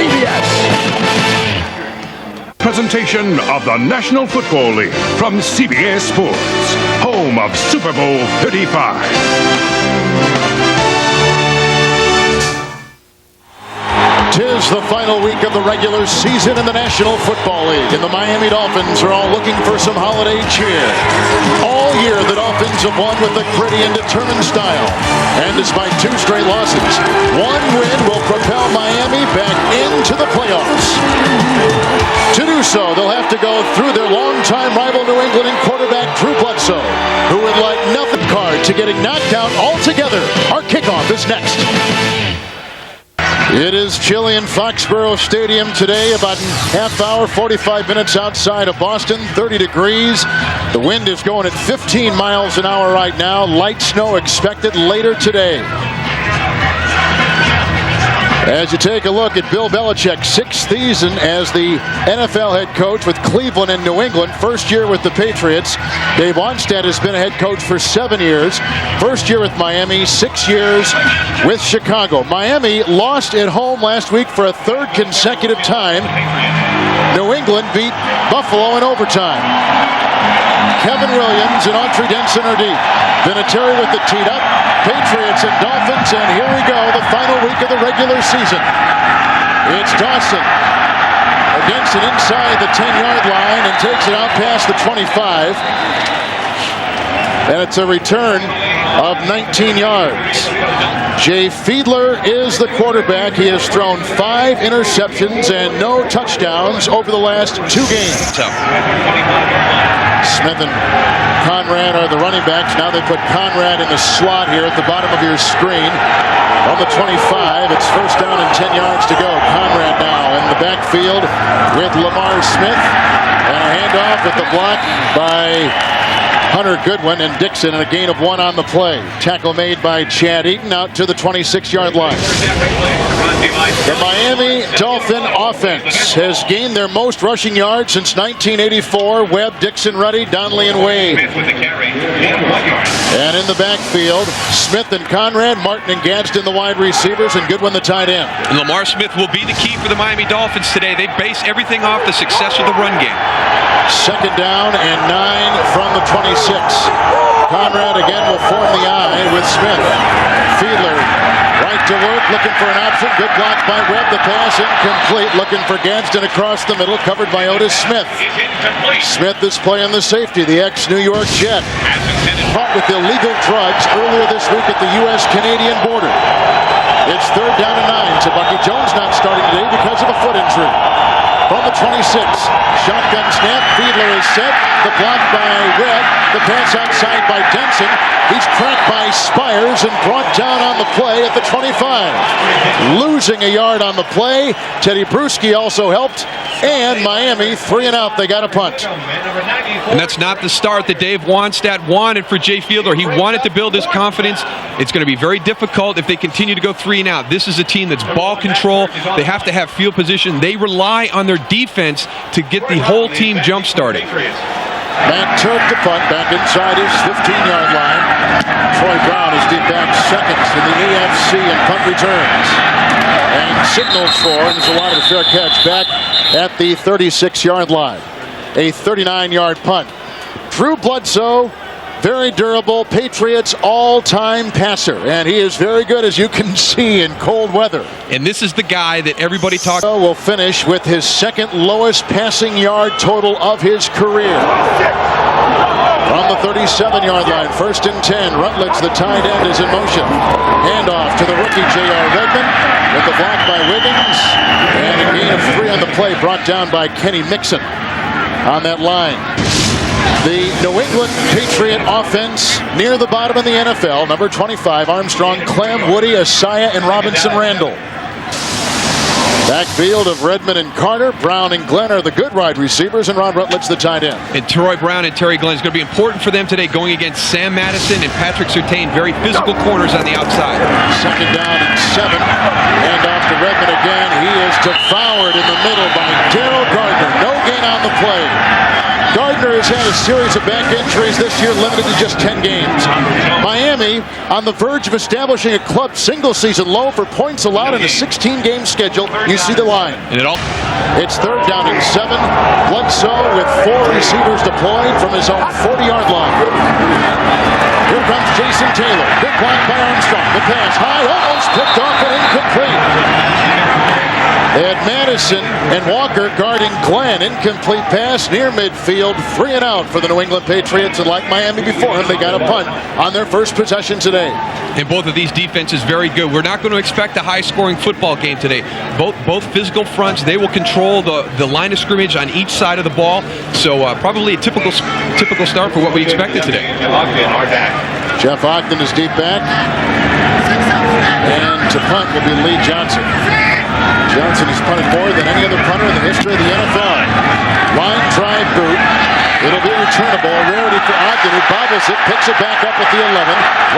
CBS. Presentation of the National Football League from CBS Sports, home of Super Bowl 35. Tis the final week of the regular season in the National Football League, and the Miami Dolphins are all looking for some holiday cheer. All year, the Dolphins have won with a gritty and determined style, and despite 2 straight losses, 1 win will propel Miami back into the playoffs. To do so, they'll have to go through their longtime rival New England and quarterback Drew Bledsoe, who would like nothing card to getting knocked out altogether. Our kickoff is next. It is chilly in Foxborough Stadium today, about a half hour, 45 minutes outside of Boston, 30 degrees. The wind is going at 15 miles an hour right now. Light snow expected later today. As you take a look at Bill Belichick's 6th season as the NFL head coach with Cleveland and New England, first year with the Patriots. Dave Armstead has been a head coach for 7 years. First year with Miami, 6 years with Chicago. Miami lost at home last week for a 3rd consecutive time. New England beat Buffalo in overtime. Kevin Williams and Autry Denson are deep. Vinatieri with the teed up. Patriots and Dolphins, and here we go, the final week of the regular season. It's Johnston. Denson inside the 10-yard line and takes it out past the 25. And it's a return of 19 yards. Jay Fiedler is the quarterback. He has thrown 5 interceptions and no touchdowns over the last 2 games. Smith and Conrad are the running backs. Now they put Conrad in the slot here at the bottom of your screen. On the 25, it's first down and 10 yards to go. Conrad now in the backfield with Lamar Smith. And a handoff with the block by Hunter Goodwin and Dixon, and a gain of 1 on the play. Tackle made by Chad Eaton out to the 26-yard line. The Miami Dolphin offense has gained their most rushing yards since 1984. Webb, Dixon, Ruddy, Donnelly, and Wade. And in the backfield, Smith and Conrad, Martin and Gadsden the wide receivers, and Goodwin the tight end. And Lamar Smith will be the key for the Miami Dolphins today. They base everything off the success of the run game. Second down and 9 from the 26. Conrad again will form the eye with Smith. Fiedler right to work, looking for an option. Good block by Webb. The pass incomplete. Looking for Gadsden across the middle, covered by Otis Smith. Smith is playing the safety, the ex-New York Jet. Caught with illegal drugs earlier this week at the U.S.-Canadian border. It's 3rd down and 9. So Bucky Jones not starting today because of a foot injury. From the 26, shotgun snap, Fiedler is set, the block by Webb, the pass outside by Denson. He's tracked by Spires and brought down on the play at the 25. Losing a yard on the play. Teddy Bruschi also helped, and Miami 3 and out. They got a punt. And that's not the start that Dave Wannstedt wanted for Jay Fiedler. He wanted to build his confidence. It's going to be very difficult if they continue to go 3 and out. This is a team that's ball control. They have to have field position. They rely on their defense to get the whole team jump started. Matt Turk to punt back inside his 15-yard line. Troy Brown is deep back seconds in the AFC in punt returns. And signals for, and there's a lot of fair catch back at the 36-yard line. A 39-yard punt. Drew Bledsoe, very durable, Patriots all-time passer, and he is very good, as you can see, in cold weather. And this is the guy that everybody talks about. Will finish with his 2nd lowest passing yard total of his career. From the 37-yard line, 1st and 10. Rutledge, the tight end, is in motion. Handoff to the rookie J.R. Redmond with the block by Wiggins, and a gain of 3 on the play brought down by Kenny Mixon on that line. The New England Patriot offense near the bottom of the NFL. Number 25, Armstrong, Clem, Woody, Asaya, and Robinson Randall. Backfield of Redmond and Carter. Brown and Glenn are the good wide receivers, and Ron Rutledge the tight end. And Troy Brown and Terry Glenn is going to be important for them today, going against Sam Madison and Patrick Surtain, very physical corners on the outside. 2nd down and 7. And off to Redmond again. He is devoured in the middle by Daryl Gardner. No gain on the play. Gardner Gardner has had a series of back injuries this year, limited to just 10 games. Miami on the verge of establishing a club single-season low for points allowed in a 16-game schedule. You see the line. It's 3rd down and 7. Bledsoe with 4 receivers deployed from his own 40-yard line. Here comes Jason Taylor. Big block by Armstrong. The pass high, almost picked off and incomplete. They had Madison and Walker guarding Glenn. Incomplete pass near midfield. 3 and out for the New England Patriots. And like Miami before him, they got a punt on their first possession today. And both of these defenses very good. We're not going to expect a high-scoring football game today. Both physical fronts, they will control the line of scrimmage on each side of the ball. So probably a typical start for what we expected today. Jeff Ogden is deep back. And to punt will be Lee Johnston. Johnson has punted more than any other punter in the history of the NFL. Line drive boot. It'll be returnable. A rarity for Ogden, who bobbles it, picks it back up at the 11.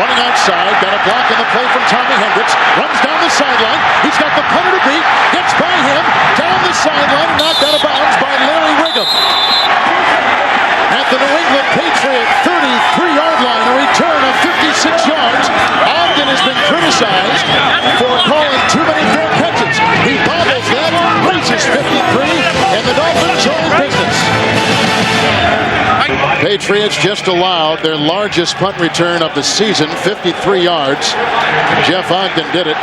Running outside. Got a block in the play from Tommy Hendricks. Runs down the sideline. He's got the punter to beat. Gets by him. Down the sideline. Knocked out of bounds by Larry Wiggum. At the New England Patriot 33-yard line, a return of 56 yards. Ogden has been criticized for calling too many fair catches. He bobbles that, reaches 53, and the Dolphins are in business. Patriots just allowed their largest punt return of the season, 53 yards. Jeff Ogden did it.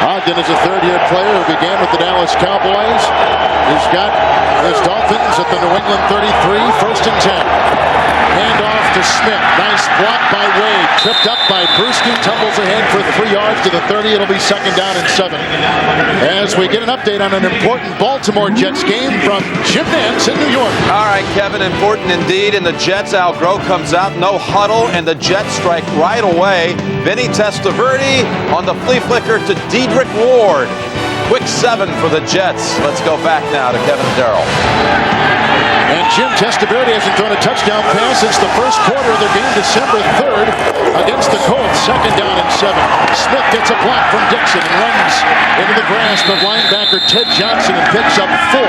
Ogden is a third-year player who began with the Dallas Cowboys. He's got his Dolphins at the New England 33, 1st and 10. Hand off to Smith. Nice block by Wade. Tripped up by Brewski. Tumbles ahead for 3 yards to the 30. It'll be 2nd down and 7. As we get an update on an important Baltimore Jets game from Jim Nantz in New York. All right, Kevin, important indeed. And the Jets, Al Groh comes out, no huddle, and the Jets strike right away. Vinny Testaverde on the flea flicker to Dedrick Ward. Quick 7 for the Jets. Let's go back now to Kevin and Daryl. And Jim Testaverde hasn't thrown a touchdown pass since the first quarter of their game, December 3rd, against the Colts. 2nd down and 7. Smith gets a block from Dixon and runs into the grasp of linebacker Ted Johnson and picks up 4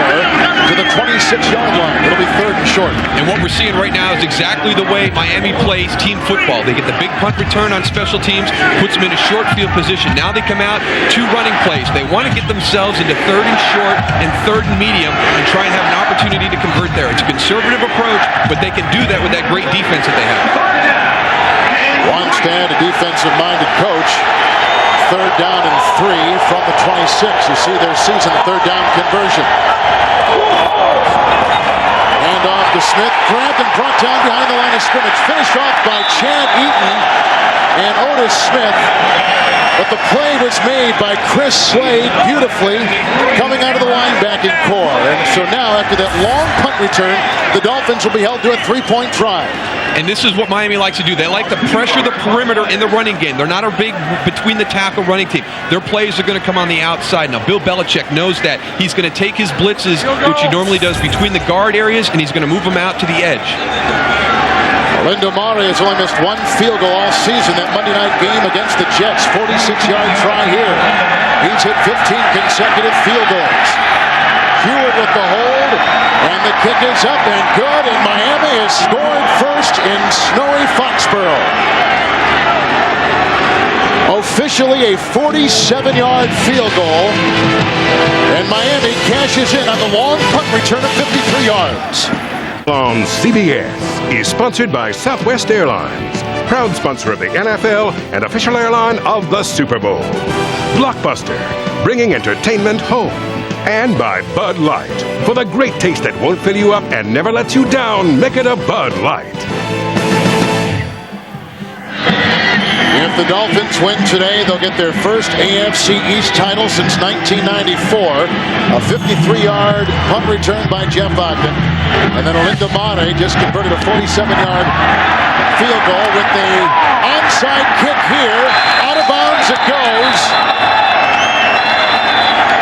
to the 26-yard line. It'll be 3rd and short. And what we're seeing right now is exactly the way Miami plays team football. They get the big punt return on special teams, puts them in a short field position. Now they come out, 2 running plays. They want to get themselves into 3rd and short and 3rd and medium and try and have an opportunity to convert there. It's a conservative approach, but they can do that with that great defense that they have. Wannstedt, a defensive-minded coach. 3rd down and 3 from the 26. You see their season 3rd down conversion. Hand off to Smith. Grabbed and brought down behind the line of scrimmage. Finished off by Chad Eaton and Otis Smith. But the play was made by Chris Slade beautifully coming out of the linebacking core. And so now, after that long punt return, the Dolphins will be held to a 3-point try. And this is what Miami likes to do. They like to pressure the perimeter in the running game. They're not a big between-the-tackle running team. Their plays are going to come on the outside. Now, Bill Belichick knows that. He's going to take his blitzes, which he normally does, between the guard areas, and he's going to move them out to the edge. Lindomare has only missed 1 field goal all season. That Monday night game against the Jets, 46-yard try here. He's hit 15 consecutive field goals. Hewitt with the hold, and the kick is up and good, and Miami has scored first in snowy Foxborough. Officially a 47-yard field goal, and Miami cashes in on the long punt return of 53 yards. On CBS is sponsored by Southwest Airlines, proud sponsor of the NFL and official airline of the Super Bowl. Blockbuster, bringing entertainment home. And by Bud Light, for the great taste that won't fill you up and never lets you down, make it a Bud Light. If the Dolphins win today, they'll get their first AFC East title since 1994. A 53-yard punt return by Jeff Ogden. And then Lindomare just converted a 47-yard field goal with the onside kick here. Out of bounds it goes.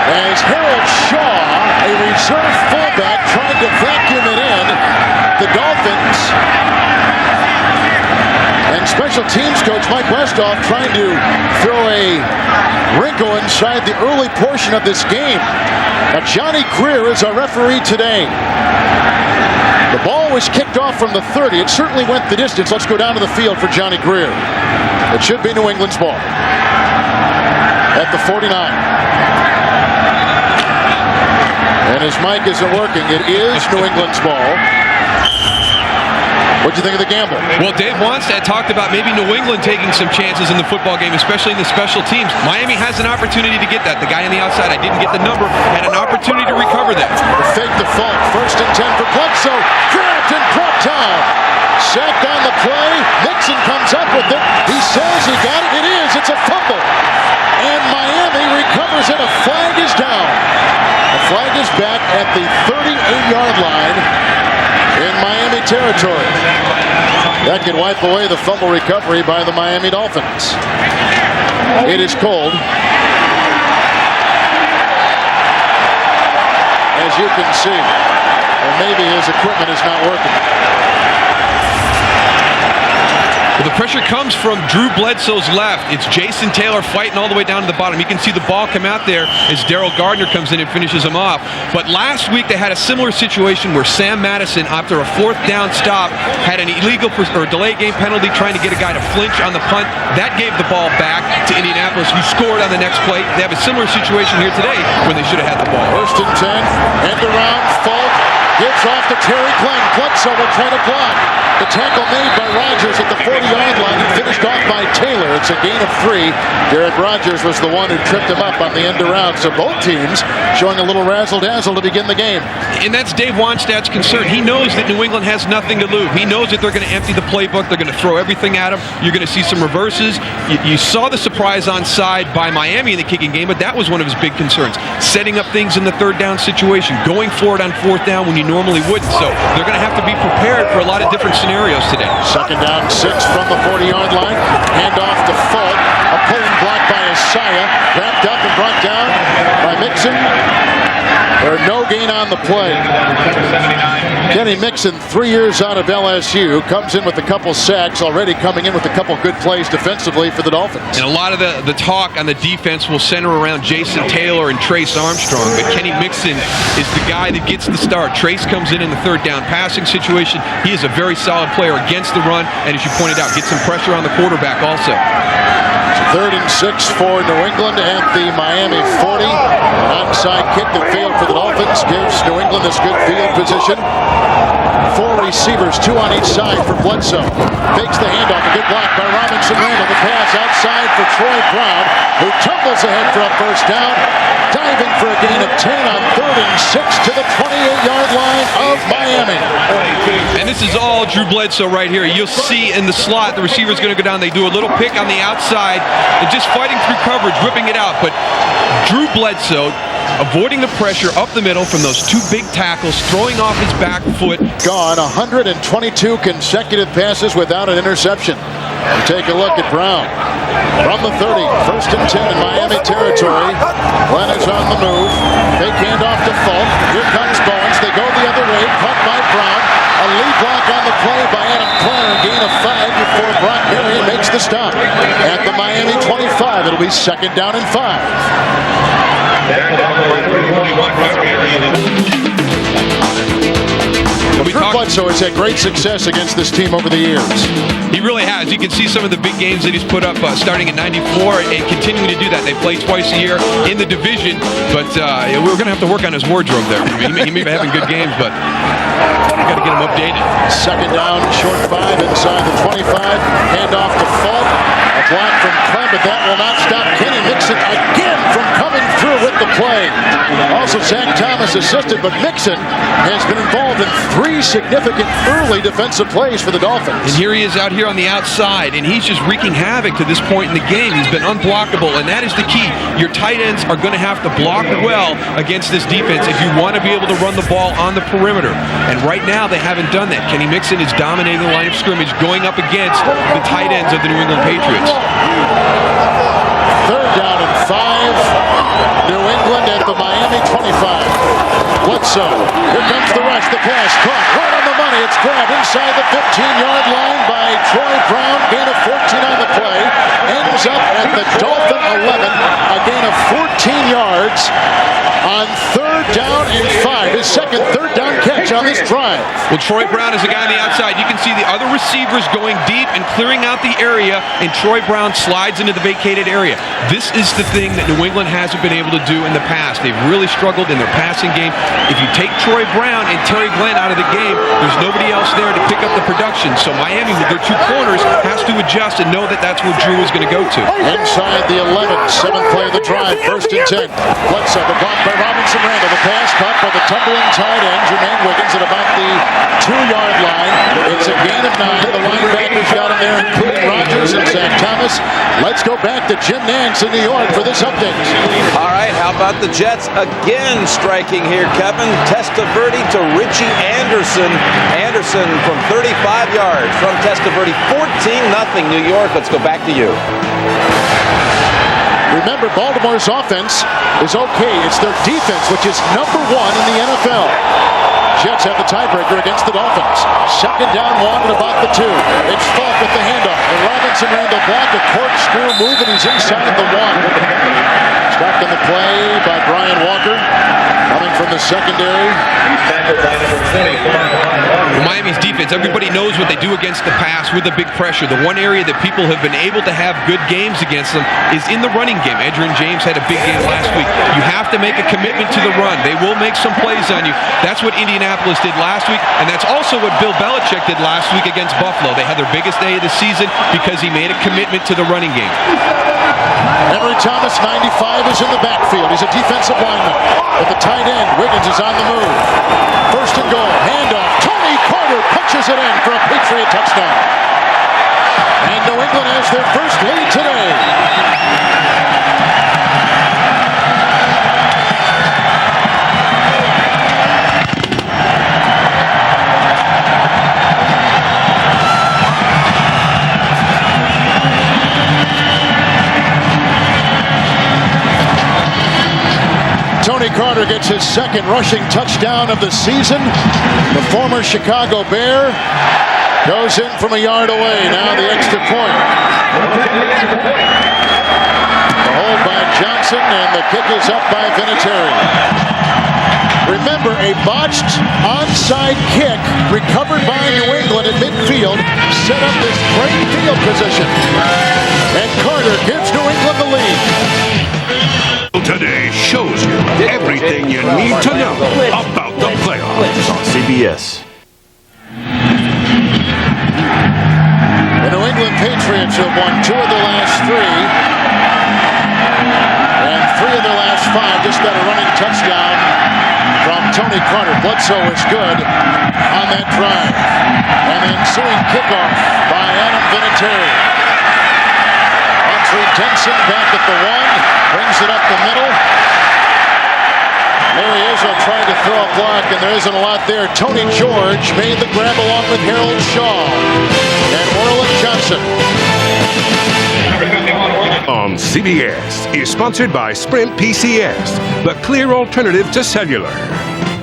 As Harold Shaw, a reserve fullback, tried to vacuum it in. The Dolphins and special teams coach Mike Westhoff trying to throw a wrinkle inside the early portion of this game. Now Johnny Greer is our referee today. The ball was kicked off from the 30. It certainly went the distance. Let's go down to the field for Johnny Greer. It should be New England's ball at the 49. And his mic isn't working. It is New England's ball. What'd you think of the gamble? Well, Dave Wannstedt talked about maybe New England taking some chances in the football game, especially in the special teams. Miami has an opportunity to get that. The guy on the outside, I didn't get the number, had an opportunity to recover that. The fake default. 1st and 10 for Bledsoe. Grabbed and brought down. Sacked on the play. Mixon comes up with it. He says he got it. It is. It's a fumble. And Miami recovers it. A flag is down. The flag is back at the 38-yard line in Miami territory. That could wipe away the fumble recovery by the Miami Dolphins. It is cold. As you can see, or maybe his equipment is not working. Well, the pressure comes from Drew Bledsoe's left. It's Jason Taylor fighting all the way down to the bottom. You can see the ball come out there as Daryl Gardner comes in and finishes him off. But last week they had a similar situation where Sam Madison, after a 4th down stop, had an illegal or delayed game penalty trying to get a guy to flinch on the punt. That gave the ball back to Indianapolis, who scored on the next play. They have a similar situation here today when they should have had the ball. 1st and 10, end around, Falk gives off to Terry Glenn. Bledsoe will try to block. The tackle made by Rodgers at the 40-yard line and finished off by Taylor. It's a gain of 3. Derek Rodgers was the one who tripped him up on the end around. So both teams showing a little razzle-dazzle to begin the game. And that's Dave Wannstedt's concern. He knows that New England has nothing to lose. He knows that they're going to empty the playbook. They're going to throw everything at him. You're going to see some reverses. You saw the surprise onside by Miami in the kicking game, but that was one of his big concerns. Setting up things in the 3rd down situation, going for it on 4th down when you normally wouldn't. So they're going to have to be prepared for a lot of different scenarios today. 2nd down, 6 from the 40-yard line. Hand off to Falk. A pulling block by Isaiah. Wrapped up and brought down by Mixon. Or no gain on the play. Kenny Mixon, 3 years out of LSU, comes in with a couple sacks, already coming in with a couple good plays defensively for the Dolphins. And a lot of the talk on the defense will center around Jason Taylor and Trace Armstrong, but Kenny Mixon is the guy that gets the start. Trace comes in the 3rd down passing situation. He is a very solid player against the run, and as you pointed out, gets some pressure on the quarterback also. 3rd and 6 for New England at the Miami 40. An onside kick that failed for the Dolphins gives New England this good field position. 4 receivers, 2 on each side for Bledsoe. Fakes the handoff, a good block by Robinson Randall. The pass outside for Troy Brown, who tumbles ahead for a 1st down. Diving for a gain of 10 on 3rd and 6 to the 28-yard line of Miami. And this is all Drew Bledsoe right here. You'll see in the slot, the receiver's going to go down. They do a little pick on the outside and just fighting through coverage, whipping it out. But Drew Bledsoe avoiding the pressure up the middle from those 2 big tackles, throwing off his back foot. Gone 122 consecutive passes without an interception. And take a look at Brown. From the 30, 1st and 10 in Miami territory. Glenn is on the move. Fake handoff to Falk. Here comes Bowens. They go the other way. Caught by Brown. A lead block on the play by Adam Clark. Gain of 5 before Brock Marion makes the stop. At the Miami 25, it'll be 2nd down and 5. Bledsoe has had great success against this team over the years. He really has. You can see some of the big games that he's put up starting in '94 and continuing to do that. They play twice a year in the division, but we're going to have to work on his wardrobe there. He may be having good games, but we've got to get him updated. 2nd down, short 5 inside the 25. Handoff to Falk. A block from Clem, but that will not stop Kenny Mixon again from coming through with the play. Also, Zach Thomas assisted, but Mixon has been involved in 3 significant early defensive plays for the Dolphins. And here he is out here on the outside, and he's just wreaking havoc to this point in the game. He's been unblockable, and that is the key. Your tight ends are going to have to block well against this defense if you want to be able to run the ball on the perimeter. And right now, they haven't done that. Kenny Mixon is dominating the line of scrimmage, going up against the tight ends of the New England Patriots. 3rd down and 5. New England at the Miami 25. Bledsoe. Here comes the rush. The pass caught right on the money. It's grabbed inside the 15-yard line by Troy Brown. Gain of 14 on the play. Ends up at the Dolphin 11. A gain of 14 yards on 3rd down and 5. His second 3rd down catch. advantage on this drive. Well, Troy Brown is the guy on the outside. You can see the other receivers going deep and clearing out the area, and Troy Brown slides into the vacated area. This is the thing that New England hasn't been able to do in the past. They've really struggled in their passing game. If you take Troy Brown and Terry Glenn out of the game, there's nobody else there to pick up the production. So Miami, with their two corners, has to adjust and know that that's where Drew is going to go to. Inside the 11, 7th play of the drive, 1st and 10. Bledsoe, the block by Robinson Randall. The pass caught by the tumbling tight end, Jermaine Wiggins, at about the 2-yard line. It's a gain of 9. The linebackers got him there, including Rodgers and Zach Thomas. Let's go back to Jim Nantz in New York for this update. All right, how about the Jets again striking here, Kevin? Testaverde to Richie Anderson. Anderson from 35 yards from Testaverde. 14-0 New York. Let's go back to you. Remember, Baltimore's offense is okay. It's their defense, which is #1 in the NFL. Jets have the tiebreaker against the Dolphins. 2nd down, 1 at about the 2. It's Falk with the handoff. The Robinson Randall block, a corkscrew move, and he's inside the 1. Stopped on the play by Brian Walker, coming from the secondary. Miami's defense, everybody knows what they do against the pass with the big pressure. The one area that people have been able to have good games against them is in the running game. Edgerrin James had a big game last week. You have to make a commitment to the run. They will make some plays on you. That's what Indianapolis did last week, and that's also what Bill Belichick did last week against Buffalo. They had their biggest day of the season because he made a commitment to the running game. Henry Thomas, 95, is in the backfield. He's a defensive lineman. At the tight end, Wiggins is on the move. 1st and goal, handoff. Tony Carter punches it in for a Patriot touchdown. And New England has their first lead today. Tony Carter gets his 2nd rushing touchdown of the season. The former Chicago Bear goes in from a yard away. Now the extra point. The hold by Johnston, and the kick is up by Vinatieri. Remember, a botched onside kick recovered by New England at midfield set up this great field position. And Carter gives New England the lead. Today shows you everything you need to know about the playoffs on CBS. The New England Patriots have won 2 of the last 3. And 3 of their last 5 just got a running touchdown from Tony Carter. Bledsoe is good on that drive. And the ensuing kickoff by Adam Vinatieri. Denson back at the 1, brings it up the middle. There he is, trying to throw a block, and there isn't a lot there. Tony George made the grab along with Harold Shaw and Orlin Johnson. On CBS is sponsored by Sprint PCS, the clear alternative to cellular.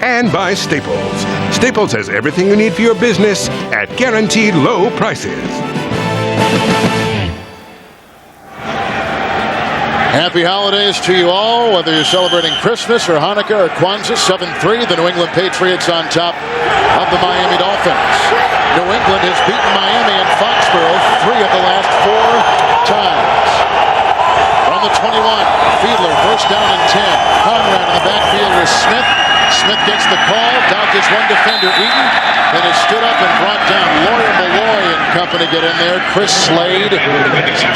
And by Staples. Staples has everything you need for your business at guaranteed low prices. Happy holidays to you all, whether you're celebrating Christmas or Hanukkah or Kwanzaa. 7-3, the New England Patriots on top of the Miami Dolphins. New England has beaten Miami and Foxborough 3 of the last 4 times. From the 21, Fiedler, 1st down and 10. Conrad in the backfield with Smith. Smith gets the call, dodges one defender, Eaton, and is stood up and brought down. Lawyer Malloy and company get in there. Chris Slade,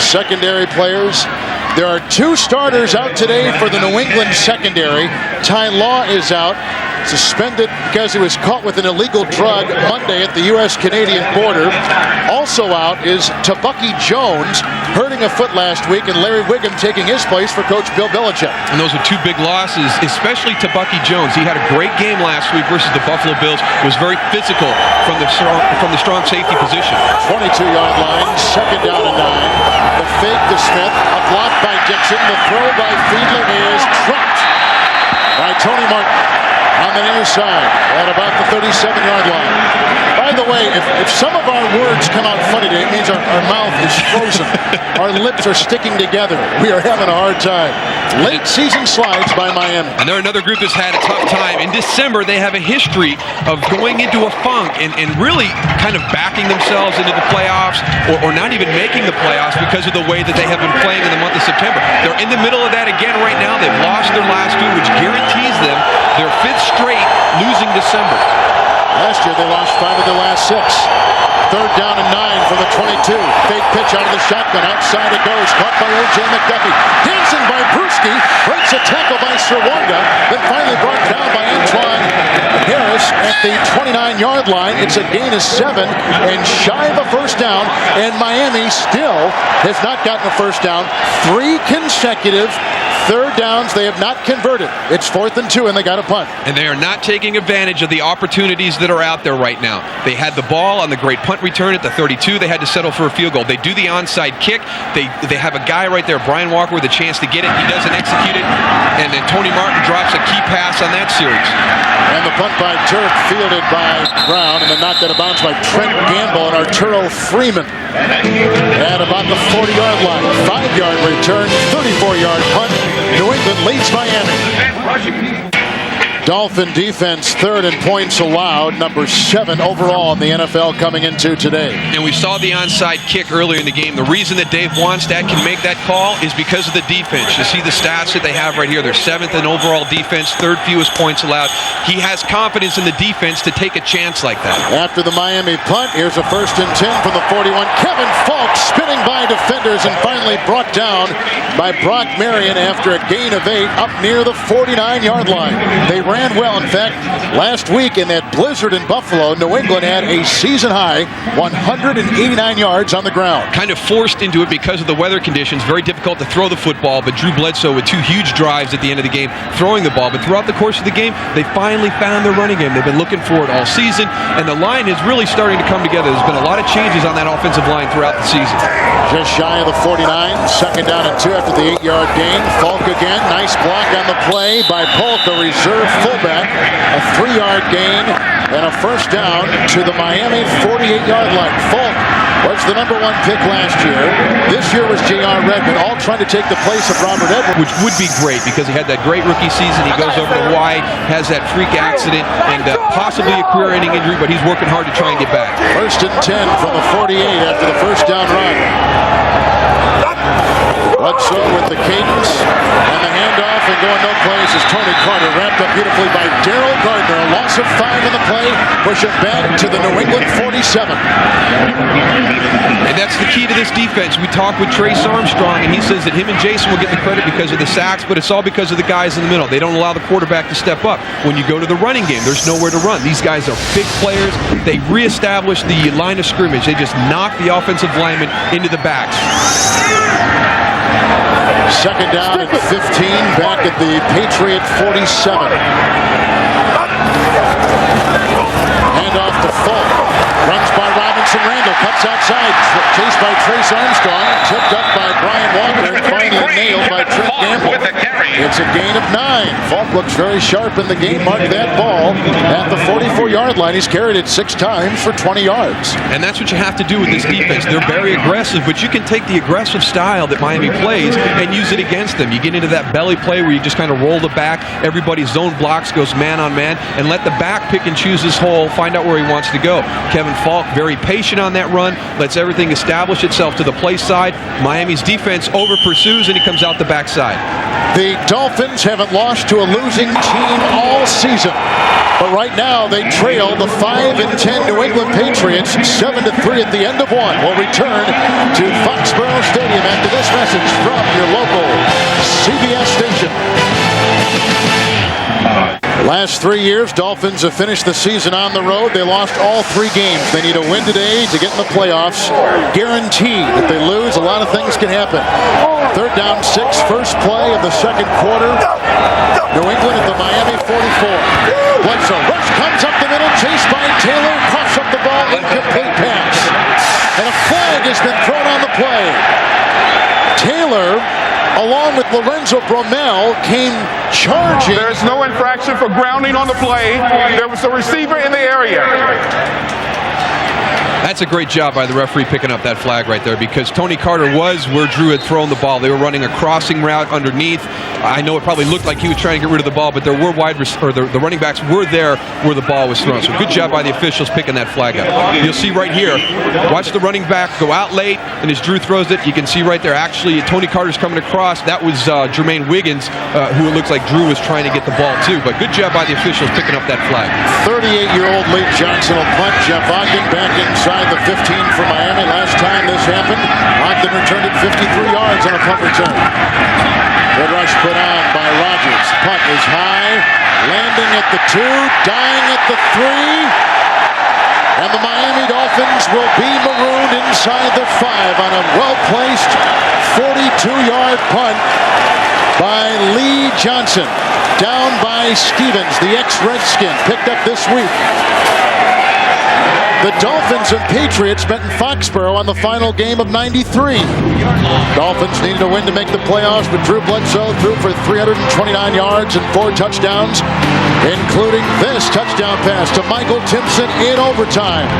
secondary players. There are 2 starters out today for the New England secondary. Ty Law is out, suspended because he was caught with an illegal drug Monday at the U.S.-Canadian border. Also out is Tabucky Jones, hurting a foot last week, and Larry Wiggum taking his place for Coach Bill Belichick. And those are 2 big losses, especially Tabucky Jones. He had a great game last week versus the Buffalo Bills. It was very physical from the strong safety position. 22-yard line, 2nd down and 9. The fake to Smith, a block by Dixon. The throw by Fiedler is dropped by Tony Martin on the near side at about the 37-yard line. By the way, if some of our words come out funny today, it means our mouth is frozen. Our lips are sticking together. We are having a hard time. Late season slides by Miami. And they're another group that's had a tough time. In December, they have a history of going into a funk and really kind of backing themselves into the playoffs or not even making the playoffs because of the way that they have been playing in the month of September. They're in the middle of that again right now. They've lost their last two, which guarantees them their 5th straight losing December. Last year, they lost 5 of their last 6. 3rd down and 9 from the 22. Fake pitch out of the shotgun. Outside it goes. Caught by O.J. McDuffie. Dancing by Brewski. Breaks a tackle by Sirwonga. Then finally brought down by Antoine Harris at the 29-yard line. It's a gain of 7 and shy of a first down. And Miami still has not gotten a first down. 3 consecutive 3rd downs they have not converted. It's 4th and 2 and they got a punt. And they are not taking advantage of the opportunities that are out there right now. They had the ball on the great punt return at the 32. They had to settle for a field goal. They do the onside kick. They have a guy right there, Brian Walker, with a chance to get it. He doesn't execute it. And then Tony Martin drops a key pass on that series. And the punt by Turk fielded by Brown and then knocked out of bounds by Trent Gamble and Arturo Freeman at about the 40-yard line. 5-yard return, 34-yard punt. New England leads Miami. Dolphin defense 3rd in points allowed, number 7 overall in the NFL coming into today. And we saw the onside kick earlier in the game. The reason that Dave Wannstedt can make that call is because of the defense. You see the stats that they have right here. They're 7th in overall defense, 3rd fewest points allowed. He has confidence in the defense to take a chance like that. After the Miami punt, here's a 1st and 10 from the 41. Kevin Falk spinning by defenders and finally brought down by Brock Marion after a gain of 8 up near the 49-yard line. They ran well. In fact, last week in that blizzard in Buffalo, New England had a season-high 189 yards on the ground. Kind of forced into it because of the weather conditions. Very difficult to throw the football, but Drew Bledsoe with 2 huge drives at the end of the game throwing the ball. But throughout the course of the game, they finally found their running game. They've been looking for it all season, and the line is really starting to come together. There's been a lot of changes on that offensive line throughout the season. Just shy of the 49, 2nd down and 2 after the 8-yard gain. Falk again, nice block on the play by Polk, a reserve fullback. A 3-yard gain and a first down to the Miami 48-yard line. Falk was the number 1 pick last year. This year was J.R. Redmond, all trying to take the place of Robert Edwards. Which would be great because he had that great rookie season. He goes over to Hawaii, has that freak accident, and possibly a career-ending injury, but he's working hard to try and get back. 1st and 10 from the 48 after the first down run. Bledsoe with the cadence and the handoff and going no place is Tony Carter, wrapped up beautifully by Daryl Gardner. A loss of 5 in the play, push it back to the New England 47. And that's the key to this defense. We talked with Trace Armstrong, and he says that him and Jason will get the credit because of the sacks, but it's all because of the guys in the middle. They don't allow the quarterback to step up. When you go to the running game, there's nowhere to run. These guys are big players. They reestablish the line of scrimmage. They just knock the offensive linemen into the backs. 2nd down and 15 back at the Patriot 47. Hand off to Falk. Runs by Robinson Randall. Cuts outside. Chased by Trace Armstrong. Tipped up by Brian Walker. And finally nailed by Trent Gamble. It's a gain of 9. Falk looks very sharp in the game. Marked that ball at the 44-yard line. He's carried it 6 times for 20 yards. And that's what you have to do with this defense. They're very aggressive, but you can take the aggressive style that Miami plays and use it against them. You get into that belly play where you just kind of roll the back. Everybody's zone blocks, goes man on man, and let the back pick and choose his hole, find out where he wants to go. Kevin Falk, very patient on that run, lets everything establish itself to the play side. Miami's defense over pursues, and he comes out the backside. The Dolphins haven't lost to a losing team all season. But right now they trail the 5-10 New England Patriots 7-3 at the end of one. We'll return to Foxborough Stadium after this message from your local CBS station. Last 3 years, Dolphins have finished the season on the road. They lost all 3 games. They need a win today to get in the playoffs. Guaranteed. If they lose, a lot of things can happen. 3rd down, 6, first play of the 2nd quarter. New England at the Miami 44. Bledsoe, rush comes up the middle, chased by Taylor, coughs up the ball, incomplete pass. And a flag has been thrown on the play. Taylor, along with Lorenzo Bromell, came charging. There is no infraction for grounding on the play. There was a receiver in the area. That's a great job by the referee picking up that flag right there, because Tony Carter was where Drew had thrown the ball. They were running a crossing route underneath. I know it probably looked like he was trying to get rid of the ball, but there were the running backs were there where the ball was thrown. So good job by the officials picking that flag up. You'll see right here, watch the running back go out late, and as Drew throws it, you can see right there, actually, Tony Carter's coming across. That was Jermaine Wiggins, who it looks like Drew was trying to get the ball too. But good job by the officials picking up that flag. 38-year-old Lee Johnston will punt. Jeff Ogden back inside the 15 for Miami. Last time this happened, Ogden returned it 53 yards on a punt return. Good rush put on by Rodgers. Punt is high, landing at the 2, dying at the 3. And the Miami Dolphins will be marooned inside the 5 on a well-placed 42-yard punt by Lee Johnston. Down by Stevens, the ex-Redskin, picked up this week. The Dolphins and Patriots met in Foxborough on the final game of '93. Dolphins needed a win to make the playoffs, but Drew Bledsoe threw for 329 yards and 4 touchdowns, including this touchdown pass to Michael Timpson in overtime.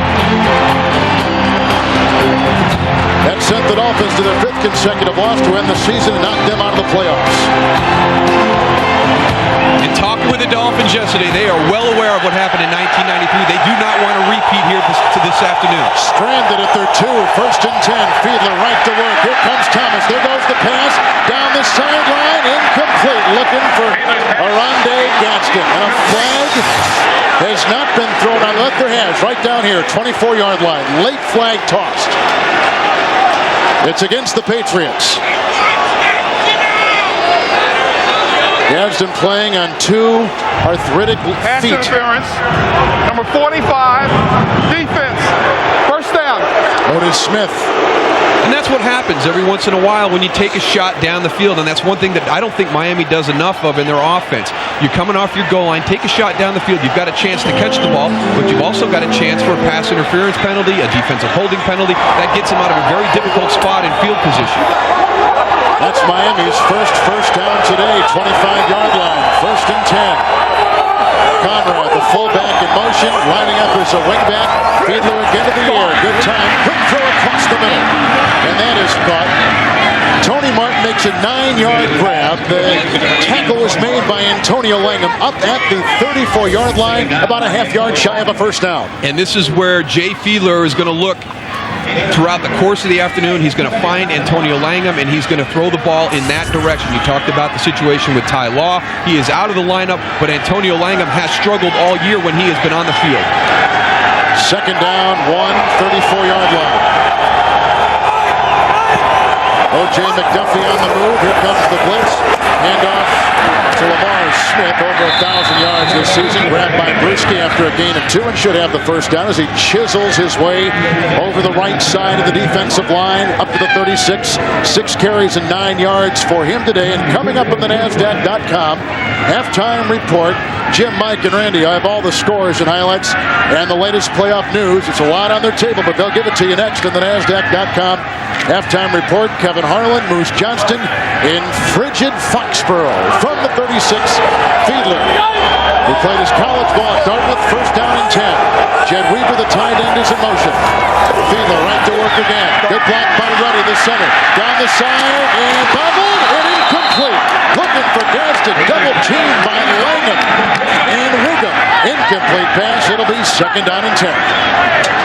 That sent the Dolphins to their 5th consecutive loss to end the season and knock them out of the playoffs. In talking with the Dolphins yesterday, they are well aware of what happened in 1993. They do not want to repeat here this afternoon. Stranded at their 2, 1st and 10. Fiedler right to work. Here comes Thomas. There goes the pass. Down the sideline. Incomplete. Looking for Arande Gadsden. And a flag has not been thrown on. Let there has. Right down here. 24-yard line. Late flag tossed. It's against the Patriots. Gadsden playing on 2 arthritic Pass feet. interference. Number 45. Defense. First down. Otis Smith. And that's what happens every once in a while when you take a shot down the field, and that's one thing that I don't think Miami does enough of in their offense. You're coming off your goal line, take a shot down the field. You've got a chance to catch the ball, but you've also got a chance for a pass interference penalty, a defensive holding penalty. That gets them out of a very difficult spot in field position. That's Miami's first down today, 25-yard line, 1st and 10. Conrad, the fullback in motion, lining up as a wingback. Fiedler again to the air, good time, quick throw across the middle, and that is caught. Tony Martin makes a 9-yard grab. The tackle was made by Antonio Langham up at the 34-yard line, about a half-yard shy of a first down. And this is where Jay Fiedler is going to look throughout the course of the afternoon. He's going to find Antonio Langham, and he's going to throw the ball in that direction. You talked about the situation with Ty Law. He is out of the lineup, but Antonio Langham has struggled all year when he has been on the field. 2nd down, 34-yard line. O.J. McDuffie on the move. Here comes the blitz. Handoff to Lamar Smith. Over 1,000 yards this season. Grabbed by Brewski after a gain of 2 and should have the first down as he chisels his way over the right side of the defensive line up to the 36. 6 carries and 9 yards for him today. And coming up on the NASDAQ.com halftime report, Jim, Mike, and Randy, I have all the scores and highlights and the latest playoff news. It's a lot on their table, but they'll give it to you next on the NASDAQ.com halftime report. Kevin Harlan moves Johnston in frigid Foxborough from the 36. Fiedler, who played his college ball at Dartmouth, 1st down and 10. Jed Weaver, the tight end, is in motion. Fiedler right to work again. Good block by Ruddy, the center. Down the side and bubbled and incomplete. Looking for Gadsden, double teamed by Langham and Wiggum. Incomplete pass. It'll be 2nd down and 10.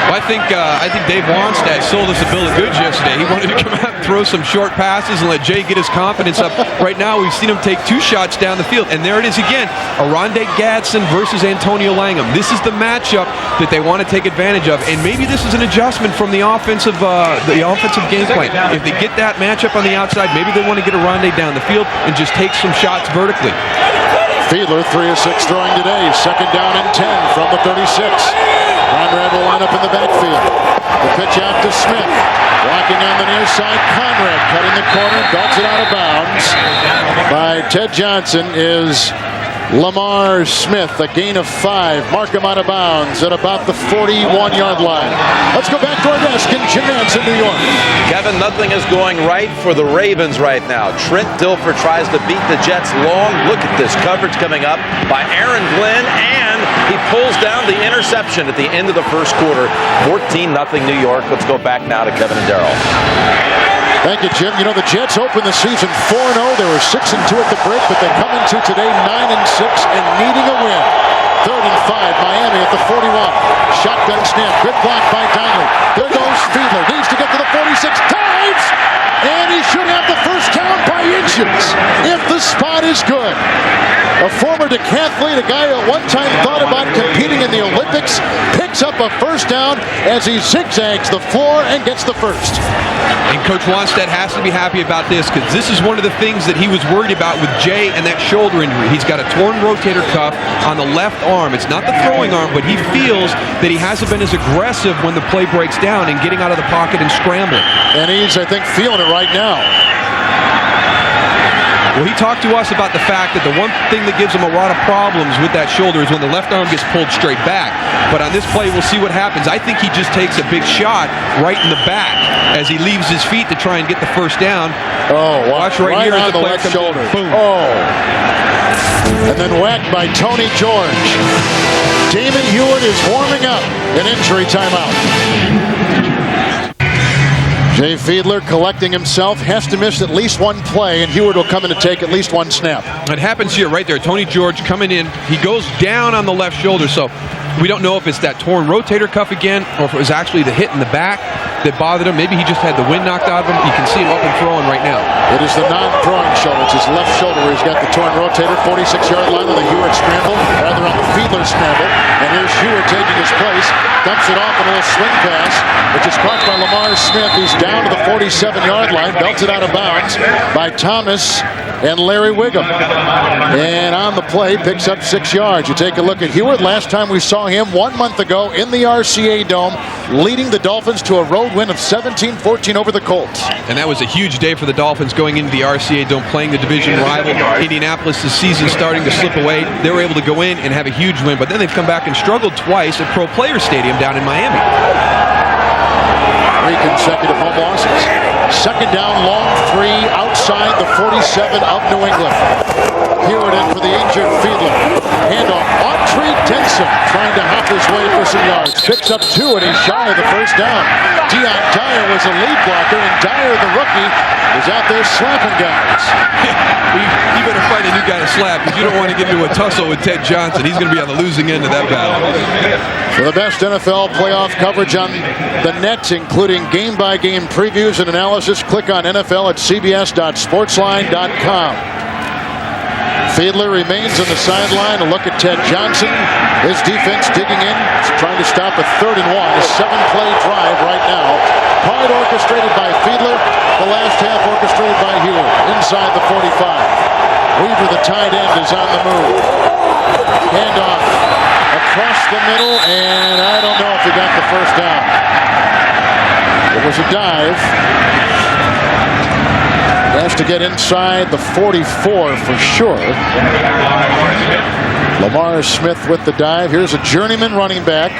Well, I think Dave Wannstedt sold us a bill of goods yesterday. He wanted to come out and throw some short passes and let Jay get his confidence up. Right now, we've seen him take 2 shots down the field, and there it is again. Arande Gadsden versus Antonio Langham. This is the matchup that they want to take advantage of, and maybe this is an adjustment from the offensive game plan. If they get that matchup on the outside, maybe they want to get Arande down the field and just take some shots vertically. Fiedler, 3 of 6 throwing today. 2nd down and 10 from the 36. Conrad will line up in the backfield. The pitch out to Smith. Walking on the near side, Conrad cutting the corner, belts it out of bounds by Ted Johnson is Lamar Smith, a gain of 5. Mark him out of bounds at about the 41-yard line. Let's go back to our desk in Jim Nance in New York. Kevin, nothing is going right for the Ravens right now. Trent Dilfer tries to beat the Jets long. Look at this coverage coming up by Aaron Glenn, and He pulls down the interception at the end of the first quarter. 14-0 New York. Let's go back now to Kevin and Daryl. Thank you, Jim. You know, the Jets opened the season 4-0. They were 6-2 at the break, but they come into today 9-6 and needing a win. 3rd and 5, Miami at the 41. Shotgun snap, good block by Donnelly. There goes Fiedler, needs to get to the 46, times! And he should have the first down by inches if the spot is good. A former decathlete, a guy who at one time thought about competing in the Olympics, picks up a first down as he zigzags the floor and gets the first. And Coach Wannstedt has to be happy about this because this is one of the things that he was worried about with Jay and that shoulder injury. He's got a torn rotator cuff on the left arm. It's not the throwing arm, but he feels that he hasn't been as aggressive when the play breaks down and getting out of the pocket and scrambling. And he's, I think, feeling it right now. Well, he talked to us about the fact that the one thing that gives him a lot of problems with that shoulder is when the left arm gets pulled straight back. But on this play, we'll see what happens. I think he just takes a big shot right in the back as he leaves his feet to try and get the first down. Oh, watch right here on as the left shoulder. Boom. Oh. And then whacked by Tony George. Damon Hewitt is warming up. An injury timeout. Jay Fiedler collecting himself, has to miss at least one play, and Hewitt will come in to take at least one snap. It happens here right there. Tony George coming in. He goes down on the left shoulder, so we don't know if it's that torn rotator cuff again or if it was actually the hit in the back that bothered him. Maybe he just had the wind knocked out of him. You can see him up and throwing right now. It is the non-throwing shoulder. It's his left shoulder where he's got the torn rotator. 46-yard line on the Hewitt scramble, rather on the Fiedler scramble. And here's Hewitt taking his place. Dumps it off in a little swing pass, which is caught by Lamar Smith. He's down to the 47-yard line. Belted out of bounds by Thomas and Larry Wiggum. And on the play, picks up 6 yards. You take a look at Hewitt. Last time we saw him 1 month ago in the RCA Dome, leading the Dolphins to a road win of 17-14 over the Colts. And that was a huge day for the Dolphins going into the RCA Dome, playing the division rival. Indianapolis, the season starting to slip away. They were able to go in and have a huge win, but then they've come back and struggled twice at Pro Player Stadium down in Miami. 3 consecutive home losses. Second down, long 3 outside the 47 of New England. Hewitt in for the injured Fiedler. Handoff, Autry Denson trying to hop his way for some yards. Picks up 2 and he's shy of the first down. Deion Dyer was a lead blocker, and Dyer, the rookie, is out there slapping guys. You better find a new guy to slap because you don't want to get into a tussle with Ted Johnston. He's going to be on the losing end of that battle. For the best NFL playoff coverage on the net, including game-by-game previews and analysis, click on NFL at cbs.sportsline.com. Fiedler remains on the sideline. A look at Ted Johnston. His defense digging in, trying to stop a 3rd and 1. A 7-play drive right now. Part orchestrated by Fiedler. The last half orchestrated by Hewitt. Inside the 45. Weaver, the tight end, is on the move. Handoff across the middle, and I don't know if he got the first down. It was a dive. Has to get inside the 44 for sure. Lamar Smith with the dive. Here's a journeyman running back.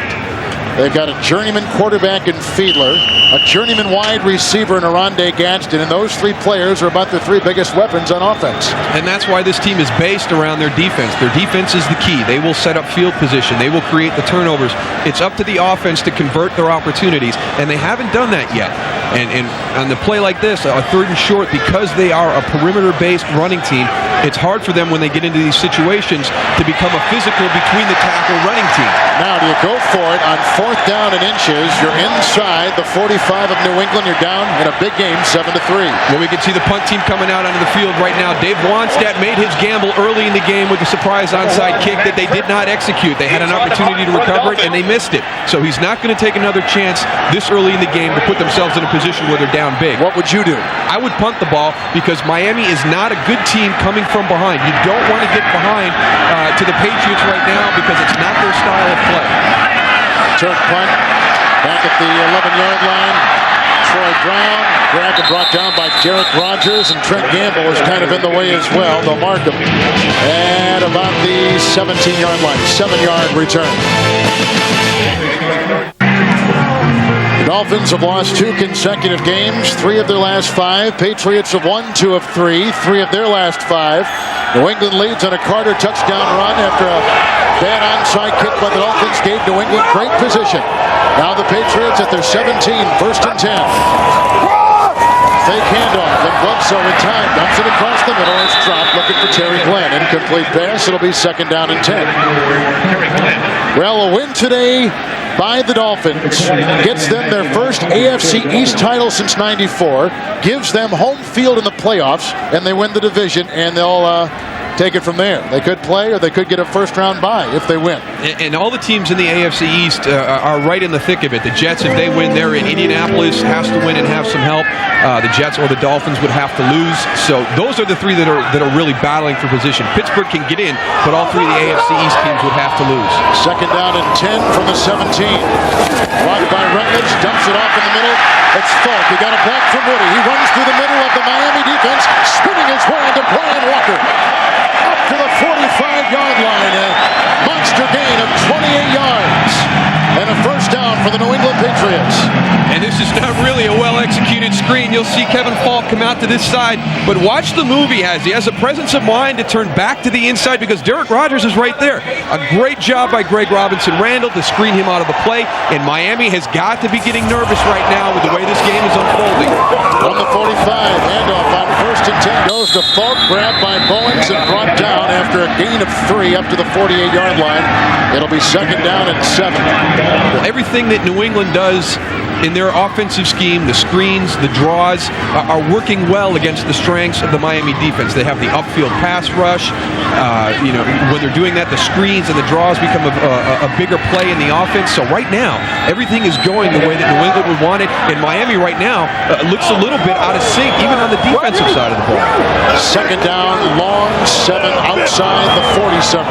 They've got a journeyman quarterback in Fiedler, a journeyman wide receiver in Aronde Gadsden, and those 3 players are about the 3 biggest weapons on offense. And that's why this team is based around their defense. Their defense is the key. They will set up field position. They will create the turnovers. It's up to the offense to convert their opportunities, and they haven't done that yet. And on the play like this, a 3rd and short, because they are a perimeter-based running team, it's hard for them when they get into these situations to become a physical between the tackle running team. Now, do you go for it on 4th down and inches? You're inside the 45 of New England. You're down in a big game, 7-3. Well, we can see the punt team coming out onto the field right now. Dave Wannstedt made his gamble early in the game with a surprise onside kick that they did not execute. They had an opportunity to recover it, and they missed it. So he's not going to take another chance this early in the game to put themselves in a position where they're down big. What would you do? I would punt the ball because Miami is not a good team coming from behind. You don't want to get behind to the Patriots right now because it's not their style of play. Turf punt back at the 11-yard line. Troy Brown grabbed and brought down by Derek Rogers, and Trent Gamble is kind of in the way as well. They'll mark him at about the 17-yard line. 7-yard return. The Dolphins have lost 2 consecutive games, 3 of their last 5. Patriots have won 2 of 3, 3 of their last 5. New England leads on a Carter touchdown run after a bad onside onside kick by the Dolphins gave New England great position. Now the Patriots at their 17, first and 10. Fake handoff, and Bledsoe in time dumps it across the middle. It's dropped, looking for Terry Glenn. Incomplete pass. It'll be second down and 10. Well, a win today by the Dolphins gets them their first AFC East title since '94, gives them home field in the playoffs, and they win the division, and they'll take it from there. They could play, or they could get a first-round bye if they win. And all the teams in the AFC East are right in the thick of it. The Jets, if they win, they're in Indianapolis, has to win and have some help. The Jets or the Dolphins would have to lose. So those are the three that are really battling for position. Pittsburgh can get in, but all three of the AFC East teams would have to lose. Second down and 10 from the 17. Blocked by Rutledge, dumps it off in the middle. It's Falk. He got it back from Woody. He runs through the middle of the Miami defense, spinning his way into Brian Walker. Up to the 45-yard line. A monster gain of 28 yards. And a first down for the New England Patriots. And this is not really a well-executed screen. You'll see Kevin Falk come out to this side, but watch the move he has. He has a presence of mind to turn back to the inside because Derek Rogers is right there. A great job by Greg Robinson-Randall to screen him out of the play, and Miami has got to be getting nervous right now with the way this game is unfolding. On the 45, handoff on first and 10 goes to Falk, grabbed by Bowens and brought down after a gain of 3 up to the 48-yard line. It'll be second down and 7. Well, everything that New England does in their offensive scheme, the screens, the draws, are working well against the strengths of the Miami defense. They have the upfield pass rush. When they're doing that, the screens and the draws become a bigger play in the offense. So right now, everything is going the way that New England would want it. And Miami right now looks a little bit out of sync, even on the defensive side of the ball. Second down, long 7 outside the 47.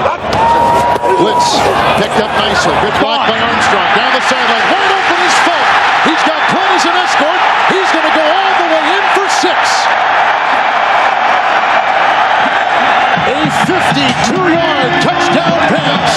Blitz picked up nicely. Good block by Armstrong. Down the sideline. Wide open is Falk. He's got plenty as an escort. He's going to go all the way in for 6. A 52-yard touchdown pass.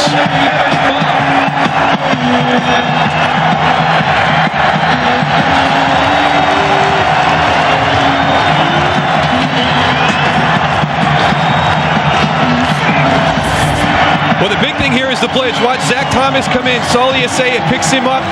Well, the big thing here is the blitz. Watch Zach Thomas come in. Sully Asaya picks him up,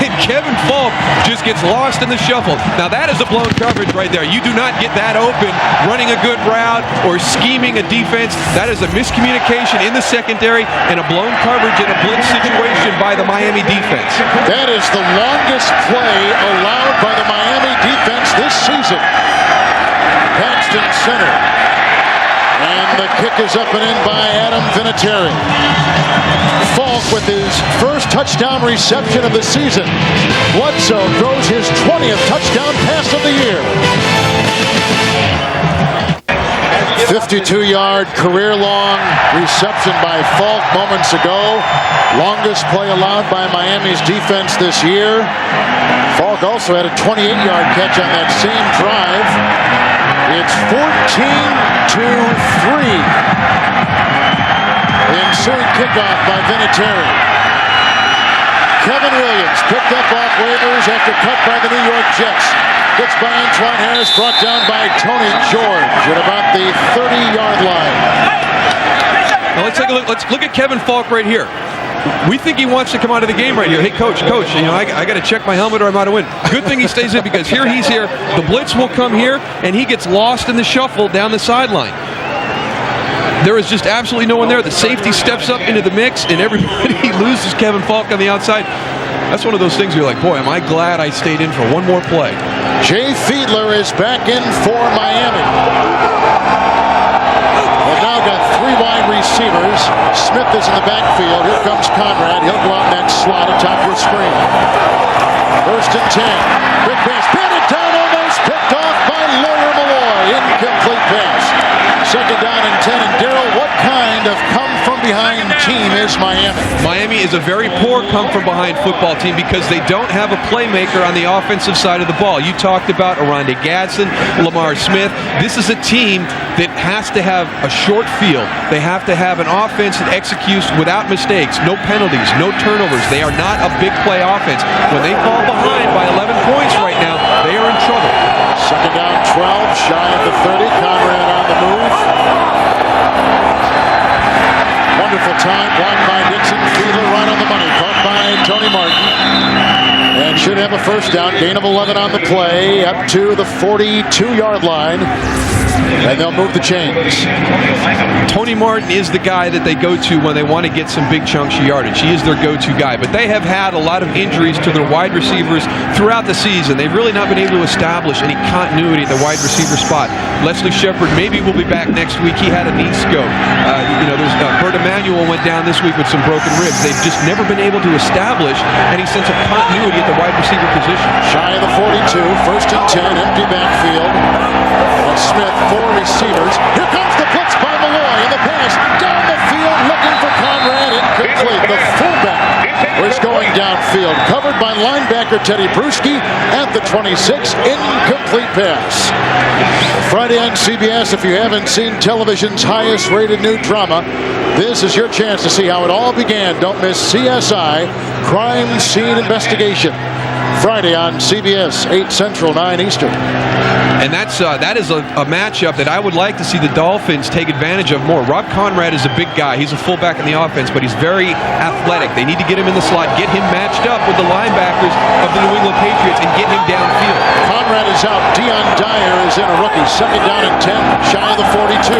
and Kevin Falk just gets lost in the shuffle. Now, that is a blown coverage right there. You do not get that open running a good route or scheming a defense. That is a miscommunication in the secondary and a blown coverage in a blitz situation by the Miami defense. That is the longest play allowed by the Miami defense this season. Paxton center. And the kick is up and in by Adam Vinatieri. Falk with his first touchdown reception of the season. Bledsoe throws his 20th touchdown pass of the year. 52-yard career-long reception by Falk moments ago. Longest play allowed by Miami's defense this year. Falk also had a 28-yard catch on that same drive. It's 14-3. The ensuing kickoff by Vinatieri. Kevin Williams picked up off waivers after cut by the New York Jets. Gets by Antoine Harris, brought down by Tony George at about the 30-yard line. Now let's take a look. Let's look at Kevin Falk right here. We think he wants to come out of the game right here. Hey, coach, I got to check my helmet or I'm out of win. Good thing he stays in because he's here. The blitz will come here, and he gets lost in the shuffle down the sideline. There is just absolutely no one there. The safety steps up into the mix, and everybody loses Kevin Falk on the outside. That's one of those things where you're like, boy, am I glad I stayed in for one more play. Jay Fiedler is back in for Miami. They've now got 3 wide receivers. Smith is in the backfield. Here comes Conrad. He'll go out in that slot atop your screen. First and 10. Quick pass. Batted down, almost picked off by Lawyer Malloy. Incomplete pass. Second down and 10. And Daryl, what kind of come-from-behind team is Miami? Miami is a very poor come-from-behind football team because they don't have a playmaker on the offensive side of the ball. You talked about Oronde Gadsden, Lamar Smith. This is a team that has to have a short field. They have to have an offense that executes without mistakes, no penalties, no turnovers. They are not a big play offense. When they fall behind by 11 points right now, they are in trouble. Second down, 12, shy of the 30. Conrad on the move. Wonderful time, blocked by Dixon, have a first down, gain of 11 on the play, up to the 42-yard line. And they'll move the chains. Tony Martin is the guy that they go to when they want to get some big chunks of yardage. He is their go-to guy. But they have had a lot of injuries to their wide receivers throughout the season. They've really not been able to establish any continuity at the wide receiver spot. Leslie Shepard maybe will be back next week. He had a knee scope. Bert Emanuel went down this week with some broken ribs. They've just never been able to establish any sense of continuity at the wide receiver position. Shy of the 42, first and 10, empty backfield. And Smith, 4 receivers. Here comes the blitz by Malloy in the pass. Down the field looking for Conrad. Incomplete. The fullback was going downfield. Covered by linebacker Teddy Bruschi at the 26. Incomplete pass. Friday on CBS, if you haven't seen television's highest rated new drama, this is your chance to see how it all began. Don't miss CSI, Crime Scene Investigation. Friday on CBS, 8 Central, 9 Eastern. And that is a matchup that I would like to see the Dolphins take advantage of more. Rob Conrad is a big guy. He's a fullback in the offense, but he's very athletic. They need to get him in the slot, get him matched up with the linebackers of the New England Patriots, and get him downfield. Conrad is out. Dion Dyer is in, a rookie. Second down and 10, shy of the 42.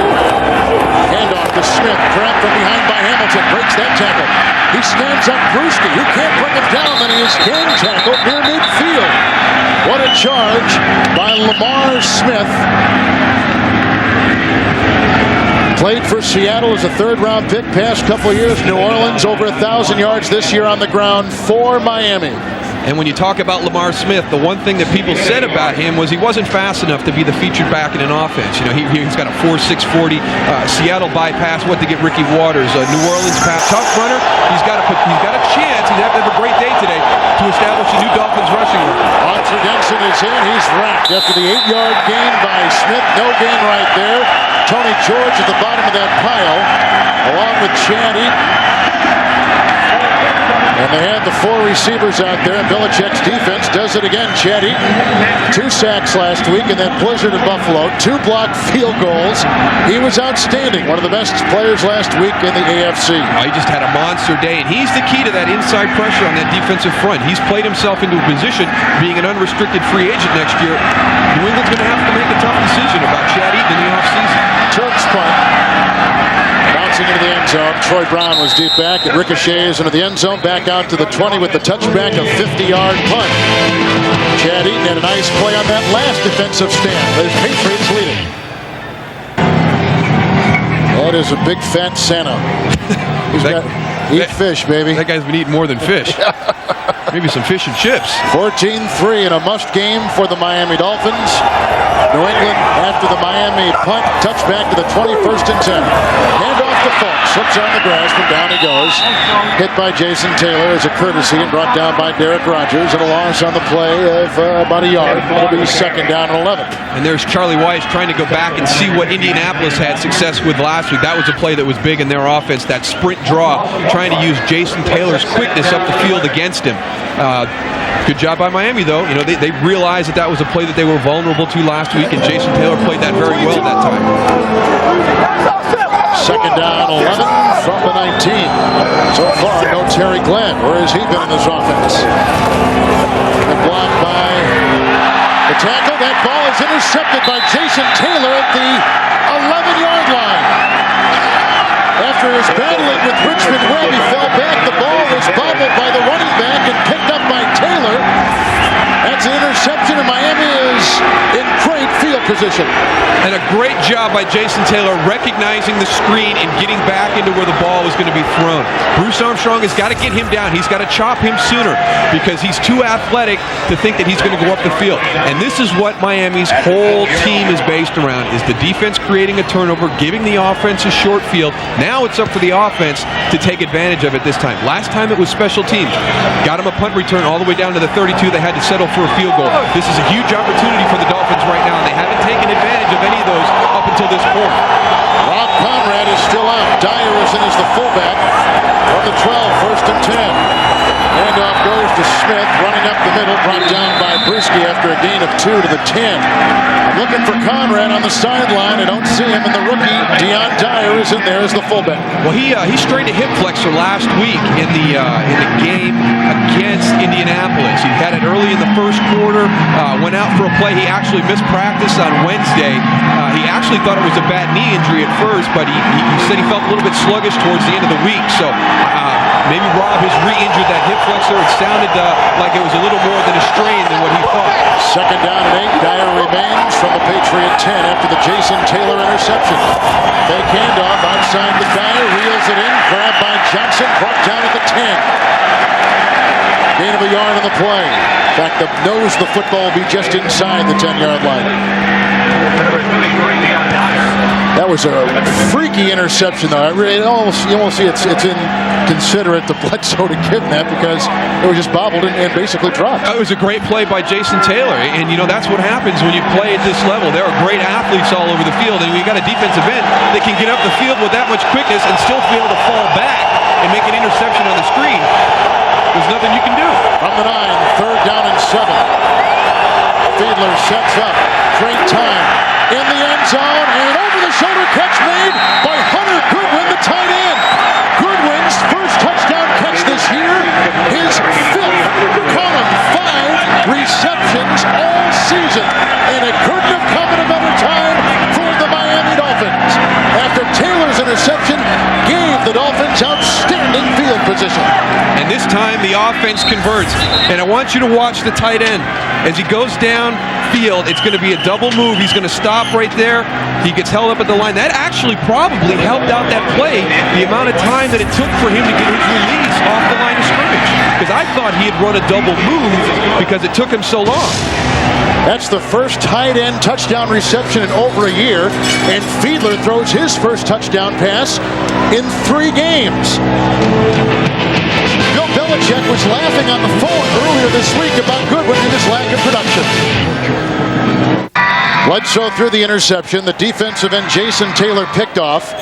Handoff to Smith, grabbed from behind by Hamilton, breaks that tackle. He stands up Bruschi, who can't bring him down, and he is gang tackled near midfield. What a charge by Lamar Smith. Played for Seattle as a third-round pick past couple of years. New Orleans, over 1,000 yards this year on the ground for Miami. And when you talk about Lamar Smith, the one thing that people said about him was he wasn't fast enough to be the featured back in an offense. He's got a 4.6 40. Seattle bypass what to get Ricky Waters. New Orleans pass, tough runner. He's got a chance. He'd have to have a great day today to establish a new Dolphins rushing record. Arthur Denson is in. He's racked after the 8-yard gain by Smith. No gain right there. Tony George at the bottom of that pile, along with Chad Eaton. And they had the 4 receivers out there. Belichick's defense does it again. Chad Eaton, 2 sacks last week in that blizzard in Buffalo. 2 blocked field goals. He was outstanding. One of the best players last week in the AFC. He just had a monster day, and he's the key to that inside pressure on that defensive front. He's played himself into a position, being an unrestricted free agent next year. New England's going to have to make a tough decision about Chad Eaton in the offseason. Turks punt. Bouncing into the end zone. Troy Brown was deep back. It ricochets into the end zone. Back out to the 20 with the touchback, a 50-yard punt. Chad Eaton had a nice play on that last defensive stand. The Patriots leading. That is a big fat Santa. He's got eat fish, baby. That guy's been eating more than fish. Maybe some fish and chips. 14-3 in a must game for the Miami Dolphins. New England after the Miami punt, touchback to the 21st and 10. Hand off to Falk, slips on the grass, and down he goes. Hit by Jason Taylor as a courtesy and brought down by Derek Rogers, and a loss on the play of about a yard. It'll be second down and 11. And there's Charlie Weiss trying to go back and see what Indianapolis had success with last week. That was a play that was big in their offense, that sprint draw, trying to use Jason Taylor's quickness up the field against him. Good job by Miami, though. They realized that was a play that they were vulnerable to last week, and Jason Taylor played that very well that time. Second down, 11 from the 19. So far, no Terry Glenn. Where has he been in this offense? And blocked by the tackle. That ball is intercepted by Jason Taylor at the 11-yard line. After his battling with Richmond Webb, he fell back. The ball was bobbled by the running back and picked up by Taylor. That's an interception, and Miami is in great field position. And a great job by Jason Taylor recognizing the screen and getting back into where the ball was going to be thrown. Bruce Armstrong has got to get him down. He's got to chop him sooner because he's too athletic to think that he's going to go up the field. And this is what Miami's whole team is based around, is the defense creating a turnover, giving the offense a short field. Now it's up for the offense to take advantage of it this time. Last time it was special teams. Got him a punt return all the way down to the 32. They had to settle for a field goal. This is a huge opportunity for the Dolphins right now, and they haven't taken advantage of any of those up until this point. Rob Conrad is still out. Dyer is in as the fullback from the 12, first and 10. handoff goes to Smith, running up the middle, brought down by Bruschi after a gain of 2 to the 10. I'm looking for Conrad on the sideline. I don't see him, and the rookie, Deion Dyer, is in there as the fullback. Well, he strained a hip flexor last week in the game against Indianapolis. He had it early in the first quarter, went out for a play. He actually missed practice on Wednesday. He actually thought it was a bad knee injury at first, but he said he felt a little bit sluggish towards the end of the week. So maybe Rob has re-injured that hip flexor. It sounded like it was a little more than a strain than what he thought. Second down and 8. Dyer remains from the Patriot 10 after the Jason Taylor interception. Fake handoff outside the Dyer, reels it in, grabbed by Johnston, brought down at the 10. Gain of a yard on the play. In fact, the nose of the football will be just inside the 10-yard line. That was a freaky interception, though. You almost see it's inconsiderate to Bledsoe to give that because it was just bobbled and basically dropped. It was a great play by Jason Taylor, and that's what happens when you play at this level. There are great athletes all over the field, and we got a defensive end that can get up the field with that much quickness and still be able to fall back and make an interception on the screen. There's nothing you can do. From the 9, third down and 7. Fiedler sets up. Great time in the end zone, and an over-the-shoulder catch made by Hunter Goodwin, the tight end. Goodwin's first touchdown catch this year, his 5th, column 5 receptions all season, and it couldn't have come at a better time for the Miami Dolphins. After Taylor's interception gave the Dolphins outstanding field position. And this time the offense converts. And I want you to watch the tight end. As he goes downfield, it's going to be a double move. He's going to stop right there. He gets held up at the line. That actually probably helped out that play, the amount of time that it took for him to get his release off the line of scrimmage. Because I thought he had run a double move because it took him so long. That's the first tight end touchdown reception in over a year, and Fiedler throws his first touchdown pass in 3 games. Bill Belichick was laughing on the phone earlier this week about Goodwin and his lack of production. Bledsoe threw the interception. The defensive end Jason Taylor picked off.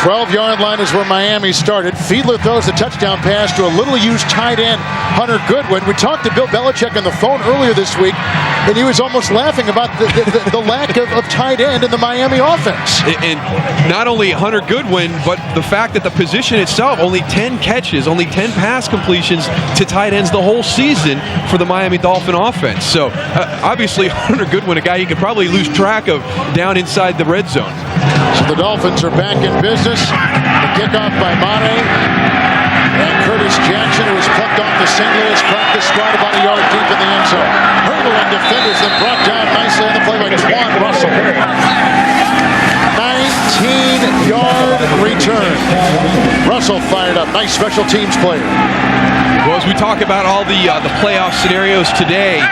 12-yard line is where Miami started. Fiedler throws the touchdown pass to a little-used tight end, Hunter Goodwin. We talked to Bill Belichick on the phone earlier this week, and he was almost laughing about the lack of tight end in the Miami offense. And not only Hunter Goodwin, but the fact that the position itself, only 10 catches, only 10 pass completions to tight ends the whole season for the Miami Dolphin offense. So obviously Hunter Goodwin, a guy you could probably lose track of down inside the red zone. So the Dolphins are back in business. The kickoff by Mane. And Curtis Jackson, who was plucked off the St. Louis practice squad about a yard deep in the end zone. Hurdling defenders, then brought down nicely on the play by Twan Russell. 19-yard return. Russell fired up. Nice special teams player. Well, as we talk about all the playoff scenarios today,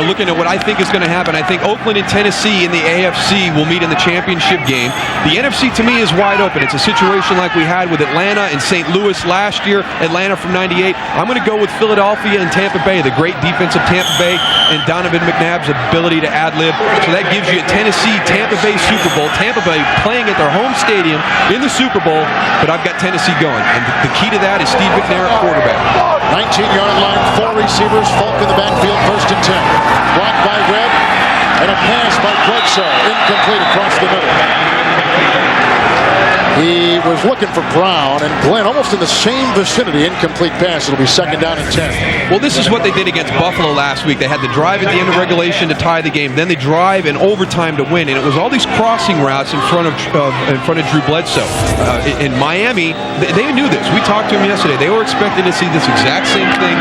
looking at what I think is going to happen, I think Oakland and Tennessee in the AFC will meet in the championship game. The NFC, to me, is wide open. It's a situation like we had with Atlanta and St. Louis last year, Atlanta from '98. I'm going to go with Philadelphia and Tampa Bay, the great defense of Tampa Bay and Donovan McNabb's ability to ad-lib. So that gives you a Tennessee-Tampa Bay Super Bowl. Tampa Bay playing at their home stadium in the Super Bowl, but I've got Tennessee going. And the key to that is Steve McNair at quarterback. 19-yard line, 4 receivers, Falk in the backfield, 1st and 10. Blocked by Webb, and a pass by Bledsoe, incomplete across the middle. He was looking for Brown, and Glenn almost in the same vicinity, incomplete pass. It'll be 2nd down and 10. Well, this is what they did against Buffalo last week. They had the drive at the end of regulation to tie the game. Then they drive in overtime to win, and it was all these crossing routes in front of Drew Bledsoe. In Miami, they knew this. We talked to them yesterday. They were expecting to see this exact same thing.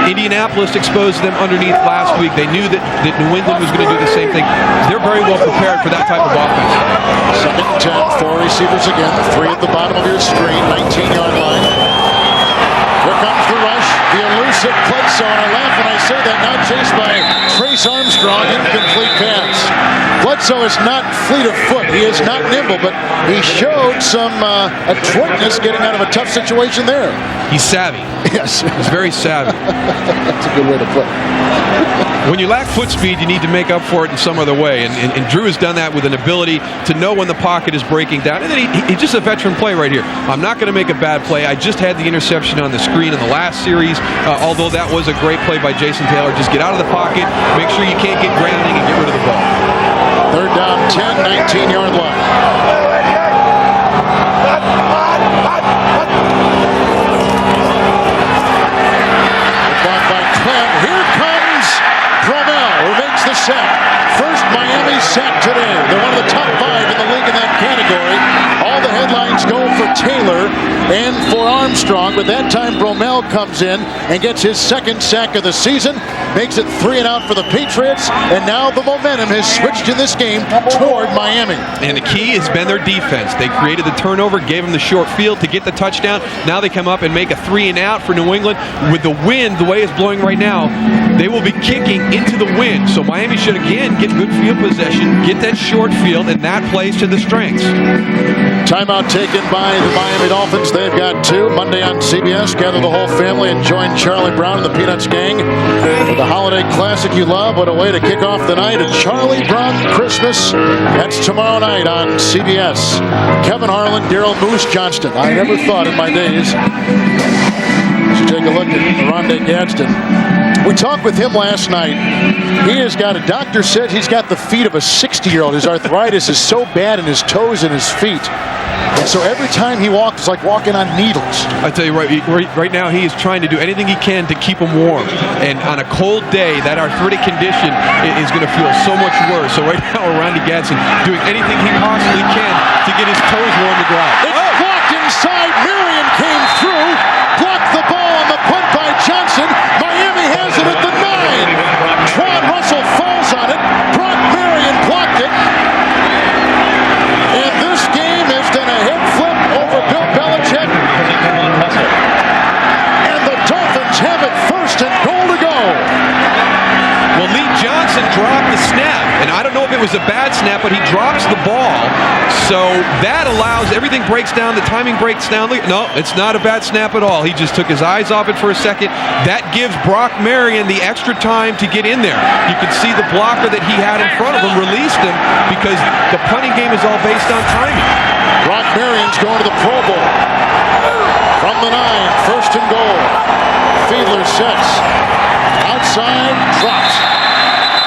Indianapolis exposed them underneath last week. They knew that New England was going to do the same thing. They're very well prepared for that type of offense. 2nd and 10, 4 receivers again. 3 at the bottom of your screen, 19-yard line. Here comes the rush, the elusive Bledsoe, and I laugh when I say that, now chased by Trace Armstrong, incomplete pass. Bledsoe is not fleet of foot. He is not nimble, but he showed some adroitness getting out of a tough situation there. He's savvy. Yes. He's very savvy. That's a good way to put it. When you lack foot speed, you need to make up for it in some other way. And Drew has done that with an ability to know when the pocket is breaking down. And then he's just a veteran play right here. I'm not going to make a bad play. I just had the interception on the screen in the last series, although that was a great play by Jason Taylor. Just get out of the pocket, make sure you can't get grounding, and get rid of the ball. Third down, 10, 19-yard line. Blocked by Clem. Here comes Bromell, who makes the sack. First Miami sack today. They're one of the top 5 in the league in that category. All the headlines go for Taylor and for Armstrong, but that time Bromell comes in and gets his second sack of the season, makes it 3 and out for the Patriots, and now the momentum has switched in this game toward Miami. And the key has been their defense. They created the turnover, gave them the short field to get the touchdown. Now they come up and make a 3 and out for New England. With the wind, the way it's blowing right now, they will be kicking into the wind. So Miami should again get good field possession, get that short field, and that plays to the strengths. Timeout taken by the Miami Dolphins. They've got 2. Monday on CBS. Gather the whole family and join Charlie Brown and the Peanuts gang for the holiday classic you love. What a way to kick off the night. A Charlie Brown Christmas. That's tomorrow night on CBS. Kevin Harlan, Daryl Moose Johnston. I never thought in my days. You take a look at Rondé Gadsden. We talked with him last night. He has got, a doctor said he's got the feet of a 60-year-old. His arthritis is so bad in his toes and his feet. And so every time he walks, it's like walking on needles. I tell you right now, he is trying to do anything he can to keep him warm. And on a cold day, that arthritic condition is going to feel so much worse. So right now, Rondé Gadsden doing anything he possibly can to get his toes warm to go out. It's blocked inside. Marion came through, blocked the ball on the punt by Johnston. Miami has it at the 9. Twan Russell falls on it. Brock Marion blocked it. And this game has done a head flip over Bill Belichick. And the Dolphins have it 1st and goal to go. Well, Lee Johnston dropped the snap, and I don't know if it was a bad snap, but he drops the ball. So that allows, everything breaks down, the timing breaks down. No, it's not a bad snap at all. He just took his eyes off it for a second. That gives Brock Marion the extra time to get in there. You can see the blocker that he had in front of him released him because the punting game is all based on timing. Brock Marion's going to the Pro Bowl. From the 9, 1st and goal. Fiedler sets. Outside, drops.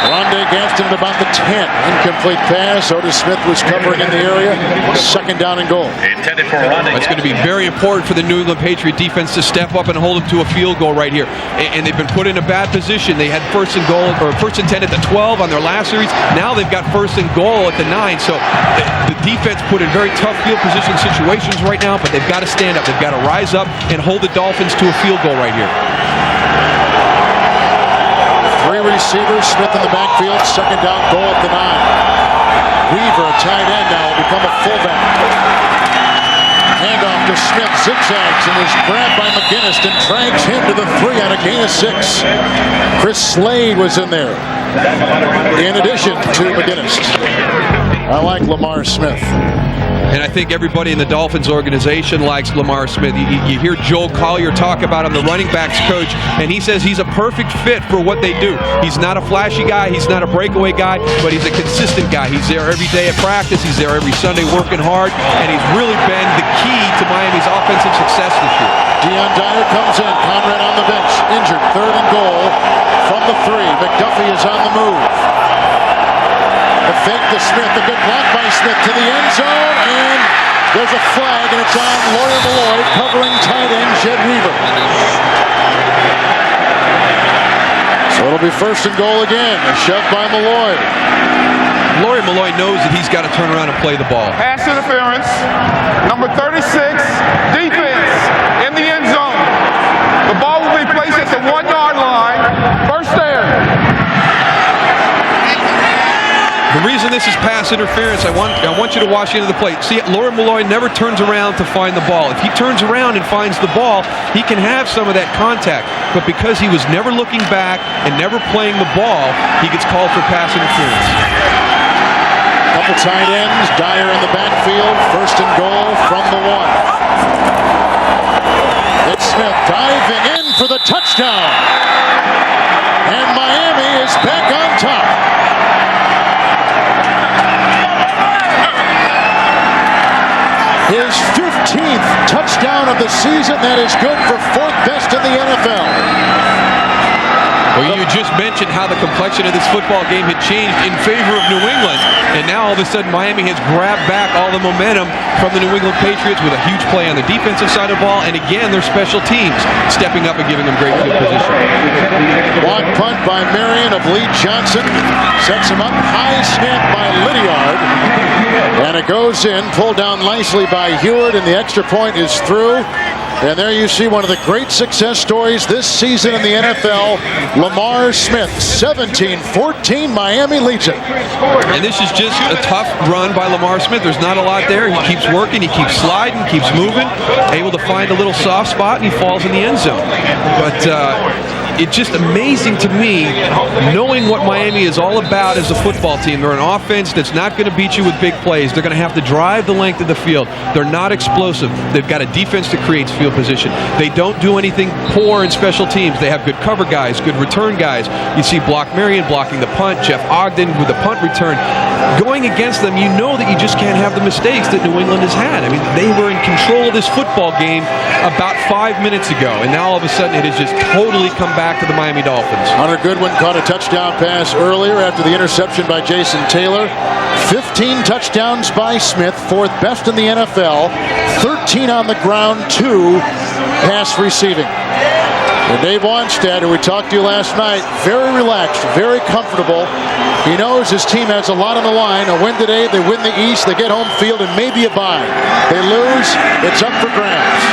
Rondé Gadsden at about the 10. Incomplete pass. Otis Smith was covering in the area. 2nd down and goal. Intended for Rondé. It's going to be very important for the New England Patriot defense to step up and hold them to a field goal right here. And they've been put in a bad position. They had 1st and goal, or 1st and 10 at the 12 on their last series. Now they've got 1st and goal at the 9. So the defense put in very tough field position situations right now, but they've got to stand up. They've got to rise up and hold the Dolphins to a field goal right here. 3 receivers, Smith in the backfield, 2nd down goal at the 9. Weaver, tight end now, will become a fullback. Handoff to Smith, zigzags, and is grabbed by McGinnis and drags him to the 3 on a gain of 6. Chris Slade was in there, in addition to McGinnis. I like Lamar Smith. And I think everybody in the Dolphins organization likes Lamar Smith. You hear Joel Collier talk about him, the running backs coach, and he says he's a perfect fit for what they do. He's not a flashy guy. He's not a breakaway guy, but he's a consistent guy. He's there every day at practice. He's there every Sunday working hard, and he's really been the key to Miami's offensive success this year. Deion Dyer comes in. Conrad on the bench. Injured. 3rd and goal from the 3. McDuffie is on the move. The fake to Smith, a good block by Smith to the end zone, and there's a flag, and it's on Lawyer Malloy covering tight end Jed Weaver. So it'll be 1st and goal again, a shove by Malloy. Lawyer Malloy knows that he's got to turn around and play the ball. Pass interference. Number 36, defense in the end zone. The ball will be placed at the 1-yard line. 1st down. The reason this is pass interference, I want you to watch into the plate. See, Lawyer Malloy never turns around to find the ball. If he turns around and finds the ball, he can have some of that contact. But because he was never looking back and never playing the ball, he gets called for pass interference. Couple tight ends. Dyer in the backfield. First and goal from the 1. It's Smith diving in for the touchdown. And Miami is back on top. His 15th touchdown of the season. That is good for 4th best in the NFL. Well, you just mentioned how the complexion of this football game had changed in favor of New England, and now all of a sudden Miami has grabbed back all the momentum from the New England Patriots with a huge play on the defensive side of the ball, and again, their special teams stepping up and giving them great field position. Long punt by Marion of Lee Johnston. Sets him up. High snap by Lydiard. And it goes in. Pulled down nicely by Heward, and the extra point is through. And there you see one of the great success stories this season in the NFL. Lamar Smith, 17-14, Miami leads it. And this is just a tough run by Lamar Smith. There's not a lot there. He keeps working, he keeps sliding, keeps moving, able to find a little soft spot, and he falls in the end zone. But it's just amazing to me, knowing what Miami is all about as a football team. They're an offense that's not going to beat you with big plays. They're going to have to drive the length of the field. They're not explosive. They've got a defense that creates field position. They don't do anything poor in special teams. They have good cover guys, good return guys. You see Block Marion blocking the punt, Jeff Ogden with the punt return. Going against them, you know that you just can't have the mistakes that New England has had. I mean, they were in control of this football game about 5 minutes ago, and now all of a sudden it has just totally come back to the Miami Dolphins. Hunter Goodwin caught a touchdown pass earlier after the interception by Jason Taylor. 15 touchdowns by Smith, 4th best in the NFL. 13 on the ground, 2 pass receiving. And Dave Wanstead, who we talked to last night, very relaxed, very comfortable. He knows his team has a lot on the line. A win today, they win the East, they get home field, and maybe a bye. They lose, it's up for grabs.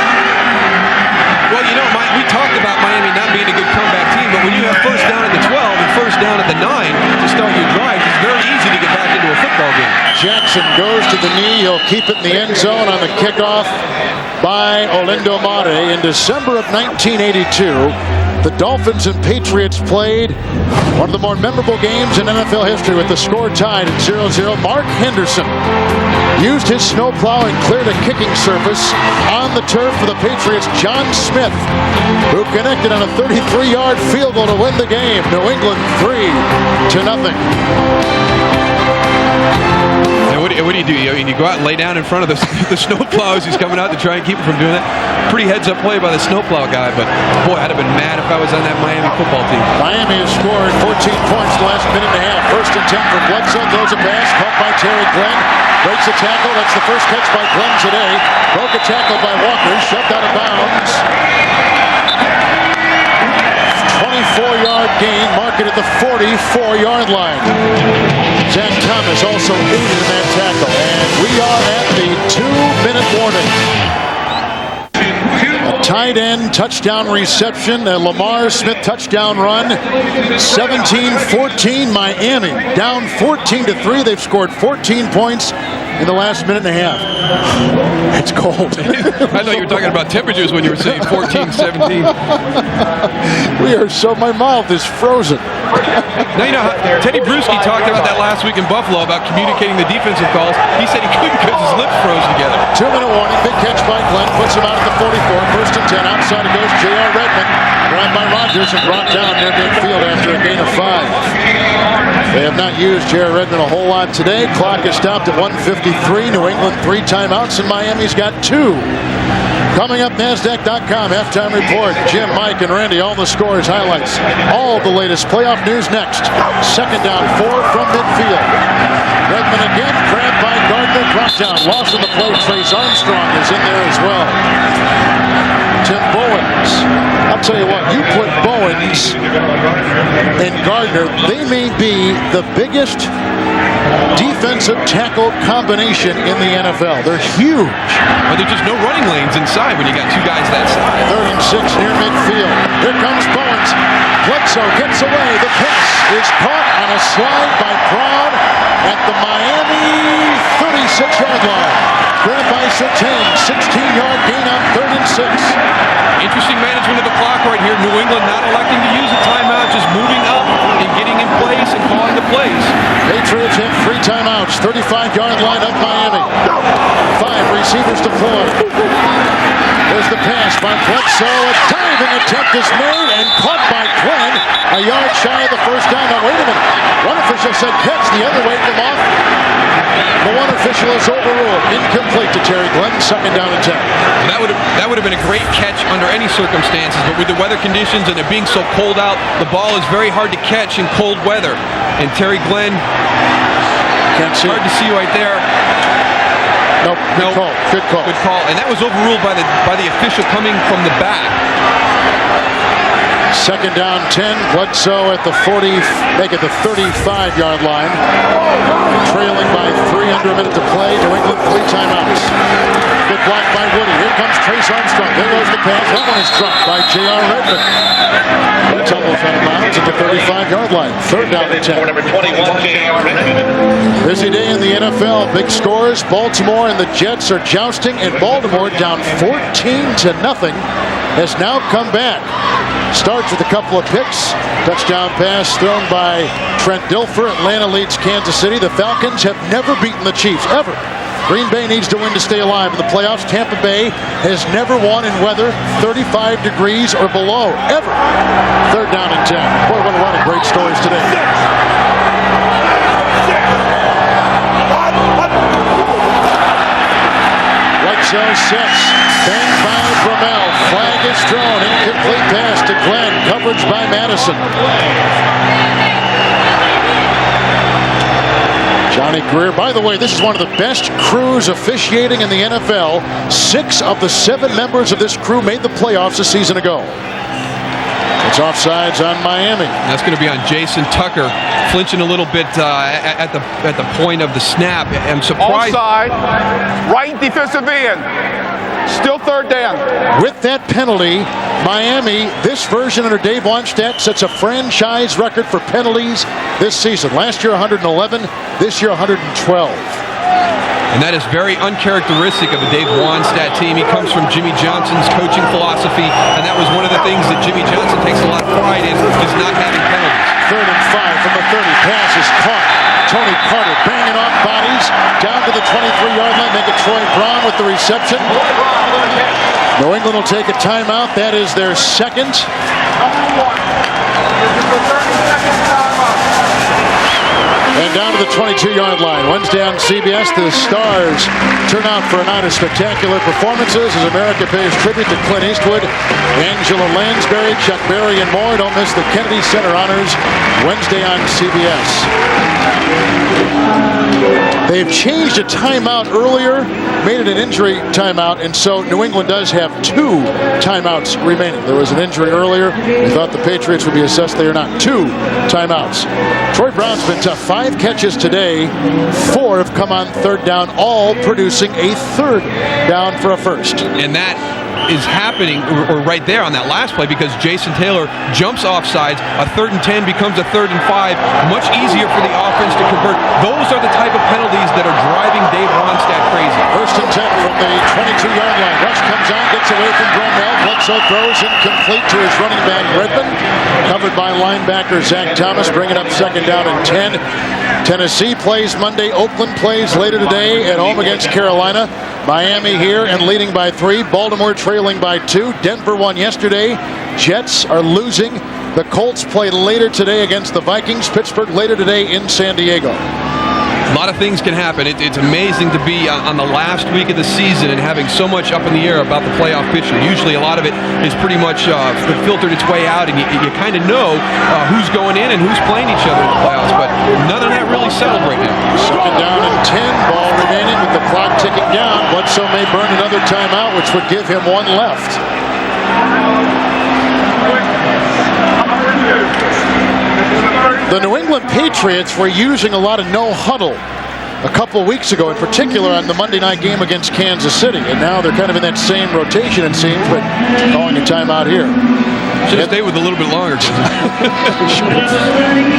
Well, you know, we talked about Miami not being a good comeback team, but when you have first down at the 12 and first down at the 9 to start your drive, it's very easy to get back into a football game. Jackson goes to the knee. He'll keep it in the end zone on the kickoff by Olindo Mare. In December of 1982, the Dolphins and Patriots played one of the more memorable games in NFL history with the score tied at 0-0. Mark Henderson used his snowplow and cleared a kicking surface on the turf for the Patriots' John Smith, who connected on a 33-yard field goal to win the game. New England 3-0. And what do you do? You go out and lay down in front of the snowplows. He's coming out to try and keep him from doing that. Pretty heads-up play by the snowplow guy, but boy, I'd have been mad if I was on that Miami football team. Miami has scored 14 points the last minute and a half. First and 10 for Bledsoe. Throws a pass. Caught by Terry Glenn. Breaks a tackle. That's the first catch by Glenn today. Broke a tackle by Walker. Shoved out of bounds. 24-yard gain. Mark it at the 44-yard line. Zach Thomas also aided in that tackle. And we are at the 2-minute warning. A tight end touchdown reception. A Lamar Smith touchdown run. 17-14 Miami. Down 14-3. They've scored 14 points in the last minute and a half. It's cold. I thought you were talking about temperatures when you were saying 14, 17. We are so, my mouth is frozen. Now, you know, Teddy Bruschi talked about that last week in Buffalo about communicating the defensive calls. He said he couldn't because his lips froze together. 2-minute warning. Big catch by Glenn. Puts him out at the 44. First and 10. Outside it goes J.R. Redmond. Grabbed by Rodgers and brought down near midfield after a gain of 5. They have not used J.R. Redmond a whole lot today. Clock is stopped at 1:53. New England 3 timeouts, and Miami's got 2. Coming up, NASDAQ.com halftime report. Jim, Mike, and Randy, all the scores, highlights, all the latest playoff news next. Second down, 4 from midfield. Redmond again, grabbed by Gardner, brought down, lost in the play. Trace Armstrong is in there as well. Tim Bowens. I'll tell you what, you put Bowens and Gardner, they may be the biggest defensive tackle combination in the NFL. They're huge. Well, there's just no running lanes inside when you got 2 guys that size. 3rd and 6 near midfield. Here comes Bowens. Bledsoe gets away. The pass is caught on a slide by Brown at the Miami 36-yard line. Grabbed by Surtain. 16-yard gain on 3rd and 6. Interesting management of the clock right here. New England not electing to use a timeout, just moving up and getting in place and calling the plays. Patriots have 3 timeouts. 35-yard line of Miami. 5 receivers deployed. There's the pass by Bledsoe. A diving attempt is made and caught by Glenn. A yard shy of the first down. Now, wait a minute. One official said catch. The other waved him off. The one official is overruled. Incomplete to Terry Glenn. 2nd down and 10. Well, that would have been a great catch under any circumstances, but with the weather conditions and it being so cold out, the ball is very hard to catch in cold weather. And Terry Glenn, can't see. Hard to see right there. Nope. Good call. And that was overruled by the official coming from the back. 2nd down 10. Bledsoe at the 40, make it the 35-yard line. Trailing by 3 under a minute to play. New England 3 timeouts. Good block by Woody. Here comes Trace Armstrong. There goes the pass. That one is dropped by J.R. Redmond. He tumbles out of bounds at the 35-yard line. 3rd down and 10. Number 21, J.R. Redmond. Busy day in the NFL. Big scores. Baltimore and the Jets are jousting, and Baltimore down 14-0 has now come back. Starts with a couple of picks. Touchdown pass thrown by Trent Dilfer. Atlanta leads Kansas City. The Falcons have never beaten the Chiefs, ever. Green Bay needs to win to stay alive in the playoffs. Tampa Bay has never won in weather 35 degrees or below, ever. 3rd down and 10. Boy, what a lot of great stories today. Bledsoe sets. Bang by Bromell. Flag is thrown. Incomplete pass to Glenn. Coverage by Madison. Johnny Greer. By the way, this is one of the best crews officiating in the NFL. 6 of the 7 members of this crew made the playoffs a season ago. It's offsides on Miami. That's going to be on Jason Tucker, flinching a little bit at the point of the snap. I'm surprised. Offside, right defensive end. Still 3rd down. With that penalty, Miami, this version under Dave Wannstedt, sets a franchise record for penalties this season. Last year 111, this year 112. And that is very uncharacteristic of the Dave Wannstedt team. He comes from Jimmy Johnson's coaching philosophy, and that was one of the things that Jimmy Johnson takes a lot of pride in, is not having penalties. 3rd and 5 from the 30. Pass is caught. Tony Carter banging off bodies down to the 23-yard line. Make it Troy Braun with the reception. New England will take a timeout. That is their 2nd. And down to the 22-yard line. Wednesday on CBS, the Stars turn out for a night of spectacular performances as America pays tribute to Clint Eastwood, Angela Lansbury, Chuck Berry, and more. Don't miss the Kennedy Center Honors Wednesday on CBS. They've changed a timeout earlier, made it an injury timeout, and so New England does have 2 timeouts remaining. There was an injury earlier. We thought the Patriots would be assessed. They are not. 2 timeouts. Troy Brown's been tough. 5 catches today. 4 have come on 3rd down, all producing a 3rd down for a first. And that is happening or right there on that last play because Jason Taylor jumps offsides. A 3rd and 10 becomes a 3rd and 5. Much easier for the offense to convert. Those are the type of penalties that are driving Dave Wannstedt crazy. 1st and 10 from the 22-yard line. Rush comes on, gets away from Bromell. Bledsoe throws incomplete to his running back Redmond. Covered by linebacker Zach Thomas. Bringing up 2nd down and 10. Tennessee plays Monday. Oakland plays later today at home against Carolina. Miami here and leading by 3. Baltimore trailing by 2. Denver won yesterday. Jets are losing. The Colts play later today against the Vikings. Pittsburgh later today in San Diego. A lot of things can happen. It's amazing to be on the last week of the season and having so much up in the air about the playoff picture. Usually a lot of it is pretty much filtered its way out, and you kind of know who's going in and who's playing each other in the playoffs, but none of that really settled right now. 2nd down and 10, ball remaining with the clock ticking down. Bledsoe may burn another timeout, which would give him 1 left. The New England Patriots were using a lot of no huddle a couple weeks ago, in particular on the Monday night game against Kansas City. And now they're kind of in that same rotation, it seems, but calling a timeout here. Should have stayed with a little bit longer. They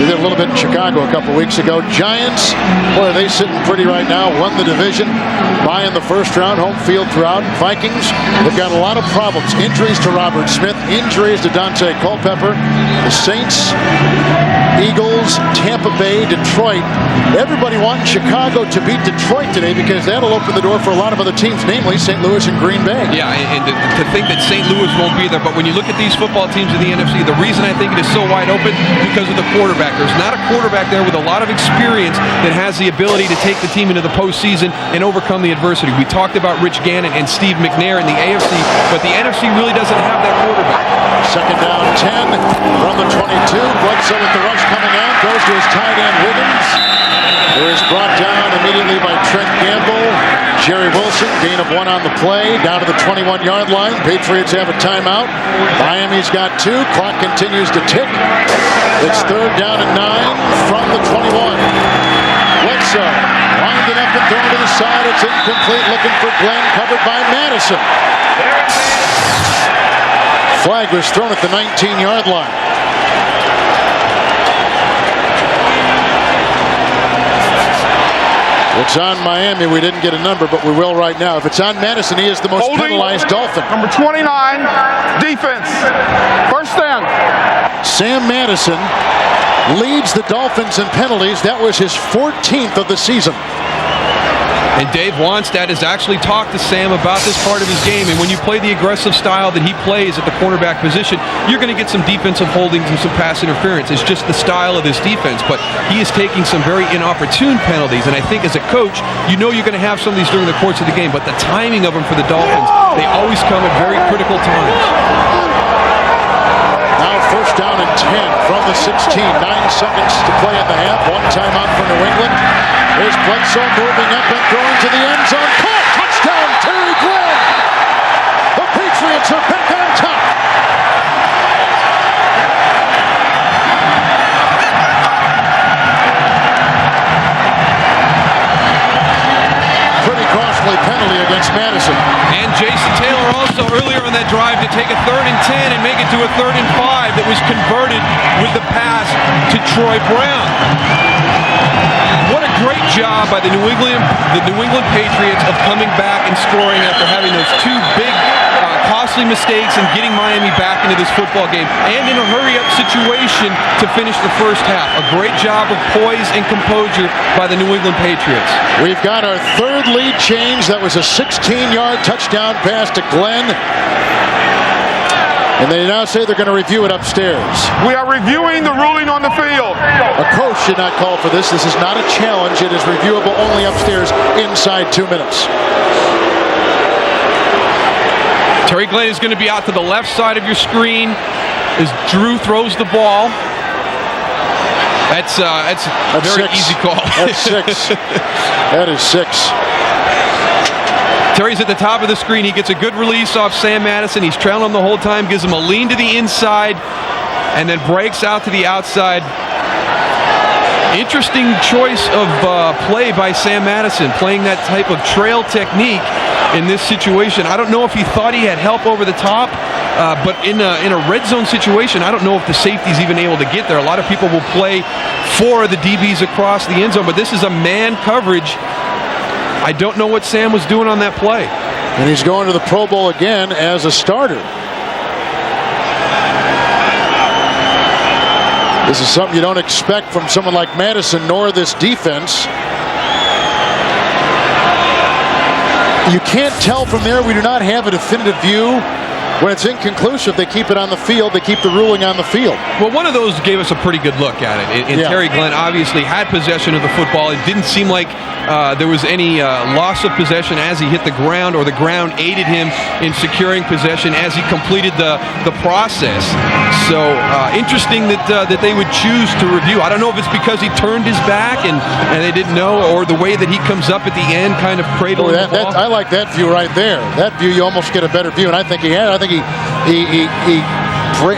did a little bit in Chicago a couple weeks ago. Giants, boy, are they sitting pretty right now. Won the division by in the first round, home field throughout. Vikings, they've got a lot of problems. Injuries to Robert Smith, injuries to Dante Culpepper. The Saints, Eagles, Tampa Bay, Detroit. Everybody wanting Chicago to beat Detroit today because that'll open the door for a lot of other teams, namely St. Louis and Green Bay. Yeah, and to think that St. Louis won't be there, but when you look at these football teams in the NFC, the reason I think it is so wide open because of the quarterback. There's not a quarterback there with a lot of experience that has the ability to take the team into the postseason and overcome the adversity. We talked about Rich Gannon and Steve McNair in the AFC, but the NFC really doesn't have that quarterback. Second down 10 from the 22. Bledsoe with the rush coming out, goes to his tight end Wiggins. Who is brought down immediately by Trent Gamble. Jerry Wilson, gain of 1 on the play, down to the 21-yard line. Patriots have a timeout. Miami's got 2. Clock continues to tick. It's third down and 9 from the 21. Bledsoe winding up and thrown to the side. It's incomplete. Looking for Glenn, covered by Madison. Flag was thrown at the 19-yard line. It's on Miami. We didn't get a number, but we will right now. If it's on Madison, he is the most penalized Dolphin. Number 29, defense. First down. Sam Madison leads the Dolphins in penalties. That was his 14th of the season. And Dave Wannstedt has actually talked to Sam about this part of his game. And when you play the aggressive style that he plays at the cornerback position, you're going to get some defensive holdings and some pass interference. It's just the style of this defense. But he is taking some very inopportune penalties. And I think as a coach, you know you're going to have some of these during the course of the game. But the timing of them for the Dolphins, they always come at very critical times. Now first down and 10 from the 16. 9 seconds to play in the half. 1 timeout for New England. Here's Bledsoe moving up and throwing to the end zone. Caught! Touchdown, Terry Glenn! The Patriots are back on top. Pretty costly penalty against Madison. And Jason Taylor also earlier on that drive to take a 3rd and 10 and make it to a 3rd and 5 that was converted with the pass to Troy Brown. What a great job by the New England Patriots of coming back and scoring after having those 2 big costly mistakes and getting Miami back into this football game and in a hurry-up situation to finish the first half. A great job of poise and composure by the New England Patriots. We've got our 3rd lead change. That was a 16-yard touchdown pass to Glenn. And they now say they're going to review it upstairs. We are reviewing the ruling on the field. A coach should not call for this. This is not a challenge. It is reviewable only upstairs inside 2 minutes. Terry Glenn is going to be out to the left side of your screen as Drew throws the ball. That's a very easy call. That's 6. That is 6. Terry's at the top of the screen. He gets a good release off Sam Madison. He's trailing him the whole time, gives him a lean to the inside, and then breaks out to the outside. Interesting choice of play by Sam Madison, playing that type of trail technique in this situation. I don't know if he thought he had help over the top, but in a red zone situation, I don't know if the safety's even able to get there. A lot of people will play 4 of the DBs across the end zone, but this is a man coverage. I don't know what Sam was doing on that play. And he's going to the Pro Bowl again as a starter. This is something you don't expect from someone like Madison nor this defense. You can't tell from there. We do not have a definitive view. When it's inconclusive, they keep it on the field. They keep the ruling on the field. Well, one of those gave us a pretty good look at it. And Terry Glenn obviously had possession of the football. It didn't seem like there was any loss of possession as he hit the ground, or the ground aided him in securing possession as he completed the process. So interesting that they would choose to review. I don't know if it's because he turned his back and they didn't know, or the way that he comes up at the end, kind of cradling the ball. I like that view right there. That view, you almost get a better view, and I think he had. I think he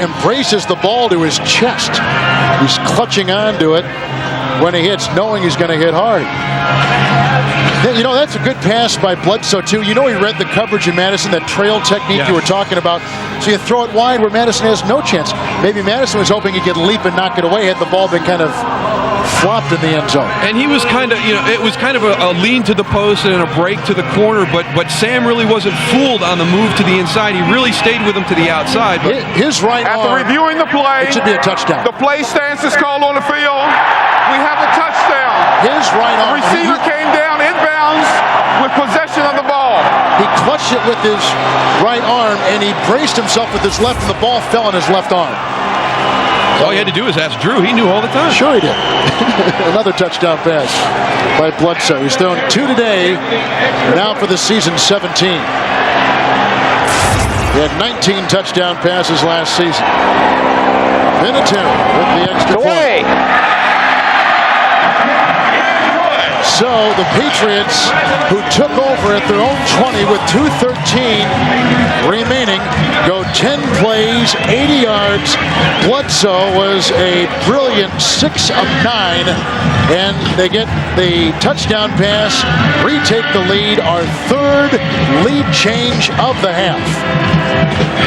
embraces the ball to his chest. He's clutching onto it. when he hits, knowing he's going to hit hard. You know, that's a good pass by Bledsoe, too. You know he read the coverage in Madison, that trail technique you were talking about. So you throw it wide where Madison has no chance. Maybe Madison was hoping he could leap and knock it away had the ball been kind of flopped in the end zone. And he was kind of, it was kind of a lean to the post and a break to the corner, but Sam really wasn't fooled on the move to the inside. He really stayed with him to the outside. But his right arm, after reviewing the play, it should be a touchdown. The play stance is called on the field. We have a touchdown. His right arm. The receiver came down inbounds with possession of the ball. He clutched it with his right arm, and he braced himself with his left, and the ball fell on his left arm. All you had to do was ask Drew. He knew all the time. Sure he did. Another touchdown pass by Bledsoe. He's thrown 2 today, now for the season 17. He had 19 touchdown passes last season. Vinatieri with the extra point. So the Patriots, who took over at their own 20 with 2:13 remaining, go 10 plays, 80 yards. Bledsoe was a brilliant 6 of 9, and they get the touchdown pass, retake the lead, our third lead change of the half.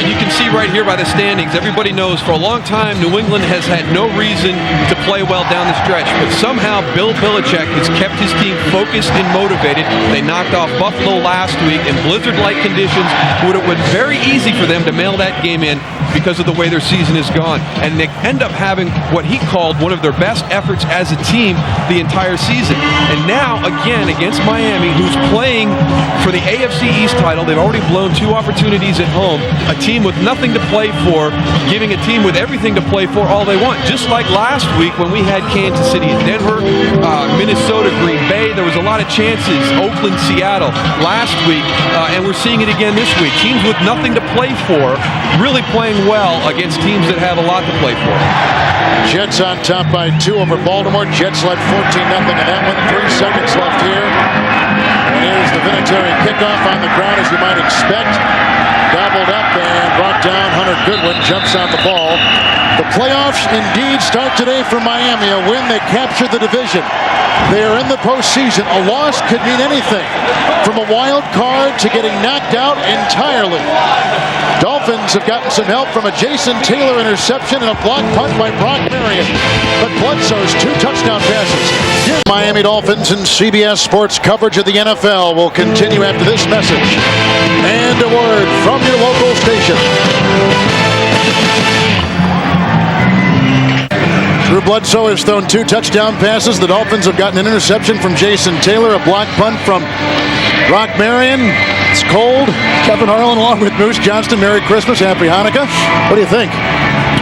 And you can see right here by the standings, everybody knows for a long time New England has had no reason to play well down the stretch, but somehow Bill Belichick has kept his team focused and motivated. They knocked off Buffalo last week in blizzard-like conditions. Would have been very easy for them to mail that game in because of the way their season is gone. And they end up having what he called one of their best efforts as a team the entire season. And now, again, against Miami, who's playing for the AFC East title, they've already blown 2 opportunities at home. A team with nothing to play for, giving a team with everything to play for all they want. Just like last week when we had Kansas City and Denver, Minnesota, Green Bay, there was a lot of chances. Oakland, Seattle last week, and we're seeing it again this week. Teams with nothing to play for really playing well against teams that have a lot to play for. Jets on top by 2 over Baltimore. Jets led 14-0 in that one. 3 seconds left here. And here's the Vinatieri kickoff on the ground, as you might expect. Gobbled up and brought down. Hunter Goodwin jumps on the ball. The playoffs indeed start today for Miami. A win, they capture the division. They are in the postseason. A loss could mean anything, from a wild card to getting knocked out entirely. Dolphins have gotten some help from a Jason Taylor interception and a block punt by Brock Marion. But Bledsoe's 2 touchdown passes. Miami Dolphins and CBS Sports coverage of the NFL will continue after this message. And a word from your local station. Drew Bledsoe has thrown 2 touchdown passes. The Dolphins have gotten an interception from Jason Taylor, a block punt from Brock Marion. It's cold. Kevin Harlan along with Moose Johnston. Merry Christmas. Happy Hanukkah. What do you think?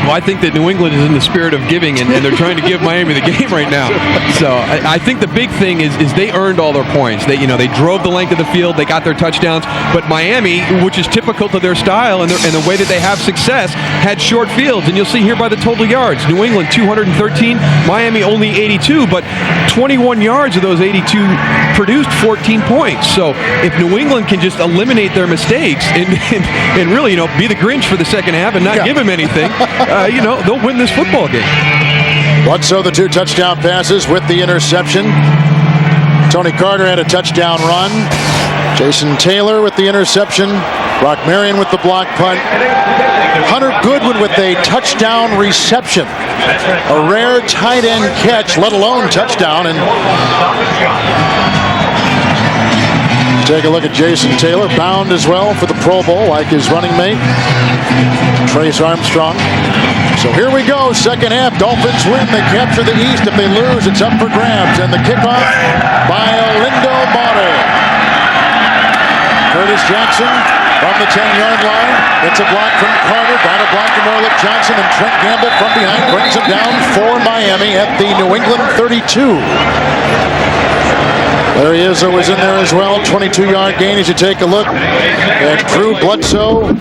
Well, I think that New England is in the spirit of giving, and they're trying to give Miami the game right now. So I think the big thing is they earned all their points. They drove the length of the field, they got their touchdowns. But Miami, which is typical to their style and the way that they have success, had short fields. And you'll see here by the total yards, New England 213, Miami only 82, but 21 yards of those 82 produced 14 points. So if New England can just eliminate their mistakes and really be the Grinch for the second half and not give them anything, they'll win this football game. Bledsoe, the 2 touchdown passes with the interception. Tony Carter had a touchdown run. Jason Taylor with the interception. Brock Marion with the block punt. Hunter Goodwin with a touchdown reception. A rare tight end catch, let alone touchdown. And take a look at Jason Taylor, bound as well for the Pro Bowl, like his running mate, Trace Armstrong. So here we go, second half. Dolphins win, they capture the East. If they lose, it's up for grabs. And the kickoff by Olindo Motter. Curtis Jackson from the 10-yard line. It's a block from Carter, got a block from Orlick Johnson, and Trent Gamble from behind brings him down for Miami at the New England 32. There he is, who was in there as well. 22-yard gain as you take a look at Bledsoe,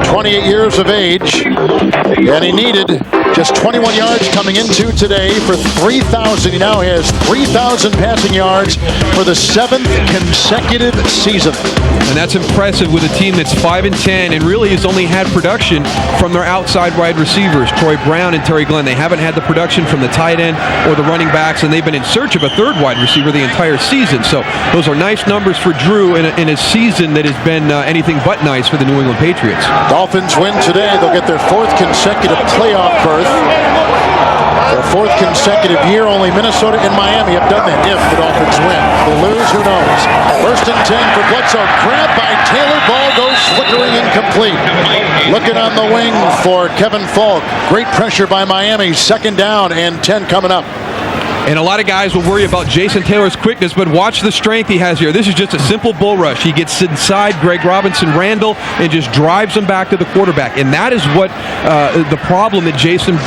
28 years of age, and he needed just 21 yards coming into today for 3,000. He now has 3,000 passing yards for the 7th consecutive season. And that's impressive with a team that's 5-10 and really has only had production from their outside wide receivers, Troy Brown and Terry Glenn. They haven't had the production from the tight end or the running backs, and they've been in search of a third wide receiver the entire season. So those are nice numbers for Drew in a season that has been anything but nice for the New England Patriots. Dolphins win today. They'll get their 4th consecutive playoff berth. Their 4th consecutive year. Only Minnesota and Miami have done that if the Dolphins win. They lose, who knows? 1st and 10 for Bledsoe. Grabbed by Taylor. Ball goes flickering incomplete. Looking on the wing for Kevin Falk. Great pressure by Miami. 2nd down and 10 coming up. And a lot of guys will worry about Jason Taylor's quickness, but watch the strength he has here. This is just a simple bull rush. He gets inside Greg Robinson Randall and just drives him back to the quarterback. And that is what the problem that Jason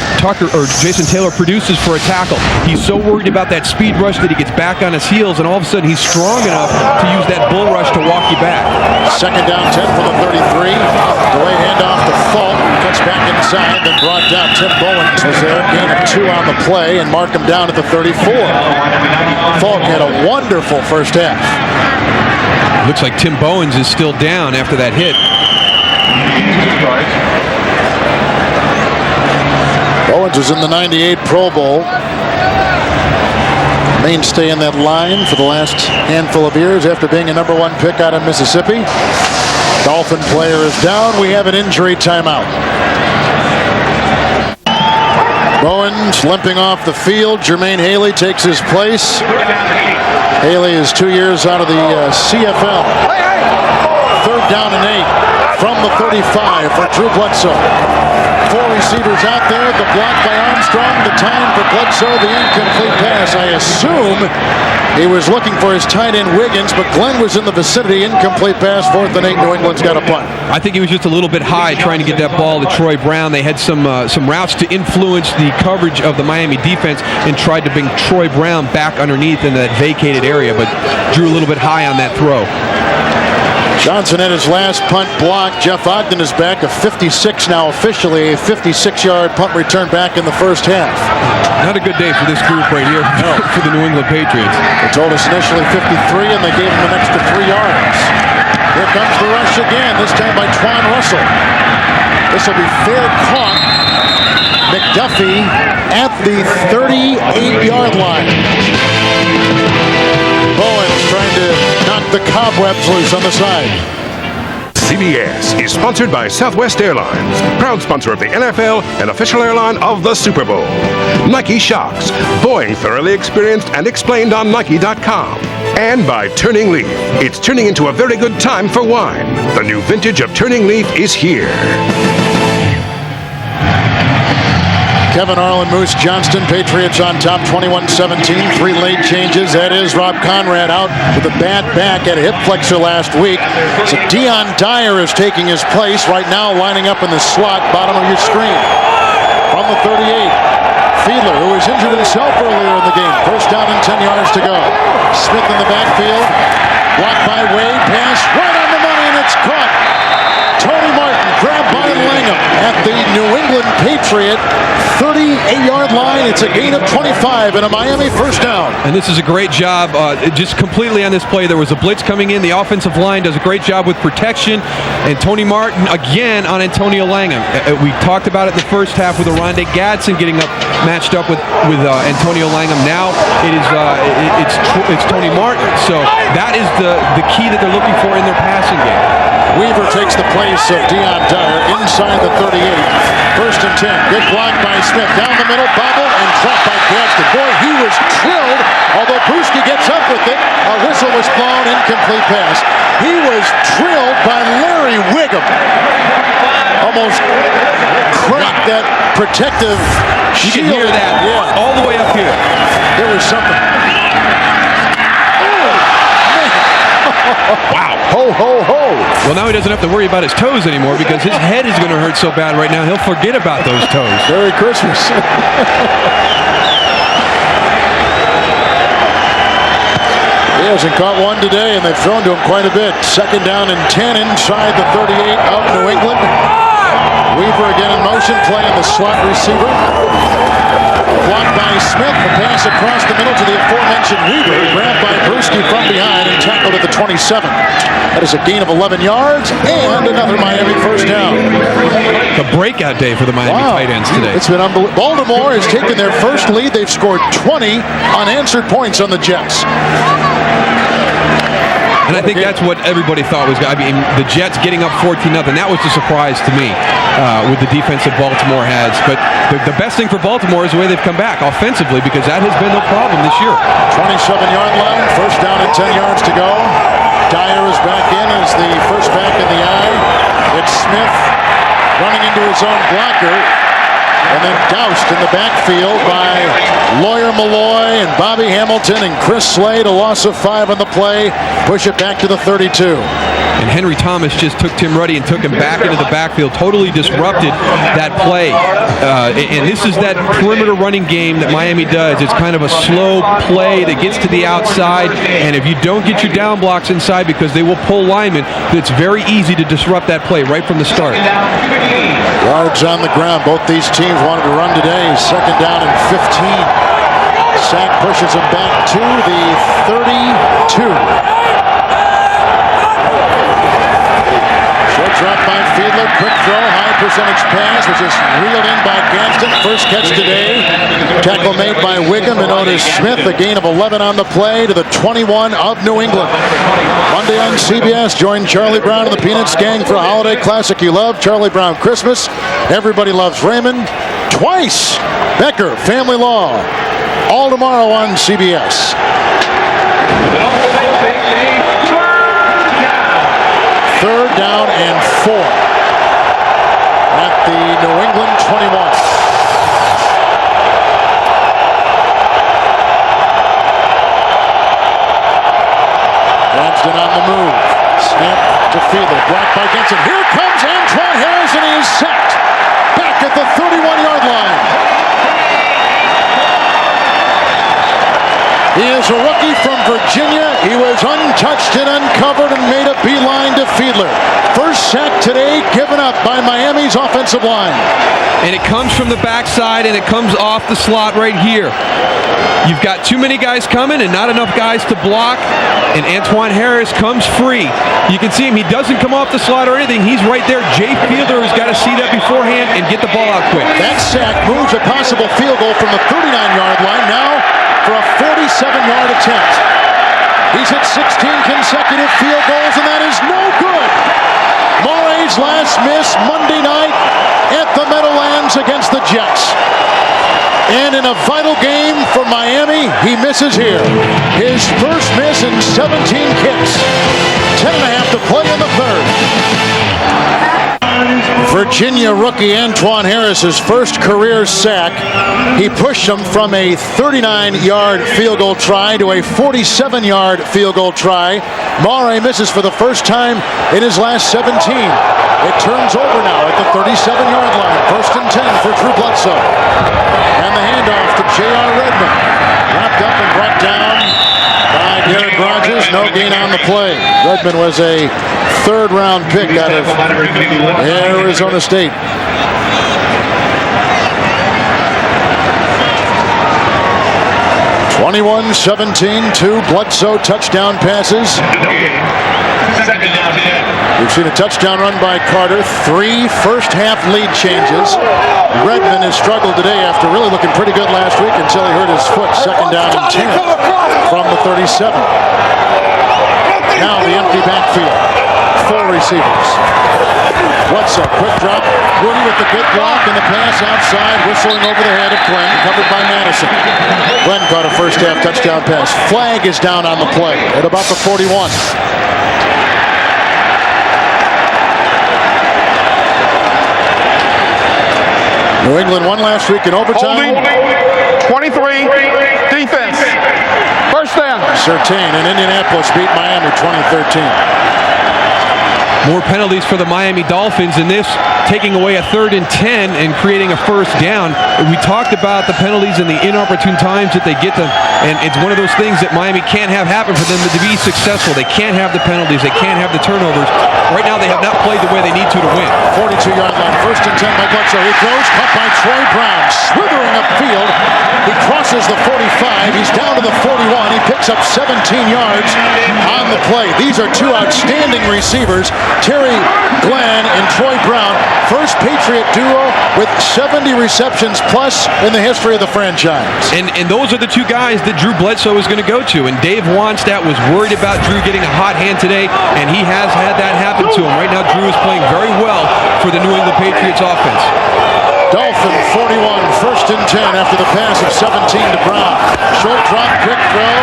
Taylor produces for a tackle. He's so worried about that speed rush that he gets back on his heels, and all of a sudden he's strong enough to use that bull rush to walk you back. 2nd down, 10 from the 33. Delay handoff to Falk. Cuts back inside, then brought down. Tim Bowens was there. Gain of 2 on the play and mark him down at the 34. Falk had a wonderful first half. Looks like Tim Bowens is still down after that hit. Bowens was in the 98 Pro Bowl. Mainstay in that line for the last handful of years after being a #1 pick out of Mississippi. Dolphin player is down. We have an injury timeout. Bowens limping off the field. Jermaine Haley takes his place. Haley is 2 years out of the CFL. 3rd down and 8 from the 35 for Drew Bledsoe. 4 receivers out there. The block by Armstrong. The time for Bledsoe. The incomplete pass. I assume he was looking for his tight end Wiggins, but Glenn was in the vicinity. Incomplete pass. 4th and 8. New England's got a punt. I think he was just a little bit high trying to get that ball to Troy Brown. They had some routes to influence the coverage of the Miami defense and tried to bring Troy Brown back underneath in that vacated area, but drew a little bit high on that throw. Johnston had his last punt blocked. Jeff Ogden is back, a 56 now officially, a 56-yard punt return back in the first half. Not a good day for this group right here for the New England Patriots. They told us initially 53, and they gave him an extra 3 yards. Here comes the rush again, this time by Twan Russell. This will be fair caught. McDuffie at the 38-yard line. Bowens trying to knock the cobwebs loose on the side. CBS is sponsored by Southwest Airlines, proud sponsor of the NFL and official airline of the Super Bowl. Nike Shocks, Boeing thoroughly experienced and explained on Nike.com. And by Turning Leaf, it's turning into a very good time for wine. The new vintage of Turning Leaf is here. Kevin Harlan, Moose Johnston, Patriots on top 21-17. 3 late changes. That is Rob Conrad out with a bad back at a hip flexor last week. So Dion Dyer is taking his place right now, lining up in the slot, bottom of your screen. From the 38, Fiedler, who was injured himself earlier in the game. 1st down and 10 yards to go. Smith in the backfield. Blocked by Wade. Pass right on the money, and it's caught. Tony Martin grabbed by Langham at the New England Patriot 38-yard line. It's a gain of 25 and a Miami 1st down. And this is a great job just completely on this play. There was a blitz coming in. The offensive line does a great job with protection. And Tony Martin again on Antonio Langham. We talked about it in the first half with Oronde Gadsden getting up matched up with Antonio Langham. Now it's Tony Martin. So that is the key that they're looking for in their passing game. Weaver takes the place of Dion Dyer inside the 38. 1st and 10. Good block by Smith. Down the middle, bobble, and dropped by Gadsden. Boy, he was drilled. Although Brewski gets up with it, a whistle was blown. Incomplete pass. He was drilled by Larry Wiggum. Almost cracked that protective shield. You can hear that all the way up here. There was something. Wow. Ho, ho, ho. Well, now he doesn't have to worry about his toes anymore because his head is going to hurt so bad right now, he'll forget about those toes. Merry Christmas. He hasn't caught one today, and they've thrown to him quite a bit. Second down and 10 inside the 38 of New England. Weaver again in motion, playing the slot receiver. Blocked by Smith, the pass across the middle to the aforementioned Weaver, grabbed by Brewski from behind and tackled at the 27. That is a gain of 11 yards and another Miami first down. A breakout day for the Miami tight ends today. It's been unbelievable. Baltimore has taken their first lead. They've scored 20 unanswered points on the Jets. And I think that's what everybody thought was. I mean, the Jets getting up 14-0. That was a surprise to me with the defense that Baltimore has. But the best thing for Baltimore is the way they've come back offensively, because that has been no problem this year. 27-yard line, first down and 10 yards to go. Dyer is back in as the first back in the eye. It's Smith running into his own blocker. And then doused in the backfield by Lawyer Malloy and Bobby Hamilton and Chris Slade. A loss of 5 on the play. Push it back to the 32. And Henry Thomas just took Tim Ruddy and took him back into the backfield. Totally disrupted that play. And this is that perimeter running game that Miami does. It's kind of a slow play that gets to the outside. And if you don't get your down blocks inside, because they will pull linemen, it's very easy to disrupt that play right from the start. Yards on the ground. Both these teams wanted to run today. Second down and 15. Sack pushes him back to the 32. Short drop by Fiedler. Quick throw. High percentage pass, which is reeled in by Johnston. First catch today. Tackle made by Wiggum and Otis Smith. A gain of 11 on the play to the 21 of New England. Monday on CBS. Join Charlie Brown and the Peanuts Gang for a holiday classic you love. Charlie Brown Christmas. Everybody Loves Raymond. Twice. Becker Family Law. All tomorrow on CBS. Third down and 4 at the New England 21. Johnston on the move. Snap to Fiedler. Blocked by Jensen. Here comes Antoine Harris, and he is sacked. Back at the 31-yard line. He is a rookie from Virginia. He was untouched and uncovered and made a beeline to Fiedler. First sack today given up by Miami's offensive line. And it comes from the backside, and it comes off the slot right here. You've got too many guys coming and not enough guys to block, and Antoine Harris comes free. You can see him. He doesn't come off the slot or anything. He's right there. Jay Fiedler has got to see that beforehand and get the ball out quick. That sack moves a possible field goal from the 39-yard line now for a 47-yard attempt. He's hit 16 consecutive field goals, and that is no good. Morey's last miss Monday night at the Meadowlands against the Jets. And in a vital game for Miami, he misses here. His first miss in 17 kicks. 10.5 to play in the third. Virginia rookie Antoine Harris's first career sack. He pushed him from a 39-yard field goal try to a 47-yard field goal try. Morey misses for the first time in his last 17. It turns over now at the 37-yard line. First and 10 for Drew Bledsoe. And the handoff to J.R. Redmond. Wrapped up and brought down by Derek Rogers. No gain on the play. Redmond was a third-round pick out of Arizona State. (21-17) 2 Bledsoe touchdown passes. We've seen a touchdown run by Carter. 3 first-half lead changes. Redmond has struggled today after really looking pretty good last week until he hurt his foot. Second down and 10 from the 37. Now the empty backfield. 4 receivers. Bledsoe, quick drop. Woody with the good block and the pass outside, whistling over the head of Glenn, covered by Madison. Glenn caught a first-half touchdown pass. Flag is down on the play at about the 41. New England won last week in overtime. Holding, 23, defense. First down. Surtain and Indianapolis beat Miami 2013. more penalties for the Miami Dolphins, and this taking away a 3rd and 10 and creating a first down. We talked about the penalties and the inopportune times that they get to, and it's one of those things that Miami can't have happen for them to be successful. They can't have the penalties. They can't have the turnovers. Right now, they have not played the way they need to win. 42-yard line, 1st and 10 by Bledsoe. He throws, cut by Troy Brown, slithering upfield. He crosses the 45. He's down to the 41. He picks up 17 yards on the play. These are two outstanding receivers, Terry Glenn and Troy Brown. First Patriot duo with 70 receptions plus in the history of the franchise. And those are the two guys that Drew Bledsoe is going to go to. And Dave Wannstedt was worried about Drew getting a hot hand today, and he has had that happen to him. Right now, Drew is playing very well for the New England Patriots offense. Dolphin 41, 1st and 10 after the pass of 17 to Brown. Short drop, quick throw,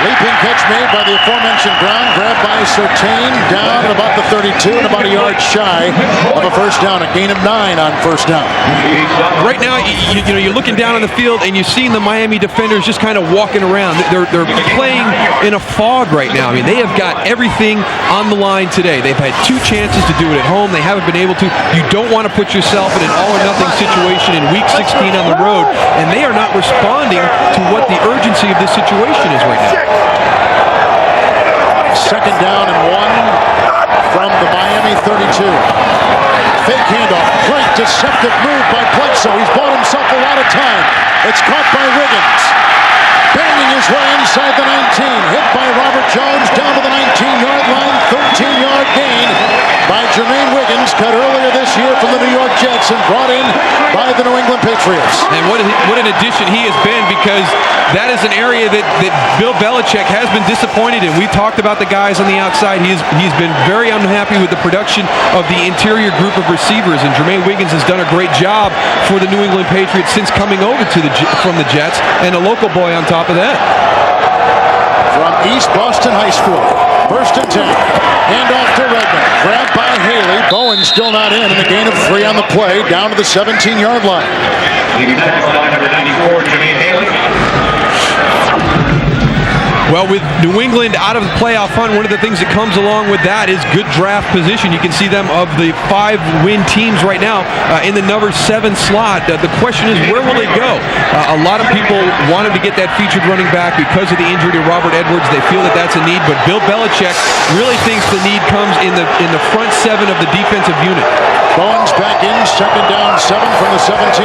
leaping catch made by the aforementioned Brown, grabbed by Surtain, down at about the 32 and about a yard shy of a first down, a gain of 9 on first down. Right now, you're looking down on the field and you're seeing the Miami defenders just kind of walking around. They're playing in a fog right now. I mean, they have got everything on the line today. They've had 2 chances to do it at home. They haven't been able to. You don't want to put yourself in an all-or-nothing situation in Week 16 on the road, and they are not responding to what the urgency of this situation is right now. 2nd down and 1 from the Miami 32. Fake handoff, great deceptive move by Bledsoe. He's bought himself a lot of time. It's caught by Wiggins. Banging his way inside the 19. Hit by Robert Jones down to the 19-yard line. 13-yard gain by Jermaine Wiggins, cut earlier this year from the New York Jets and brought in by the New England Patriots. And what an addition he has been, because that is an area that Bill Belichick has been disappointed in. We talked about the guys on the outside. He's been very unhappy with the production of the interior group of receivers, and Jermaine Wiggins has done a great job for the New England Patriots since coming over from the Jets, and a local boy on top of that. From East Boston High School, 1st and 10. Handoff to Redmond. Grabbed by Haley. Bowen still not in, and a gain of 3 on the play, down to the 17-yard line. Leading tackle line number 94, Jermaine Haley. Well, with New England out of the playoff hunt, one of the things that comes along with that is good draft position. You can see them of the 5-win teams right now in the number 7 slot. The question is, where will they go? A lot of people wanted to get that featured running back because of the injury to Robert Edwards. They feel that that's a need, but Bill Belichick really thinks the need comes in the front 7 of the defensive unit. Bowen's back in, 2nd down, 7 from the 17.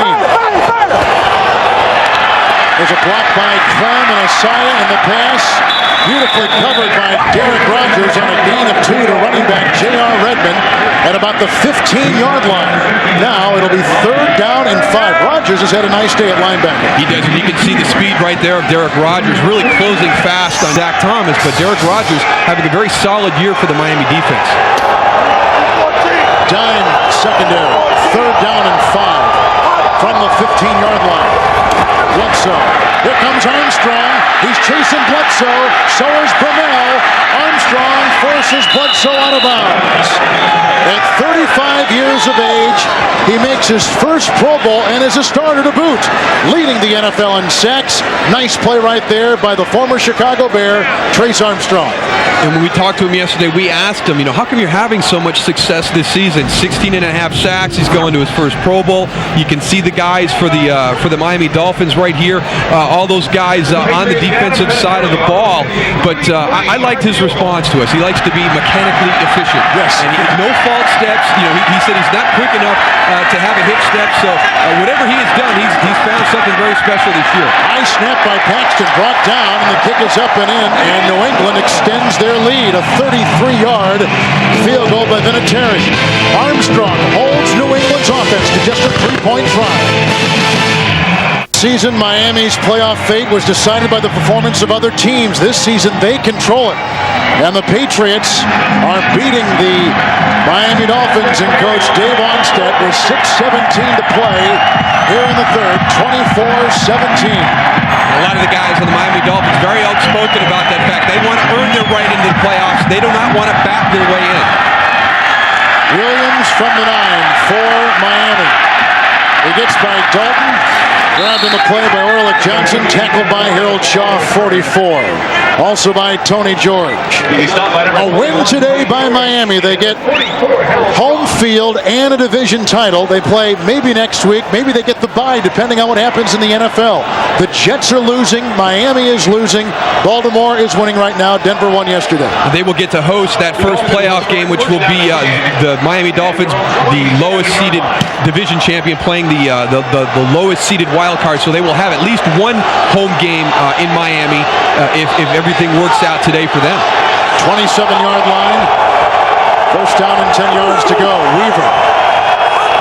There's a block by Clem and Asaya in the pass. Beautifully covered by Derek Rogers on a gain of 2 to running back J.R. Redmond at about the 15-yard line. Now it'll be 3rd down and 5. Rogers has had a nice day at linebacker. He does, and you can see the speed right there of Derek Rogers, really closing fast on Zach Thomas, but Derek Rogers having a very solid year for the Miami defense. Dime secondary, 3rd down and 5 from the 15-yard line. Bledsoe. Here comes Armstrong. He's chasing Bledsoe. So is Brunell. Armstrong forces Bledsoe out of bounds. At 35 years of age, he makes his first Pro Bowl and is a starter to boot, leading the NFL in sacks. Nice play right there by the former Chicago Bear, Trace Armstrong. And when we talked to him yesterday, we asked him, how come you're having so much success this season? 16 and a half sacks. He's going to his first Pro Bowl. You can see the guys for the Miami Dolphins right here. All those guys on the defensive side of the ball. But I liked his response to us. He likes to be mechanically efficient. Yes. And no false steps. He said he's not quick enough to have a hip step. So whatever he has done, he's found something very special this year. High snap by Paxton, brought down, and the kick is up and in. And New England extends their lead. A 33-yard field goal by Vinatieri. Armstrong holds New England's offense to just a 3-point try. Season, Miami's playoff fate was decided by the performance of other teams. This season, they control it. And the Patriots are beating the Miami Dolphins and coach Dave Wannstedt with 6:17 to play here in the third, 24-17. A lot of the guys on the Miami Dolphins very outspoken about that fact. They want to earn their right into the playoffs. They do not want to back their way in. Williams from the 9 for Miami. He gets by Dalton. Grabbed in the play by Orlick Johnson, tackled by Harold Shaw, 44. Also by Tony George. A win today by Miami. They get home field and a division title. They play maybe next week. Maybe they get the bye, depending on what happens in the NFL. The Jets are losing. Miami is losing. Baltimore is winning right now. Denver won yesterday. They will get to host that first playoff game, which will be the Miami Dolphins, the lowest seeded division champion, playing the lowest seeded wild card. So they will have at least one home game in Miami if everything works out today for them. 27-yard line. First down and 10 yards to go. Weaver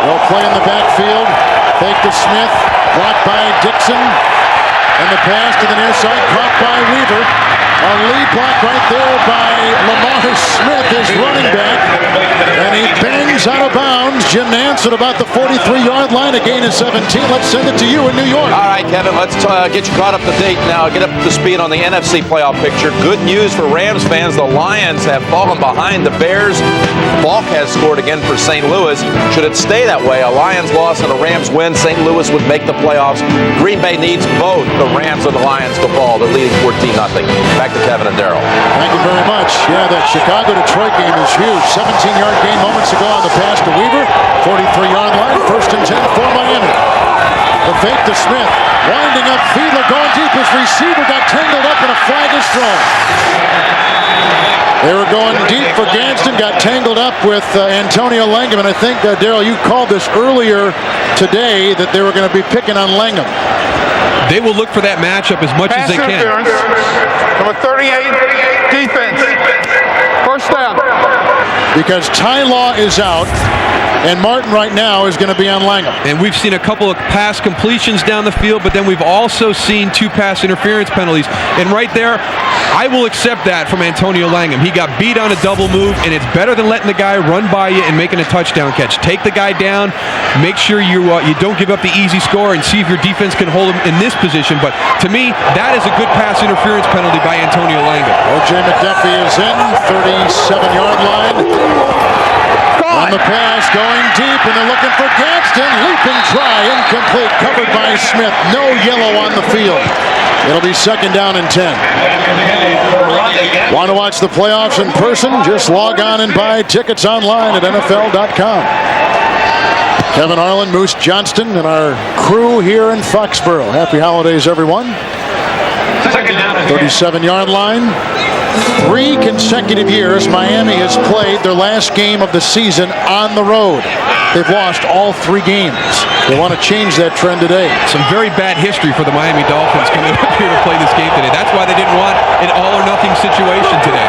will play in the backfield. Fake to Smith. Blocked by Dixon. And the pass to the near side. Caught by Weaver. A lead block right there by Lamar Smith, his running back. And he bangs out of bounds. Jim Nance at about the 43-yard line. A gain of 17. Let's send it to you in New York. All right, Kevin, let's get you caught up to date now. Get up to speed on the NFC playoff picture. Good news for Rams fans. The Lions have fallen behind the Bears. Falk has scored again for St. Louis. Should it stay that way, a Lions loss and a Rams win, St. Louis would make the playoffs. Green Bay needs both the Rams and the Lions to fall. They're leading 14-0. Back to Kevin and Daryl. Thank you very much. Yeah, that Chicago-Detroit game is huge. 17-yard gain moments ago on the pass to Weaver. 43-yard line. First and 10 for Miami. The fake to Smith. Winding up. Fiedler going deep. His receiver got tangled up and a flag is thrown. They were going deep for Johnston. Got tangled up with Antonio Langham. And I think, Daryl, you called this earlier today that they were going to be picking on Langham. They will look for that matchup as much as they can. Number 38, defense. First down. Because Ty Law is out, and Martin right now is going to be on Langham. And we've seen a couple of pass completions down the field, but then we've also seen 2 pass interference penalties. And right there, I will accept that from Antonio Langham. He got beat on a double move, and it's better than letting the guy run by you and making a touchdown catch. Take the guy down, make sure you don't give up the easy score, and see if your defense can hold him in this position. But to me, that is a good pass interference penalty by Antonio Langham. O.J. McDuffie is in, 37-yard line. On the pass, going deep, and they're looking for Johnston. Leaping try, incomplete, covered by Smith. No yellow on the field. It'll be second down and 10. Want to watch the playoffs in person? Just log on and buy tickets online at NFL.com. Kevin Harlan, Moose Johnston, and our crew here in Foxborough. Happy holidays, everyone. 37-yard line. 3 consecutive years, Miami has played their last game of the season on the road. They've lost all 3 games. They want to change that trend today. Some very bad history for the Miami Dolphins coming up here to play this game today. That's why they didn't want an all-or-nothing situation today.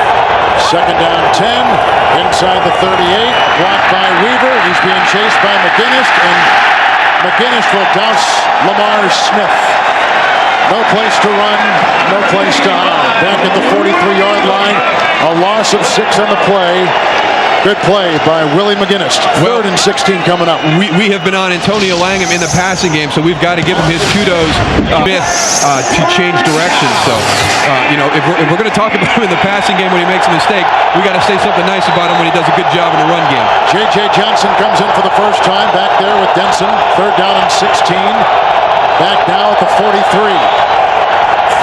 Second down 10, inside the 38, blocked by Weaver. He's being chased by McGinnis, and McGinnis will douse Lamar Smith. No place to run, no place to hide. Back at the 43-yard line, a loss of 6 on the play. Good play by Willie McGinnis. Third and 16 coming up. We have been on Antonio Langham in the passing game, so we've got to give him his kudos to change direction. So, if we're going to talk about him in the passing game when he makes a mistake, we got to say something nice about him when he does a good job in the run game. J.J. Johnston comes in for the first time back there with Denson. Third down and 16. Back now at the 43.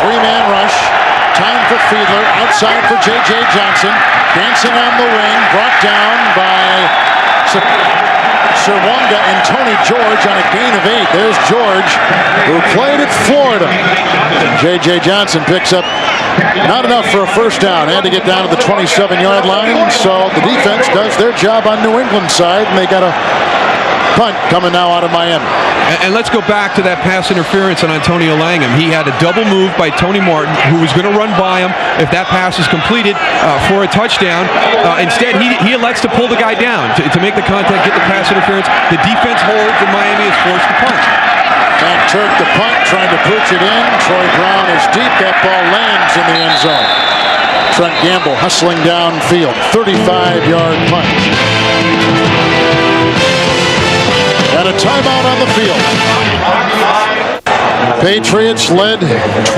3-man rush. Time for Fiedler. Outside for J.J. Johnston. Dancing on the wing. Brought down by Sirwanga and Tony George on a gain of 8. There's George, who played at Florida. J.J. Johnston picks up not enough for a first down. Had to get down to the 27-yard line. So the defense does their job on New England's side, and they got a punt coming now out of Miami. And let's go back to that pass interference on Antonio Langham. He had a double move by Tony Martin, who was going to run by him if that pass is completed for a touchdown. Instead, he elects to pull the guy down to make the contact, get the pass interference. The defense holds, and Miami is forced to punt. Back Turk the punt, trying to push it in. Troy Brown is deep. That ball lands in the end zone. Trent Gamble hustling downfield. 35-yard punt. And a timeout on the field. Patriots led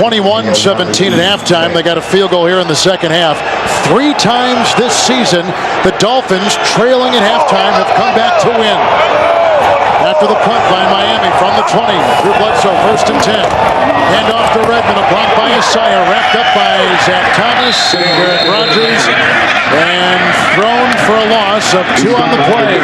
21-17 at halftime. They got a field goal here in the second half. 3 times this season, the Dolphins, trailing at halftime, have come back to win. After the punt by Miami from the 20 through Bledsoe, 1st and 10. Hand off to Redmond, a block by Isaiah, wrapped up by Zach Thomas and Derek Rogers, and thrown for a loss of 2 on the play.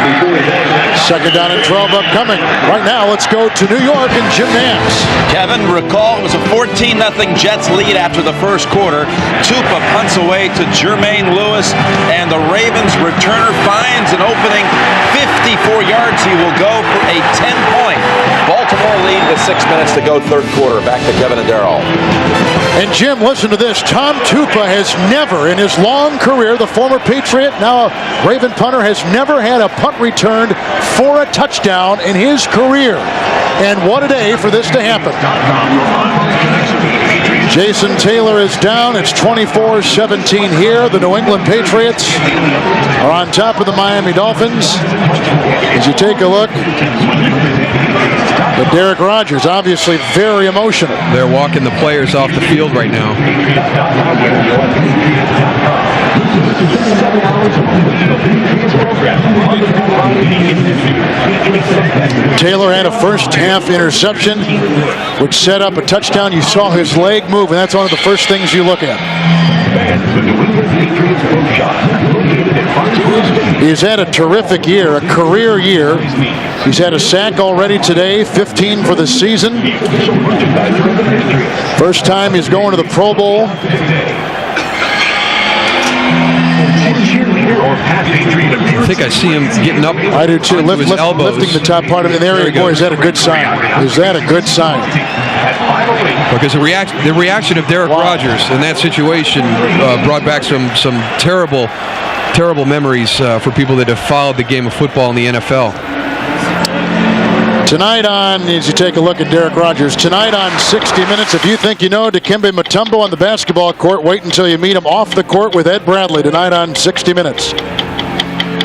2nd down and 12 upcoming. Right now, let's go to New York and Jim Nance. Kevin, recall it was a 14-0 Jets lead after the first quarter. Tupa punts away to Jermaine Lewis, and the Ravens returner finds an opening 54 yards. He will go for a 10-point Baltimore lead with 6 minutes to go, 3rd quarter. Back to Kevin and Daryl. And Jim, listen to this. Tom Tupa has never in his long career, the former Patriot, now a Raven punter, has never had a punt returned for a touchdown in his career. And what a day for this to happen. Jason Taylor is down. It's 24-17 here. The New England Patriots are on top of the Miami Dolphins. As you take a look at Derek Rogers, obviously very emotional. They're walking the players off the field right now. Taylor had a first half interception which set up a touchdown. You saw his leg move, and that's one of the first things you look at. He's had a terrific year, a career year. He's had a sack already today, 15 for the season. First time he's going to the Pro Bowl. I think I see him getting up. I do too. His elbows. Lifting the top part of it. There he goes. Is that a good sign? Is that a good sign? Because the reaction of Derek Rogers in that situation brought back some terrible memories for people that have followed the game of football in the NFL. Tonight on, as you take a look at Derek Rogers, tonight on 60 Minutes, if you think you know Dikembe Mutombo on the basketball court, wait until you meet him off the court with Ed Bradley tonight on 60 Minutes.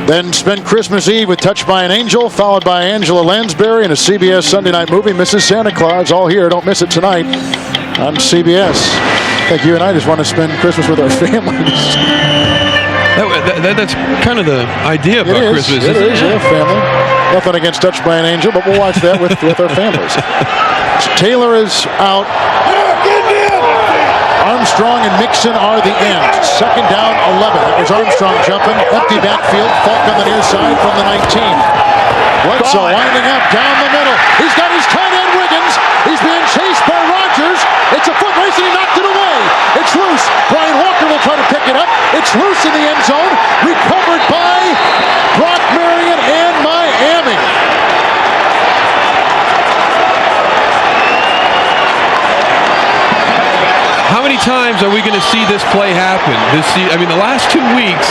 Then spend Christmas Eve with Touched by an Angel, followed by Angela Lansbury and a CBS Sunday night movie, Mrs. Santa Claus, all here. Don't miss it tonight on CBS. I think you and I just want to spend Christmas with our families. That's kind of the idea about Christmas, isn't it? Yeah, family. Nothing against Touched by an Angel, but we'll watch that with our families. Taylor is out. Armstrong and Mixon are the ends. 2nd down, 11. That was Armstrong jumping. Empty backfield. Falk on the near side from the 19. Bledsoe winding up down the middle. He's got his tight end Wiggins. He's being chased by Rogers. It's a foot race and he knocked it away. It's loose. Brian Walker will try to pick it up. It's loose in the end zone. Recovered by Brock Marion and Miami. How many times are we going to see this play happen? The last 2 weeks,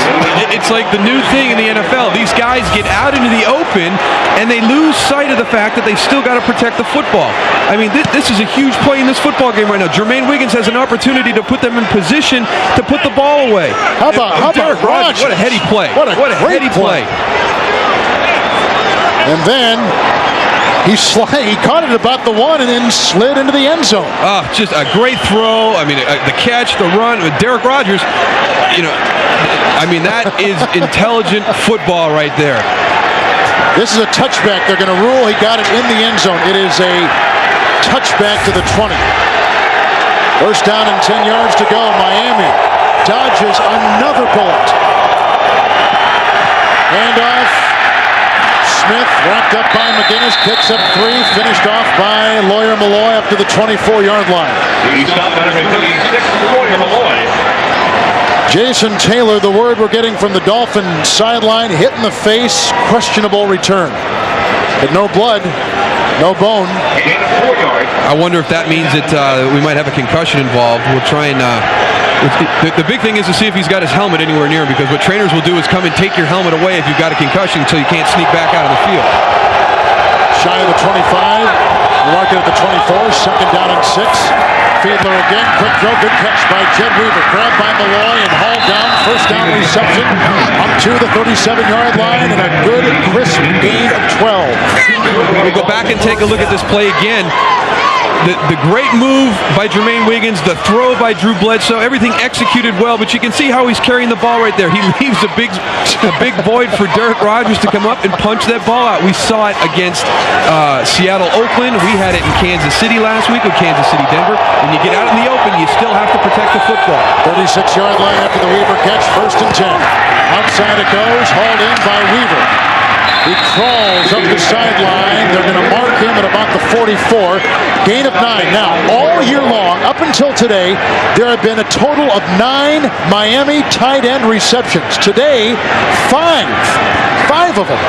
it's like the new thing in the NFL. These guys get out into the open, and they lose sight of the fact that they still got to protect the football. I mean, this is a huge play in this football game right now. Jermaine Wiggins has an opportunity to put them in position to put the ball away. How about Rogers? What a heady play. What a heady play. And then he caught it about the 1 and then slid into the end zone. Just a great throw. I mean, the catch, the run with Derek Rogers. That is intelligent football right there. This is a touchback. They're going to rule he got it in the end zone. It is a touchback to the 20. 1st down and 10 yards to go. Miami dodges another bullet. Handoff. Smith wrapped up by McGinnis, picks up 3, finished off by Lawyer Malloy up to the 24-yard line. Jason Taylor, the word we're getting from the Dolphins sideline, hit in the face, questionable return. But no blood, no bone. I wonder if that means that we might have a concussion involved. We'll try and... The big thing is to see if he's got his helmet anywhere near him, because what trainers will do is come and take your helmet away if you've got a concussion until you can't sneak back out of the field. Shy of the 25, marking at the 24, 2nd down and 6. Fiedler again, quick throw, good catch by Jed Weaver, grabbed by Malloy and hauled down, 1st down reception, up to the 37-yard line, and a good crisp gain of 12. We'll go back and take a look at this play again. the great move by Jermaine Wiggins, the throw by Drew Bledsoe, everything executed well, but you can see how he's carrying the ball right there. He leaves a big void for Derek Rogers to come up and punch that ball out. We saw it against Seattle, Oakland. We had it in Kansas City last week with Kansas City, Denver. When you get out in the open, you still have to protect the football. 36-yard line after the Weaver catch, 1st and 10. Outside it goes, hauled in by Weaver. He crawls up the sideline. They're going to mark him at about the 44. Gain of 9. Now, all year long, up until today, there have been a total of 9 Miami tight end receptions. Today, 5. 5 of them.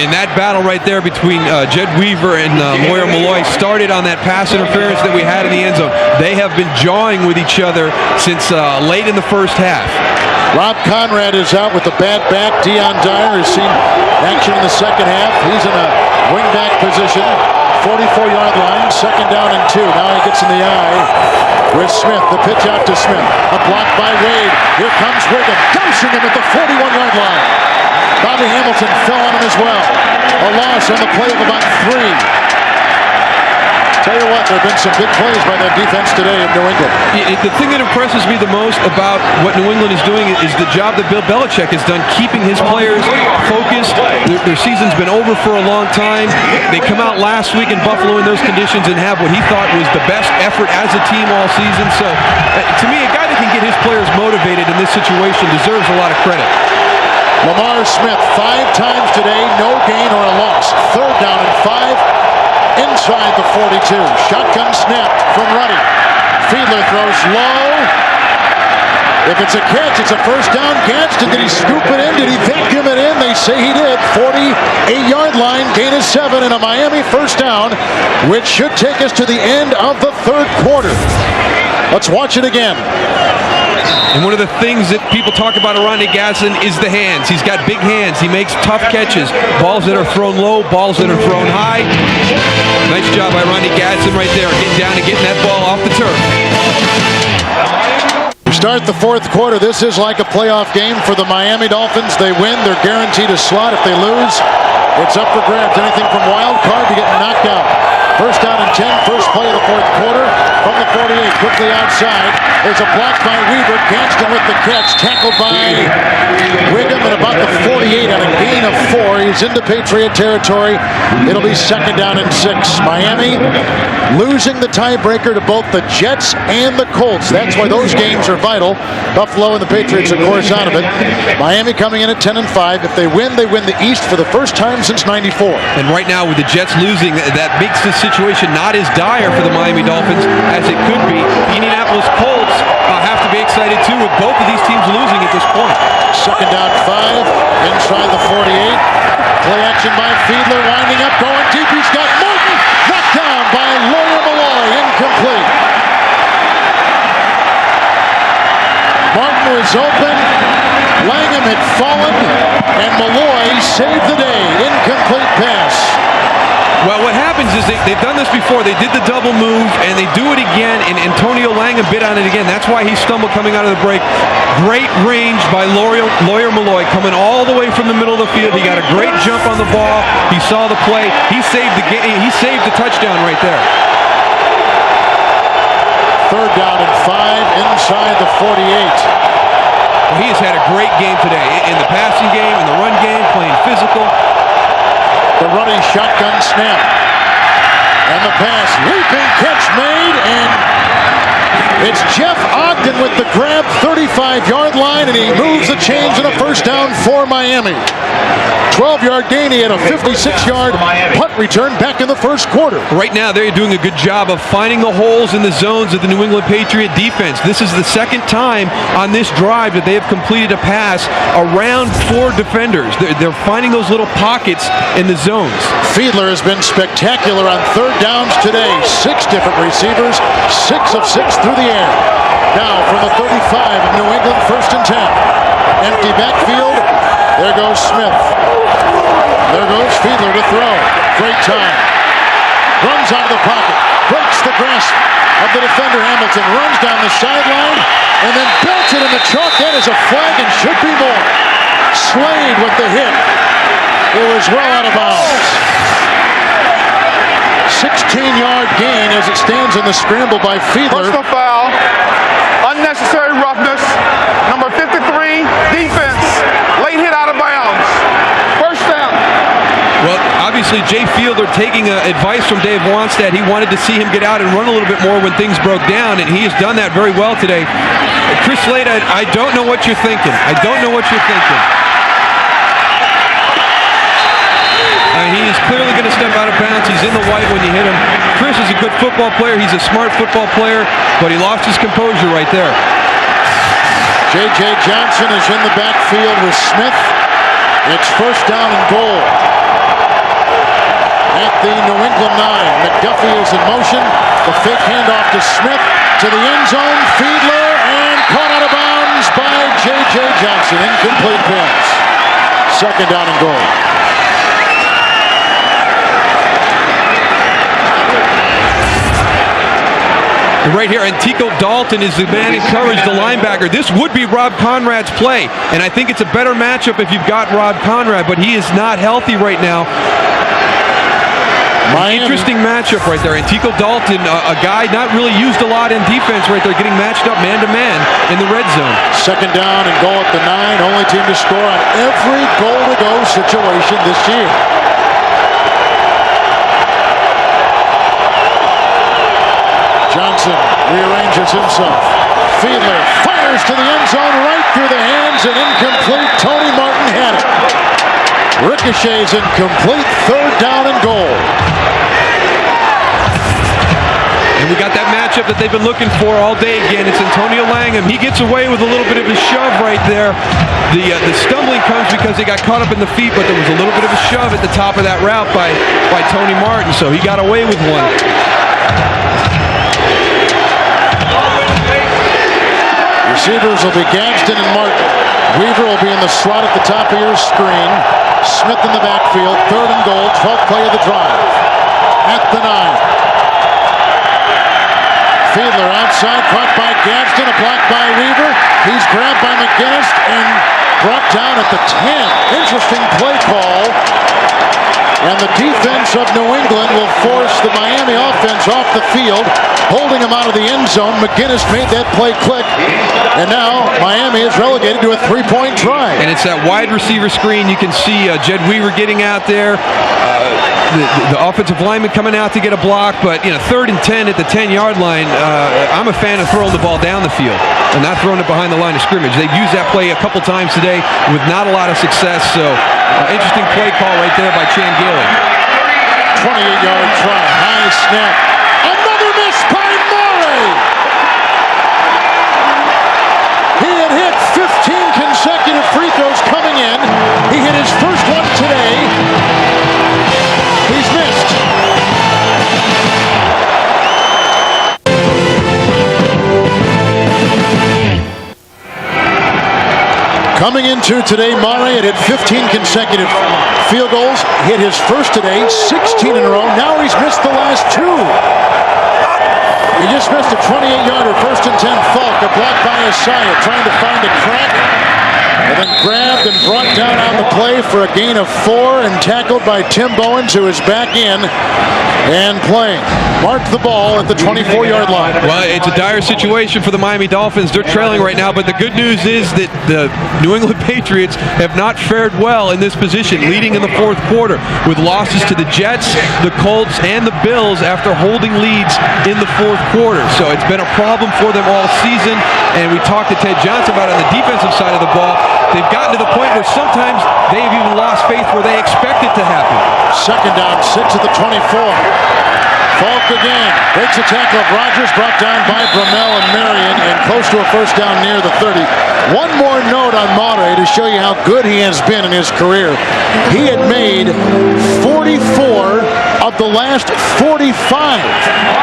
And that battle right there between Jed Weaver and Moyer Malloy started on that pass interference that we had in the end zone. They have been jawing with each other since late in the first half. Rob Conrad is out with a bad back. Dion Dyer has seen action in the second half. He's in a wingback position. 44-yard line, 2nd down and 2. Now he gets in the eye with Smith. The pitch out to Smith. A block by Wade. Here comes Wiggum, dosing him at the 41-yard line. Bobby Hamilton fell on him as well. A loss on the play of about 3. Tell you what, there have been some big plays by that defense today in New England. The thing that impresses me the most about what New England is doing is the job that Bill Belichick has done keeping his players focused. Their season's been over for a long time. They come out last week in Buffalo in those conditions and have what he thought was the best effort as a team all season. So, to me, a guy that can get his players motivated in this situation deserves a lot of credit. Lamar Smith, 5 times today, no gain or a loss. 3rd down and 5. Inside the 42. Shotgun snapped from Ruddy. Fiedler throws low. If it's a catch, it's a 1st down. Gadsden, did he scoop it in? Did he vacuum it in? They say he did. 48-yard line, gain of 7, and a Miami 1st down, which should take us to the end of the 3rd quarter. Let's watch it again. And one of the things that people talk about Rodney Gadsden is the hands. He's got big hands. He makes tough catches. Balls that are thrown low, balls that are thrown high. Nice job by Rodney Gadsden right there, getting down and getting that ball off the turf. We start the 4th quarter. This is like a playoff game for the Miami Dolphins. They win, they're guaranteed a slot. If they lose, it's up for grabs. Anything from wild card to getting knocked out. 1st down and 10, first play of the 4th quarter from the 48, quickly outside. There's a block by Weaver. Gadsden with the catch, tackled by Wiggum at about the 48 on a gain of 4. He's into Patriot territory. It'll be 2nd down and 6. Miami losing the tiebreaker to both the Jets and the Colts. That's why those games are vital. Buffalo and the Patriots, of course, out of it. Miami coming in at 10 and 5. If they win the East for the first time since '94. And right now, with the Jets losing, that makes the situation not as dire for the Miami Dolphins as it could be. The Indianapolis Colts have to be excited too, with both of these teams losing at this point. 2nd down 5, inside the 48. Play action by Fiedler, winding up, going deep. He's got Morton, knocked down by Lawyer Malloy, incomplete. Martin was open, Langham had fallen, and Malloy saved the day. Incomplete pass. Well, what happens is they've done this before. They did the double move, and they do it again, and Antonio Langham bit on it again. That's why he stumbled coming out of the break. Great range by Lawyer Malloy, coming all the way from the middle of the field. He got a great jump on the ball. He saw the play. He saved the touchdown right there. 3rd down and 5, inside the 48. Well, he has had a great game today in the passing game, in the run game, playing physical. The running shotgun snap. And the pass. Leaping catch made, and it's Jeff Ogden with the grab, 35-yard line, and he moves the chains in a 1st down for Miami. 12-yard gain. He had a 56-yard punt return back in the 1st quarter. Right now, they're doing a good job of finding the holes in the zones of the New England Patriot defense. This is the 2nd time on this drive that they have completed a pass around 4 defenders. They're finding those little pockets in the zones. Fiedler has been spectacular on 3rd downs today. 6 different receivers, 6 of 6 through the air. Now from the 35 of New England, 1st and 10. Empty backfield. There goes Smith. There goes Fiedler to throw. Great time. Runs out of the pocket. Breaks the grasp of the defender. Hamilton runs down the sideline and then belts it in the chalk. That is a flag and should be more. Slade with the hit. It was well out of bounds. 16-yard gain as it stands in the scramble by Fiedler. Personal foul. Unnecessary roughness. Number 53, defense. Late hit out of bounds. First down. Well, obviously, Jay Fiedler taking advice from Dave Wannstedt. He wanted to see him get out and run a little bit more when things broke down, and he has done that very well today. Chris Slade, I don't know what you're thinking. I don't know what you're thinking. He is clearly going to step out of bounds. He's in the white when you hit him. Chris is a good football player. He's a smart football player, but he lost his composure right there. J.J. Johnston is in the backfield with Smith. It's first down and goal. At the New England 9. McDuffie is in motion. The fake handoff to Smith to the end zone. Fiedler and caught out of bounds by J.J. Johnston. Incomplete pass. Second down and goal. Right here, Antico Dalton is the man in coverage, the linebacker. This would be Rob Conrad's play, and I think it's a better matchup if you've got Rob Conrad, but he is not healthy right now. Interesting matchup right there. Antico Dalton, a guy not really used a lot in defense right there, getting matched up man-to-man in the red zone. Second down and goal at the 9. Only team to score on every goal-to-go situation this year. Johnson rearranges himself. Fiedler fires to the end zone right through the hands and incomplete. Tony Martin had it. Ricochets incomplete. Third down and goal. And we got that matchup that they've been looking for all day again. It's Antonio Langham. He gets away with a little bit of a shove right there. The stumbling comes because he got caught up in the feet, but there was a little bit of a shove at the top of that route by Tony Martin, so he got away with one. Receivers will be Gadsden and Martin. Weaver will be in the slot at the top of your screen. Smith in the backfield. Third and goal. 12th play of the drive. At the 9. Fiedler outside. Caught by Gadsden. A block by Weaver. He's grabbed by McGinnis and brought down at the 10. Interesting play call. And the defense of New England will force the Miami offense off the field, holding him out of the end zone. McGinnis made that play click, and now Miami is relegated to a 3-point try. And it's that wide receiver screen. You can see Jed Weaver getting out there. The offensive lineman coming out to get a block, but 3rd and 10 at the 10-yard line. I'm a fan of throwing the ball down the field and not throwing it behind the line of scrimmage. They've used that play a couple times today with not a lot of success, so interesting play call right there by Chan Gailey. 28-yard try, high snap. Another miss by Murray! He had hit 15 consecutive free throws coming in. He hit his first one today. He's missed. Coming into today, Murray had hit 15 consecutive field goals. Hit his first today, 16 in a row. Now he's missed the last 2. He just missed a 28-yarder, 1st and 10. Falk, a block by Isaiah, trying to find a crack. And then grabbed and brought down on the play for a gain of 4 and tackled by Tim Bowens, who is back in and playing. Marked the ball at the 24-yard line. Well, it's a dire situation for the Miami Dolphins. They're trailing right now, but the good news is that the New England Patriots have not fared well in this position, leading in the 4th quarter with losses to the Jets, the Colts, and the Bills after holding leads in the 4th quarter. So it's been a problem for them all season, and we talked to Ted Johnson about it on the defensive side of the ball. They've gotten to the point where sometimes they've even lost faith where they expect it to happen. Second down, 6 at the 24. Falk again. Breaks a tackle of Rogers, brought down by Bromell and Marion, and close to a first down near the 30. One more note on Murray to show you how good he has been in his career. He had made 44 of the last 45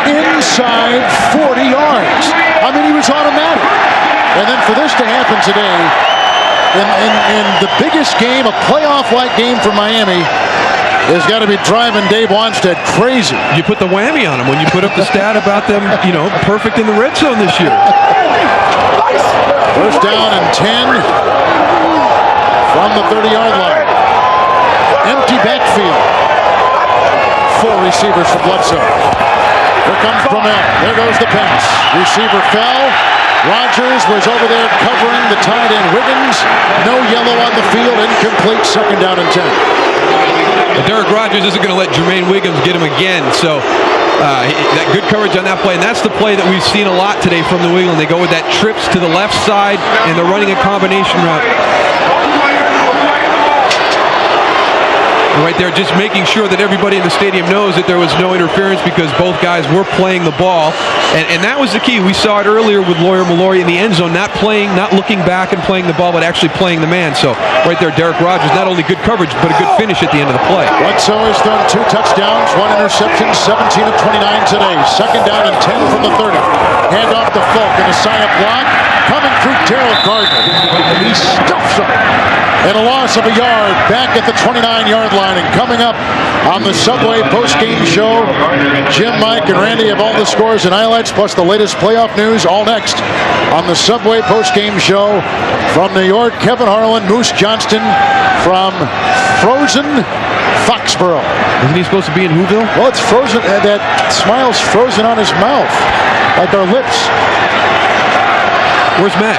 inside 40 yards. I mean, he was automatic. And then for this to happen today, in the biggest game, a playoff-like game for Miami, has got to be driving Dave Wannstedt crazy. You put the whammy on him when you put up the stat about them, perfect in the red zone this year. First down and 10 from the 30-yard line. Empty backfield. 4 receivers for Bledsoe. Here comes Brumell. There goes the pass. Receiver fell. Rogers was over there covering the tight end Wiggins. No yellow on the field. Incomplete. Second down and 10. Derek Rogers isn't going to let Jermaine Wiggins get him again. So that good coverage on that play. And that's the play that we've seen a lot today from New England. They go with that trips to the left side, and they're running a combination route. Right there, just making sure that everybody in the stadium knows that there was no interference because both guys were playing the ball. And that was the key. We saw it earlier with Lawyer Mallory in the end zone, not looking back and playing the ball, but actually playing the man. So right there, Derek Rogers, not only good coverage, but a good finish at the end of the play. Bledsoe has thrown 2 touchdowns, 1 interception, 17 of 29 today. Second down and 10 from the 30. Hand off to Folk, and a sign up block coming through Daryl Gardner. He stuffs him. And a loss of a yard back at the 29-yard line. And coming up on the Subway post-game show, Jim, Mike, and Randy have all the scores and highlights, plus the latest playoff news, all next on the Subway post-game show. From New York, Kevin Harlan, Moose Johnston from frozen Foxborough. Isn't he supposed to be in Whoville? Well, it's frozen. That smile's frozen on his mouth, like our lips. Where's Max?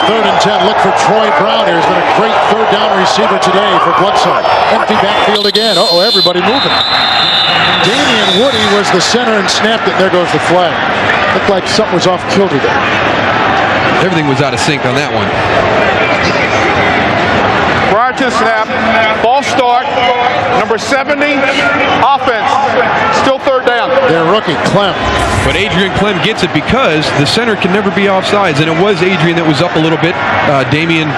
Third and 10. Look for Troy Brown here. He's been a great third down receiver today for Bledsoe. Empty backfield again. Uh-oh, everybody moving. Damian Woody was the center and snapped it. There goes the flag. Looked like something was off kilter there. Everything was out of sync on that one. Prior to the snap, false start, number 70, offense, still third down. Their rookie, Clem. But Adrian Clem gets it because the center can never be offsides, and it was Adrian that was up a little bit. Damian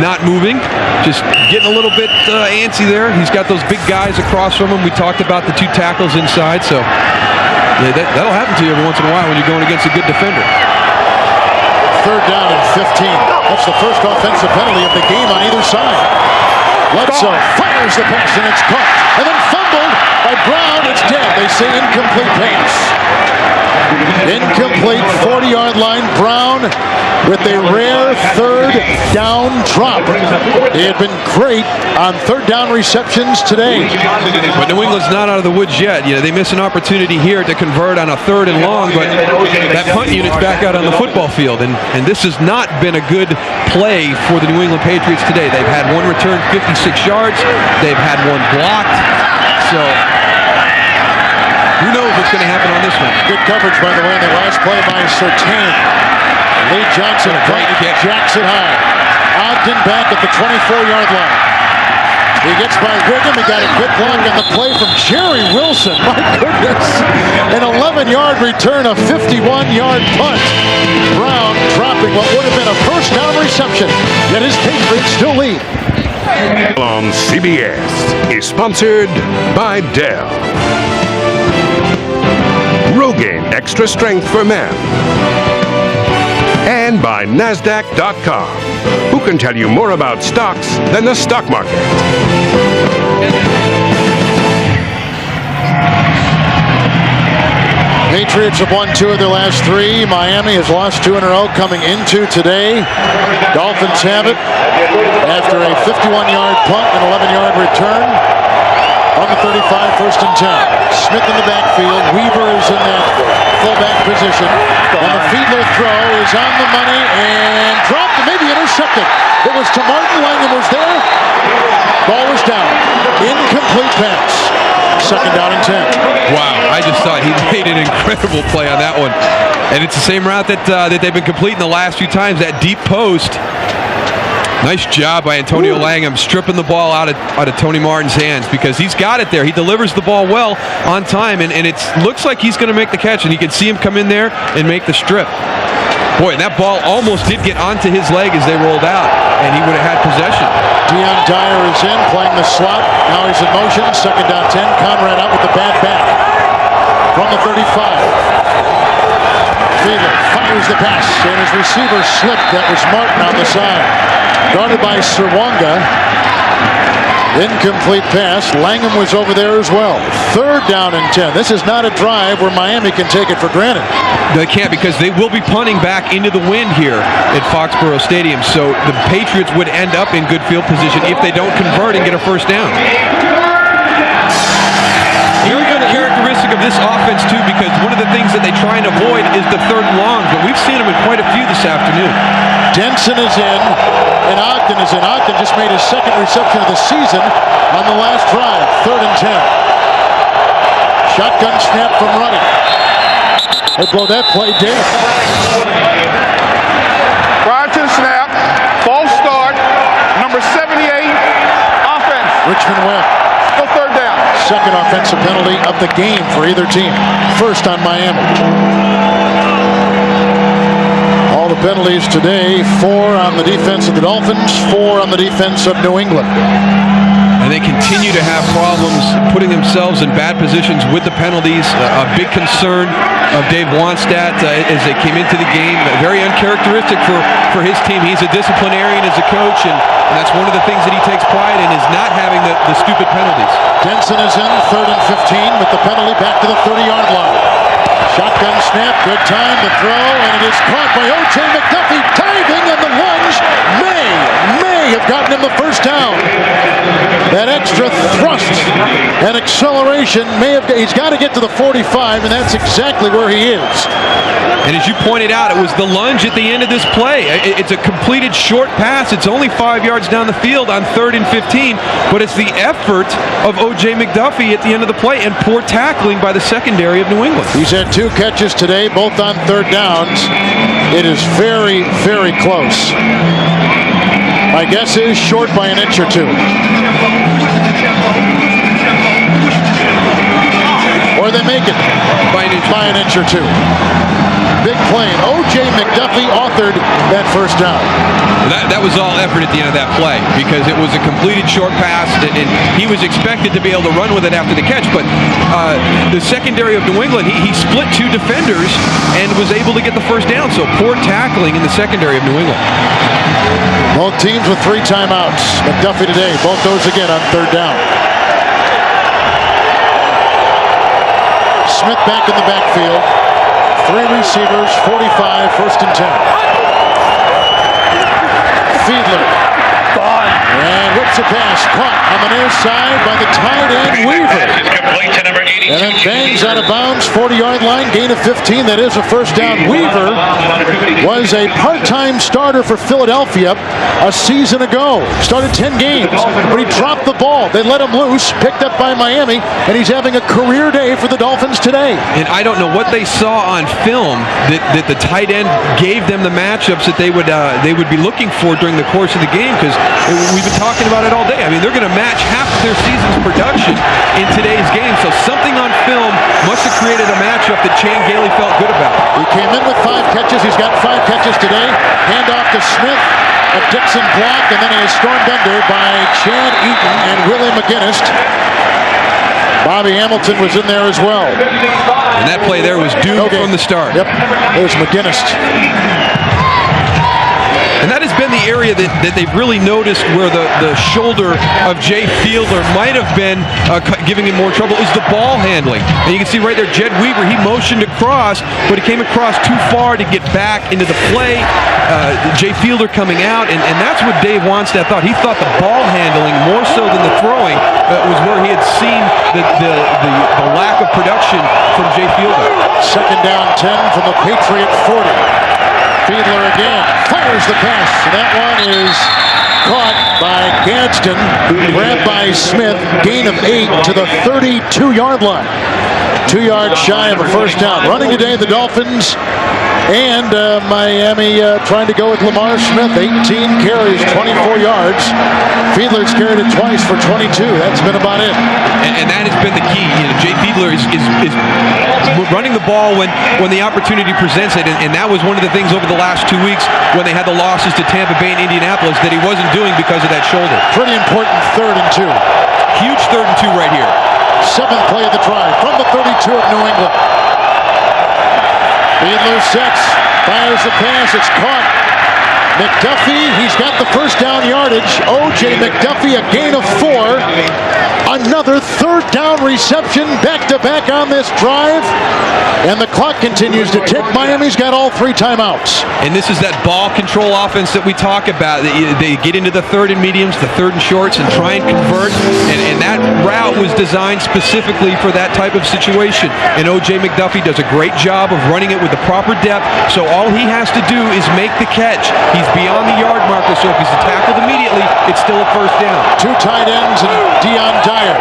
not moving, just getting a little bit antsy there. He's got those big guys across from him. We talked about the 2 tackles inside, so yeah, that'll happen to you every once in a while when you're going against a good defender. Third down and 15. That's the first offensive penalty of the game on either side. Bledsoe fires the pass and it's caught. And then fumbled by Brown. It's dead. They say incomplete pass. Incomplete 40-yard line. Brown with a rare third down drop. He had been great on third down receptions today. But New England's not out of the woods yet. You know, they miss an opportunity here to convert on a 3rd and long, but that punt unit's back out on the football field. And this has not been a good play for the New England Patriots today. They've had one return 56 yards. They've had one blocked. So who knows what's going to happen on this one. Good coverage, by the way, in the last play by Surtain. Lee Johnson jacks it high. Ogden back at the 24-yard line. He gets by Wiggum. He got a good block on the play from Jerry Wilson. My goodness. An 11-yard return, a 51-yard punt. Brown dropping what would have been a first down reception. Yet his Patriots still lead. On CBS is sponsored by Dell. Rogaine Extra Strength for Men. And by NASDAQ.com. Who can tell you more about stocks than the stock market? Patriots have won 2 of their last 3. Miami has lost 2 in a row coming into today. Dolphins have it after a 51-yard punt and 11-yard return on the 35, 1st and 10. Smith in the backfield. Weaver is in that fullback position. And the Fiedler throw is on the money and dropped and maybe intercepted. It was to Martin. Langham was there. Ball was down. Incomplete pass. Second down and 10. Wow, I just thought he made an incredible play on that one. And it's the same route that they've been completing the last few times, that deep post. Nice job by Antonio Langham stripping the ball out of Tony Martin's hands because he's got it there. He delivers the ball well on time, and it looks like he's going to make the catch, and you can see him come in there and make the strip. Boy, and that ball almost did get onto his leg as they rolled out, and he would have had possession. Deion Dyer is in, playing the slot. Now he's in motion. Second down 10. Conrad out with the bad back from the 35. Fiedler fires the pass, and his receiver slipped. That was Martin on the side. Guarded by Serwanga. Incomplete pass. Langham was over there as well. 3rd down and 10. This is not a drive where Miami can take it for granted. They can't, because they will be punting back into the wind here at Foxborough Stadium. So the Patriots would end up in good field position if they don't convert and get a first down. Very good characteristic of this offense, too, because one of the things that they try and avoid is the 3rd and longs, but we've seen them in quite a few this afternoon. Denson is in, and Ogden is in. Ogden just made his 2nd reception of the season on the last drive. 3rd and 10. Shotgun snap from running. They blow that play dead. Prior to the snap, false start, number 78, offense. Richmond Webb. Still 3rd down. 2nd offensive penalty of the game for either team. 1st on Miami. All the penalties today, 4 on the defense of the Dolphins, 4 on the defense of New England. And they continue to have problems putting themselves in bad positions with the penalties. A big concern of Dave Wannstedt as they came into the game. Very uncharacteristic for his team. He's a disciplinarian as a coach, and that's one of the things that he takes pride in, is not having the stupid penalties. Denson is in, 3rd and 15 with the penalty back to the 30-yard line. Shotgun snap, good time to throw, and it is caught by O.J. McDuffie, diving, and the lunge may have gotten him the first down. That extra thrust and acceleration he's got to get to the 45, and that's exactly where he is. And as you pointed out, it was the lunge at the end of this play. It's a completed short pass. It's only 5 yards down the field on 3rd and 15, but it's the effort of O.J. McDuffie at the end of the play and poor tackling by the secondary of New England. He's had 2 catches today, both on 3rd downs. It is very, very close. My guess is short by an inch or 2. Or they make it by an inch or 2. Big play. O.J. McDuffie authored that first down. That was all effort at the end of that play, because it was a completed short pass, and he was expected to be able to run with it after the catch. But the secondary of New England, he split 2 defenders and was able to get the first down. So poor tackling in the secondary of New England. Both teams with 3 timeouts. McDuffie today, both those again on 3rd down. Smith back in the backfield. 3 receivers, 45, 1st and 10. Fiedler. And whips a pass, caught on the near side by the tight end Weaver. And then bangs out of bounds, 40-yard line, gain of 15. That is a first down. Weaver was a part-time starter for Philadelphia a season ago. Started 10 games, but he dropped the ball. They let him loose, picked up by Miami, and he's having a career day for the Dolphins today. And I don't know what they saw on film that the tight end gave them the matchups that they would be looking for during the course of the game, because we've been talking about it all day. I mean, they're going to match half of their season's production in today's game, so something on film must have created a matchup that Chan Gailey felt good about. He came in with 5 catches. He's got 5 catches today. Hand off to Smith. A Dixon block, and then he is stormed under by Chad Eaton and Willie McGinnis. Bobby Hamilton was in there as well. And that play there was doomed from the start. Yep, there's McGinnis. And that has been the area that they've really noticed where the shoulder of Jay Fiedler might have been giving him more trouble, is the ball handling. And you can see right there, Jed Weaver, he motioned across, but he came across too far to get back into the play. Jay Fiedler coming out, and that's what Dave Wannstedt thought. He thought the ball handling, more so than the throwing, was where he had seen the lack of production from Jay Fiedler. 2nd down 10 from the Patriot 40. Fiedler again fires the pass. That one is caught by Gadsden, grabbed by Smith. Gain of 8 to the 32-yard line. 2 yards shy of a first down. Running today, the Dolphins and Miami trying to go with Lamar Smith. 18 carries, 24 yards. Fiedler's carried it twice for 22. That's been about it. And that has been the key. You know, Jay Fiedler is running the ball when the opportunity presents it, and that was one of the things over the last 2 weeks when they had the losses to Tampa Bay and Indianapolis that he wasn't doing because of that shoulder. Pretty important 3rd and 2. Huge 3rd and 2 right here. 7th play of the drive from the 32 of New England. Fiedler sets, fires the pass, it's caught McDuffie, he's got the first down yardage. O.J. McDuffie, a gain of 4. Another third down reception, back-to-back on this drive. And the clock continues to tick. Miami's got all 3 timeouts. And this is that ball control offense that we talk about. They get into the third and mediums, the third and shorts, and try and convert. And that route was designed specifically for that type of situation. And O.J. McDuffie does a great job of running it with the proper depth. So all he has to do is make the catch. He's beyond the yard marker, so if he's tackled immediately, it's still a first down. 2 tight ends and Deion Dyer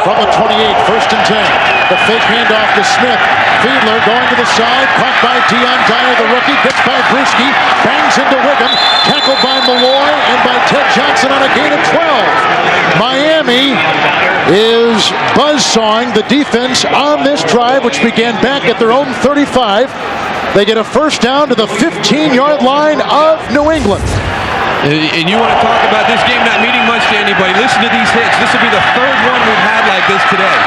from the 28, first and 10. The fake handoff to Smith. Fiedler going to the side, caught by Deion Dyer, the rookie, gets by Brewski, bangs into Wiggum, tackled by Malloy and by Ted Johnston on a gain of 12. Miami is buzzsawing the defense on this drive, which began back at their own 35. They get a first down to the 15-yard line of New England. And you want to talk about this game not meaning much to anybody. Listen to these hits. This will be the third one we've had like this today.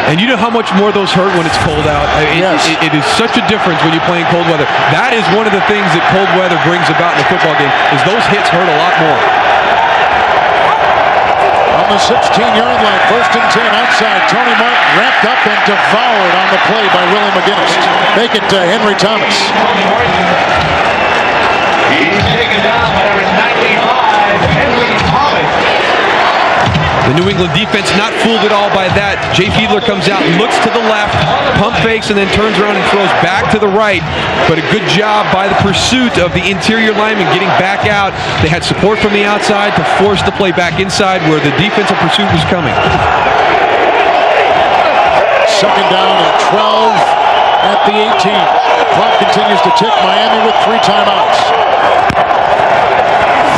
And you know how much more those hurt when it's cold out. Yes. It is such a difference when you play in cold weather. That is one of the things that cold weather brings about in a football game, is those hits hurt a lot more. On the 16-yard line, first and 10 outside. Tony Martin wrapped up and devoured on the play by Willie McGinnis. Make it to Henry Thomas. He's taken down by number 95, Henry Thomas. The New England defense not fooled at all by that. Jay Fiedler comes out, looks to the left, pump fakes, and then turns around and throws back to the right. But a good job by the pursuit of the interior lineman getting back out. They had support from the outside to force the play back inside where the defensive pursuit was coming. Second down and 12 at the 18. The clock continues to tick. Miami with 3 timeouts.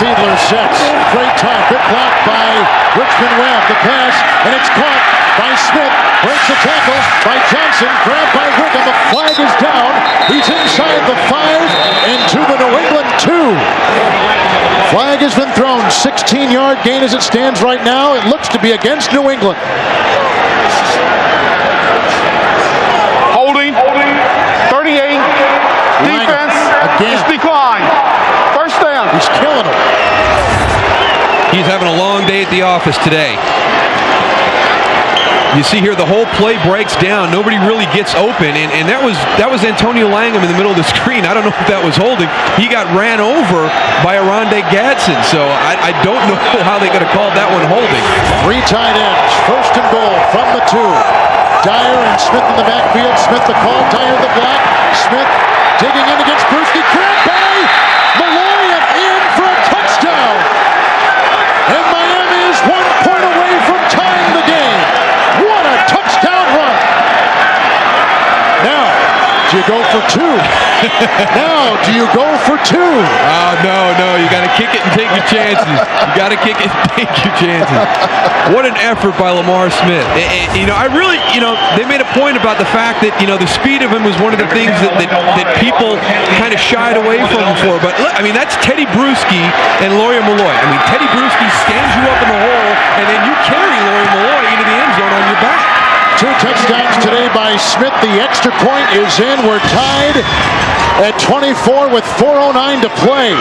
Fiedler sets. Great time. Good block by Richmond Webb. The pass, and it's caught by Smith. Breaks the tackle by Johnston. Grabbed by Wiggum. The flag is down. He's inside the 5 and to the New England 2. Flag has been thrown. 16-yard gain as it stands right now. It looks to be against New England. Holding. 38. Defense again. is declined. First down. He's killing him. He's having a long day at the office today. You see here the whole play breaks down. Nobody really gets open, and that was Antonio Langham in the middle of the screen. I don't know if that was holding. He got ran over by Aronde Gadsden, so I don't know how they could have called that one holding. 3 tight ends, first and goal from the 2. Dyer and Smith in the backfield. Smith the call, Dyer the block. Smith digging in against Brewski. Grabbed by Malloy and in for a touchdown. And Miami is 1 point away from tying the game. What a touchdown run. Now, do you go for 2? Now, do you go for 2? Oh, no. You got to kick it and take your chances. You got to kick it and take your chances. What an effort by Lamar Smith. They made a point about the fact that, the speed of him was one of the things that people kind of shied away from him for. But, look, that's Teddy Bruschi and Lawyer Malloy. Teddy Bruschi stands you up in the hole, and then you carry Lawyer Malloy into the end zone on your back. 2 touchdowns today by Smith. The extra point is in. We're tied at 24 with 4:09 to play.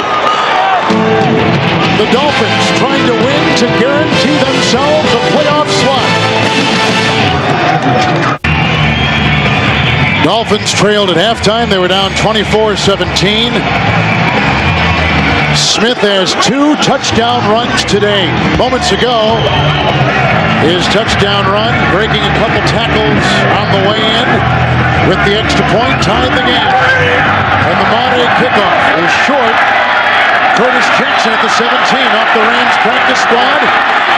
The Dolphins trying to win to guarantee themselves a playoff slot. Dolphins trailed at halftime. They were down 24-17. Smith has 2 touchdown runs today. Moments ago, his touchdown run, breaking a couple tackles on the way in with the extra point, tied the game. And the Monterey kickoff is short. Curtis Jackson at the 17 off the Rams practice squad.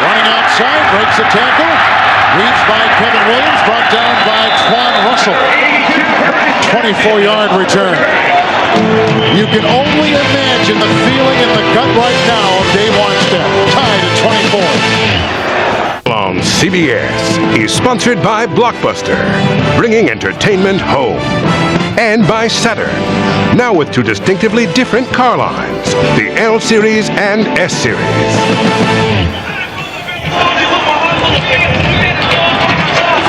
Running outside, breaks a tackle. Reads by Kevin Williams, brought down by Twan Russell. 24-yard return. You can only imagine the feeling in the gut right now of Dave Wannstedt. Tied at 24. On CBS is sponsored by Blockbuster, bringing entertainment home. And by Saturn, now with 2 distinctively different car lines, the L Series and S Series.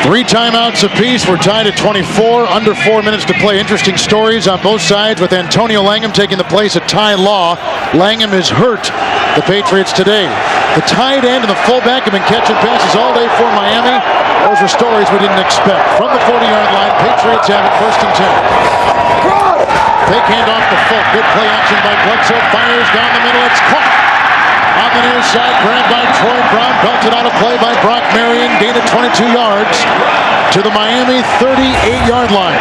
3 timeouts apiece. We're tied at 24. Under 4 minutes to play. Interesting stories on both sides with Antonio Langham taking the place of Ty Law. Langham is hurt the Patriots today. The tight end and the fullback have been catching passes all day for Miami. Those were stories we didn't expect. From the 40-yard line, Patriots have it 1st and 10. Fake hand off the foot. Good play action by Bledsoe. Fires down the middle. It's caught. On the near side, grabbed by Troy Brown, belted out of play by Brock Marion, gained it 22 yards to the Miami 38-yard line.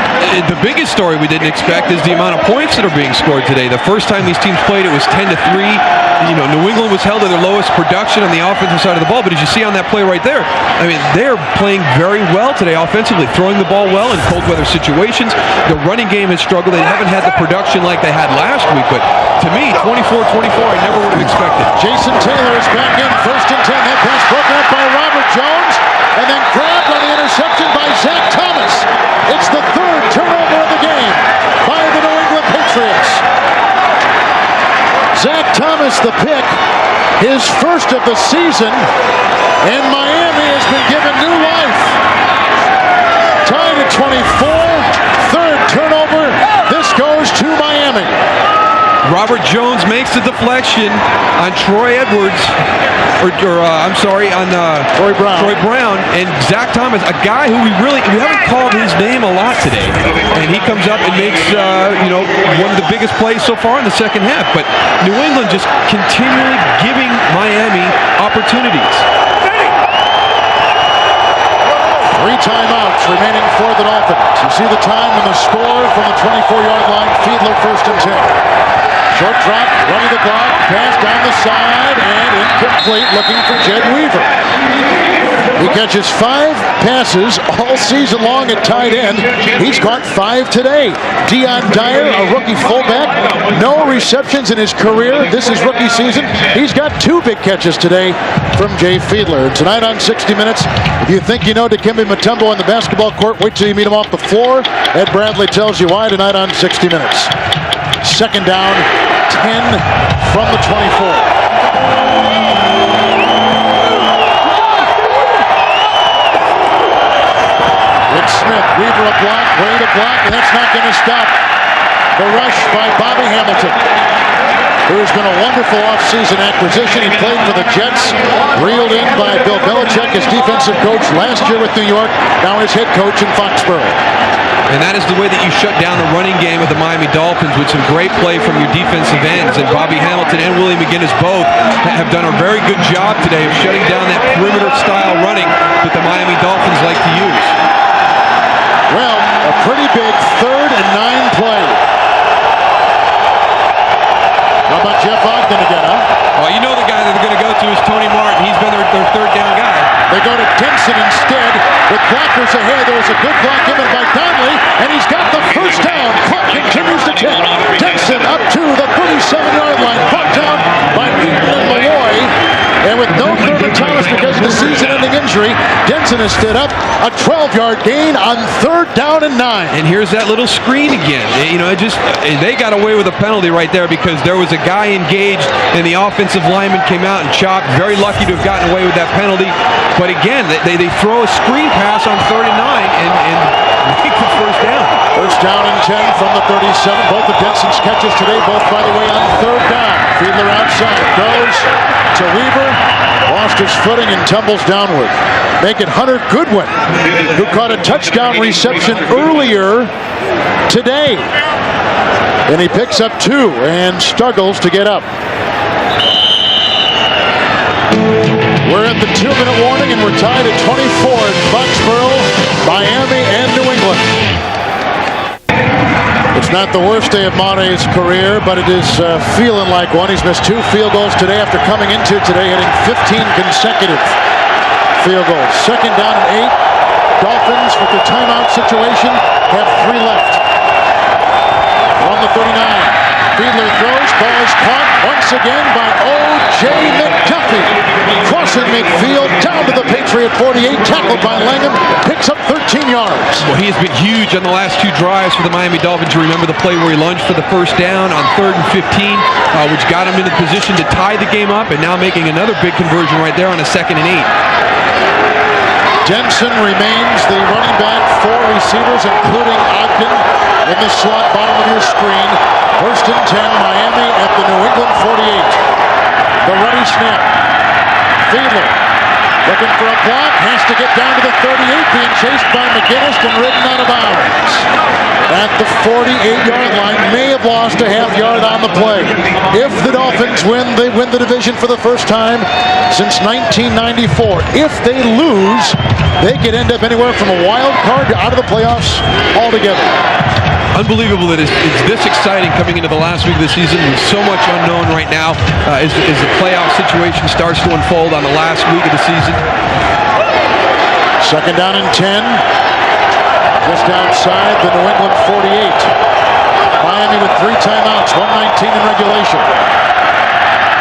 The biggest story we didn't expect is the amount of points that are being scored today. The first time these teams played, it was 10-3. You know, New England was held to their lowest production on the offensive side of the ball, but as you see on that play right there, I mean, they're playing very well today offensively, throwing the ball well in cold weather situations. The running game has struggled. They haven't had the production like they had last week, but to me, 24-24, I never would have expected. Jason Taylor is back in, 1st and 10. That pass broken up by Robert Jones, and then grabbed on the interception by Zach Thomas. It's the 3rd turnover of the game by the New England Patriots. Zach Thomas, the pick, his 1st of the season, and Miami has been given new life. Tied at 24, 3rd turnover. This goes to Miami. Robert Jones makes the deflection on Troy Edwards, on Troy Brown, and Zach Thomas, a guy who we haven't called his name a lot today, and he comes up and makes one of the biggest plays so far in the second half. But New England just continually giving Miami opportunities. 3 timeouts remaining for the Dolphins. You see the time and the score from the 24-yard line. Fiedler 1st and 10. Short drop, running the clock, pass down the side, and incomplete, looking for Jed Weaver. He catches 5 passes all season long at tight end. He's caught 5 today. Dion Dyer, a rookie fullback, no receptions in his career. This is rookie season. He's got 2 big catches today from Jay Fiedler. Tonight on 60 Minutes, if you think you know Dikembe Mutombo on the basketball court, wait till you meet him off the floor. Ed Bradley tells you why tonight on 60 Minutes. 2nd down, 10 from the 24. It's Smith, Weaver a block, Wade a block, and that's not going to stop the rush by Bobby Hamilton, who has been a wonderful offseason acquisition. He played for the Jets, reeled in by Bill Belichick, his defensive coach last year with New York, now his head coach in Foxborough. And that is the way that you shut down the running game of the Miami Dolphins, with some great play from your defensive ends. And Bobby Hamilton and Willie McGinnis both have done a very good job today of shutting down that perimeter-style running that the Miami Dolphins like to use. Well, a pretty big 3rd and 9 play. How about Jeff Ogden again, huh? Well, you know the guy that they're going to go to is Tony Martin. He's been their 3rd down guy. They go to Denson instead. With blockers ahead, there's a good block given by Donnelly, and he's got the 1st down. Clock continues to tick. Denson up to the 37-yard line. Brought down by Eaton and Malloy. And with no Thurman Thomas because of the season-ending injury, Denson has stood up a 12-yard gain on 3rd down and 9. And here's that little screen again. They got away with a penalty right there because there was a guy engaged, and the offensive lineman came out and chopped. Very lucky to have gotten away with that penalty. But again, they throw a screen pass on 3rd and 9 and make the 1st down. 1st down and 10 from the 37. Both of Denson's catches today, both, by the way, on 3rd down. Fiedler outside, goes to Weaver, lost his footing and tumbles downward. Make it Hunter Goodwin, who caught a touchdown reception earlier today. And he picks up 2 and struggles to get up. We're at the 2-minute warning, and we're tied at 24 in Foxborough, Miami, and New England. It's not the worst day of Mare's career, but it is feeling like one. He's missed 2 field goals today after coming into today, hitting 15 consecutive field goals. 2nd down and 8. Dolphins, with their timeout situation, have 3 left. On the 39. Fiedler throws, ball is caught once again by O.J. McDuffie. Crossing midfield, down to the Patriot 48, tackled by Langham, picks up 13 yards. Well, he has been huge on the last 2 drives for the Miami Dolphins. You remember the play where he lunged for the 1st down on 3rd and 15, which got him in the position to tie the game up, and now making another big conversion right there on a 2nd and 8. Denson remains the running back, 4 receivers, including Ogden in the slot bottom of your screen. 1st and 10, Miami at the New England 48. The ready snap. Fiedler looking for a block, has to get down to the 38, being chased by McGinnis and ridden out of bounds. At the 48-yard line, may have lost a half yard on the play. If the Dolphins win, they win the division for the first time since 1994. If they lose, they could end up anywhere from a wild card to out of the playoffs altogether. Unbelievable that it's this exciting coming into the last week of the season. There's so much unknown right now as the playoff situation starts to unfold on the last week of the season. 2nd down and 10. Just outside the New England 48. Miami with 3 timeouts, 1:19 in regulation.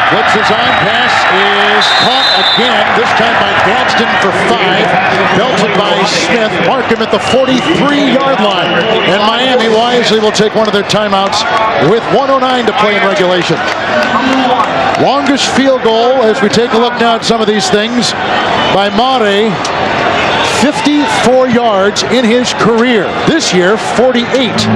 Blitz's on pass is caught again, this time by Johnston for 5. Belted by Smith. Mark him at the 43-yard line. And Miami wisely will take one of their timeouts with 1:09 to play in regulation. Longest field goal, as we take a look now at some of these things, by Mare. 54 yards in his career. This year, 48.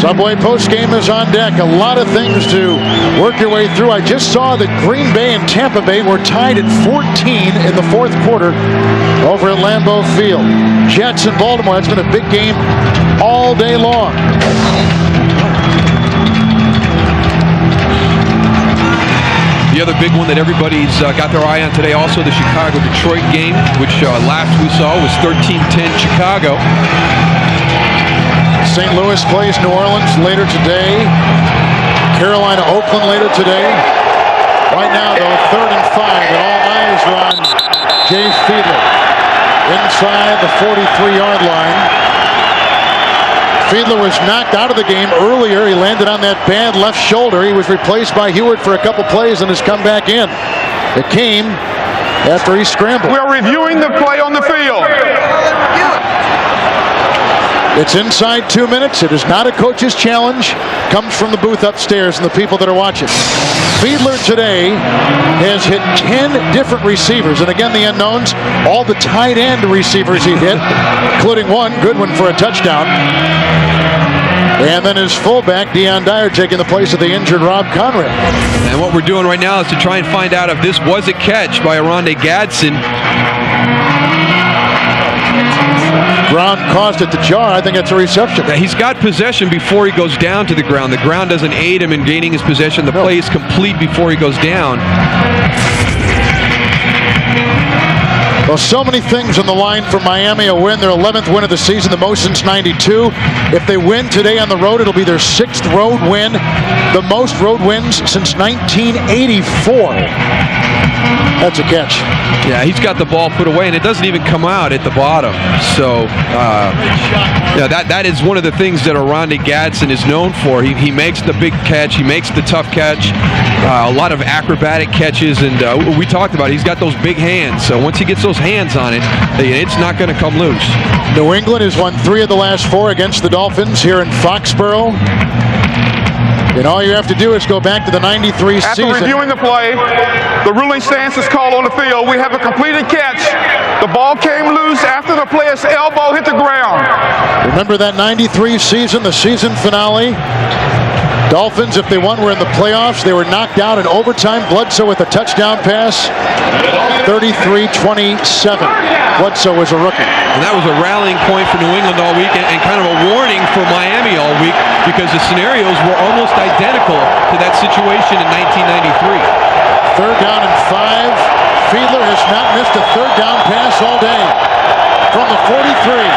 Subway postgame is on deck. A lot of things to work your way through. I just saw that Green Bay and Tampa Bay were tied at 14 in the 4th quarter over at Lambeau Field. Jets in Baltimore. It's been a big game all day long. The other big one that everybody's got their eye on today, also the Chicago-Detroit game, which last we saw was 13-10 Chicago. St. Louis plays New Orleans later today. Carolina, Oakland later today. Right now, though, 3rd and 5, and all eyes are on Jay Fiedler inside the 43-yard line. Fiedler was knocked out of the game earlier. He landed on that bad left shoulder. He was replaced by Hewitt for a couple plays and has come back in. It came after he scrambled. We are reviewing the play on the field. It's inside 2 minutes. It is not a coach's challenge. Comes from the booth upstairs and the people that are watching. Fiedler today has hit 10 different receivers. And again, the unknowns, all the tight end receivers he hit, including one good one for a touchdown. And then his fullback, Deion Dyer, taking the place of the injured Rob Conrad. And what we're doing right now is to try and find out if this was a catch by Oronde Gadsden. Ground caused it to jar. I think it's a reception. Yeah, he's got possession before he goes down to the ground. The ground doesn't aid him in gaining his possession. The play is complete before he goes down. Well, so many things on the line for Miami. A win, their 11th win of the season, the most since '92. If they win today on the road, it'll be their 6th road win, the most road wins since 1984. That's a catch. Yeah, he's got the ball put away, and it doesn't even come out at the bottom. So, yeah, that is one of the things that Oronde Gadsden is known for. He makes the big catch. He makes the tough catch. A lot of acrobatic catches, and we talked about it. He's got those big hands. So once he gets those hands on it, it's not going to come loose. New England has won 3 of the last 4 against the Dolphins here in Foxborough. And all you have to do is go back to the '93 season. After reviewing the play, the ruling stance is called on the field. We have a completed catch. The ball came loose after the player's elbow hit the ground. Remember that '93 season, the season finale? Dolphins, if they won, were in the playoffs. They were knocked out in overtime. Bledsoe with a touchdown pass. 33-27. Bledsoe was a rookie. And that was a rallying point for New England all week and kind of a warning for Miami all week because the scenarios were almost identical to that situation in 1993. 3rd down and 5. Fiedler has not missed a 3rd down pass all day. From the 43.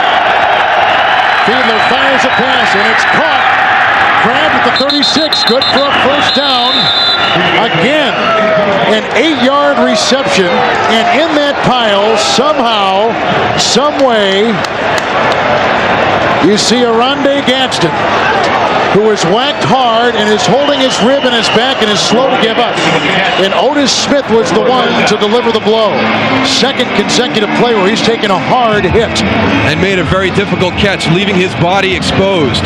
Fiedler fires a pass and it's caught. Grabbed at the 36, good for a 1st down. Again, an 8-yard reception, and in that pile, somehow, someway, you see Oronde Gadsden, who is whacked hard and is holding his rib in his back and is slow to give up. And Otis Smith was the one to deliver the blow. 2nd consecutive play where he's taken a hard hit. And made a very difficult catch, leaving his body exposed.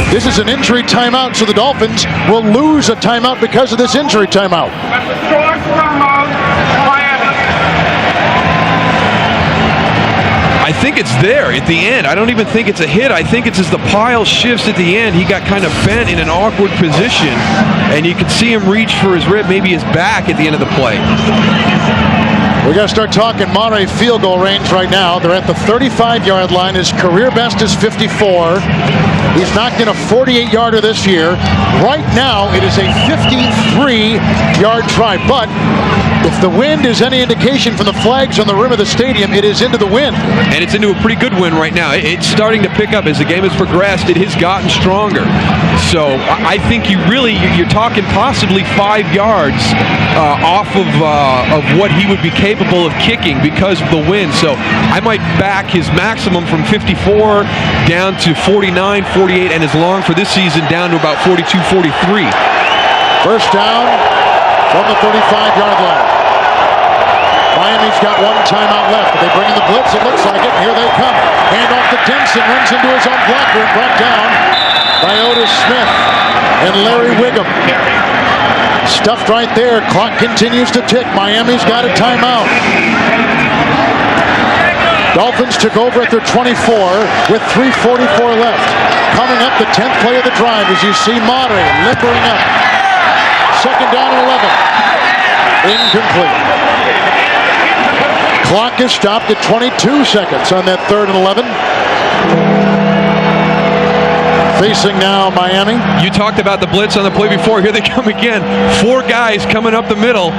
This is an injury timeout, so the Dolphins will lose a timeout because of this injury timeout. I think it's there at the end. I don't even think it's a hit. I think it's as the pile shifts at the end, he got kind of bent in an awkward position, and you could see him reach for his rib, maybe his back at the end of the play. We got to start talking Monterey field goal range right now. They're at the 35-yard line. His career best is 54. He's knocked in a 48-yarder this year. Right now, it is a 53-yard try. But if the wind is any indication from the flags on the rim of the stadium, it is into the wind. And it's into a pretty good wind right now. It's starting to pick up as the game has progressed. It has gotten stronger. So I think you're talking possibly 5 yards off of what he would be capable of kicking because of the wind. So I might back his maximum from 54 down to 49, 48, and his long for this season down to about 42, 43. First down from the 35-yard line. Miami's got one timeout left, but they bring in the blitz. It looks like it. Here they come. Hand off to Denson. Runs into his own blocker and brought down by Otis Smith and Larry Wiggum. Stuffed right there. Clock continues to tick. Miami's got a timeout. Dolphins took over at their 24 with 3:44 left. Coming up the 10th play of the drive as you see Monterey limbering up. Second down and 11. Incomplete. Clock is stopped at 22 seconds on that 3rd and 11. Facing now Miami. You talked about the blitz on the play before. Here they come again. 4 guys coming up the middle.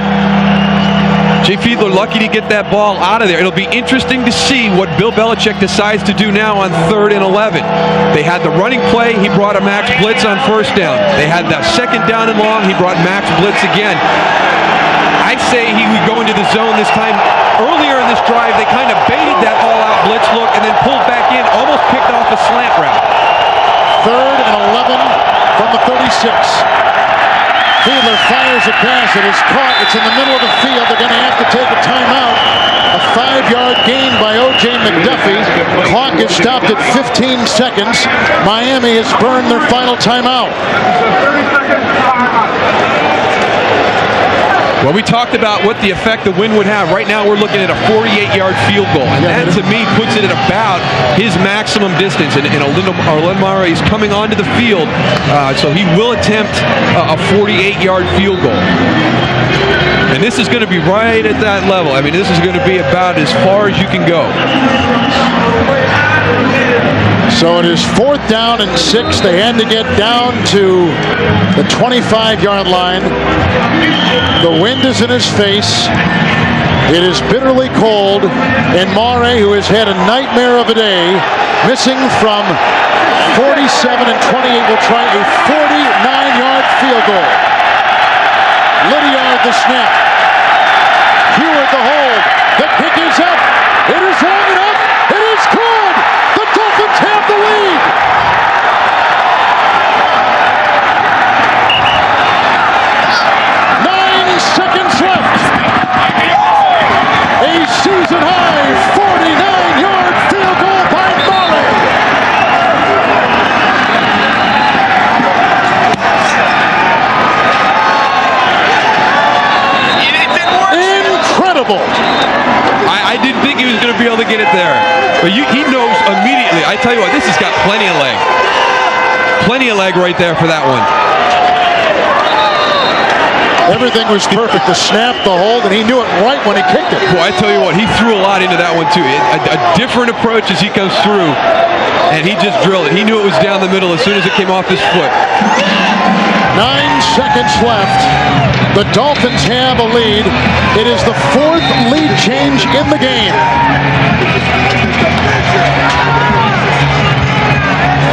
Jay Fiedler lucky to get that ball out of there. It'll be interesting to see what Bill Belichick decides to do now on 3rd and 11. They had the running play. He brought a max blitz on first down. They had that second down and long. He brought max blitz again. I say he would go into the zone this time. Earlier in this drive, they kind of baited that all-out blitz look and then pulled back in, almost picked off a slant route. 3rd and 11 from the 36. Fiedler fires a pass. It is caught. It's in the middle of the field. They're going to have to take a timeout. A 5-yard gain by O.J. McDuffie. Clock is stopped at 15 seconds. Miami has burned their final timeout. Well, we talked about what the effect the wind would have. Right now, we're looking at a 48-yard field goal, and that, to me, puts it at about his maximum distance. And Arlen Monterey is coming onto the field, so he will attempt a 48-yard field goal. And this is going to be right at that level. I mean, this is going to be about as far as you can go. So it is 4th down and 6. They had to get down to the 25-yard line. The wind is in his face. It is bitterly cold. And Monterey, who has had a nightmare of a day, missing from 47 and 28, will try a 49-yard field goal. Lydiard the snap. Hewitt the hold. The kick is up. It is long enough. It is good. The Dolphins have the lead. Seconds left. A season high 49-yard field goal by Monterey. Incredible. I didn't think he was going to be able to get it there. But he knows immediately. I tell you what, this has got plenty of leg. Plenty of leg right there for that one. Everything was perfect. The snap, the hold, and he knew it right when he kicked it. Boy, I tell you what, he threw a lot into that one, too. A different approach as he comes through, and he just drilled it. He knew it was down the middle as soon as it came off his foot. 9 seconds left. The Dolphins have a lead. It is the 4th lead change in the game.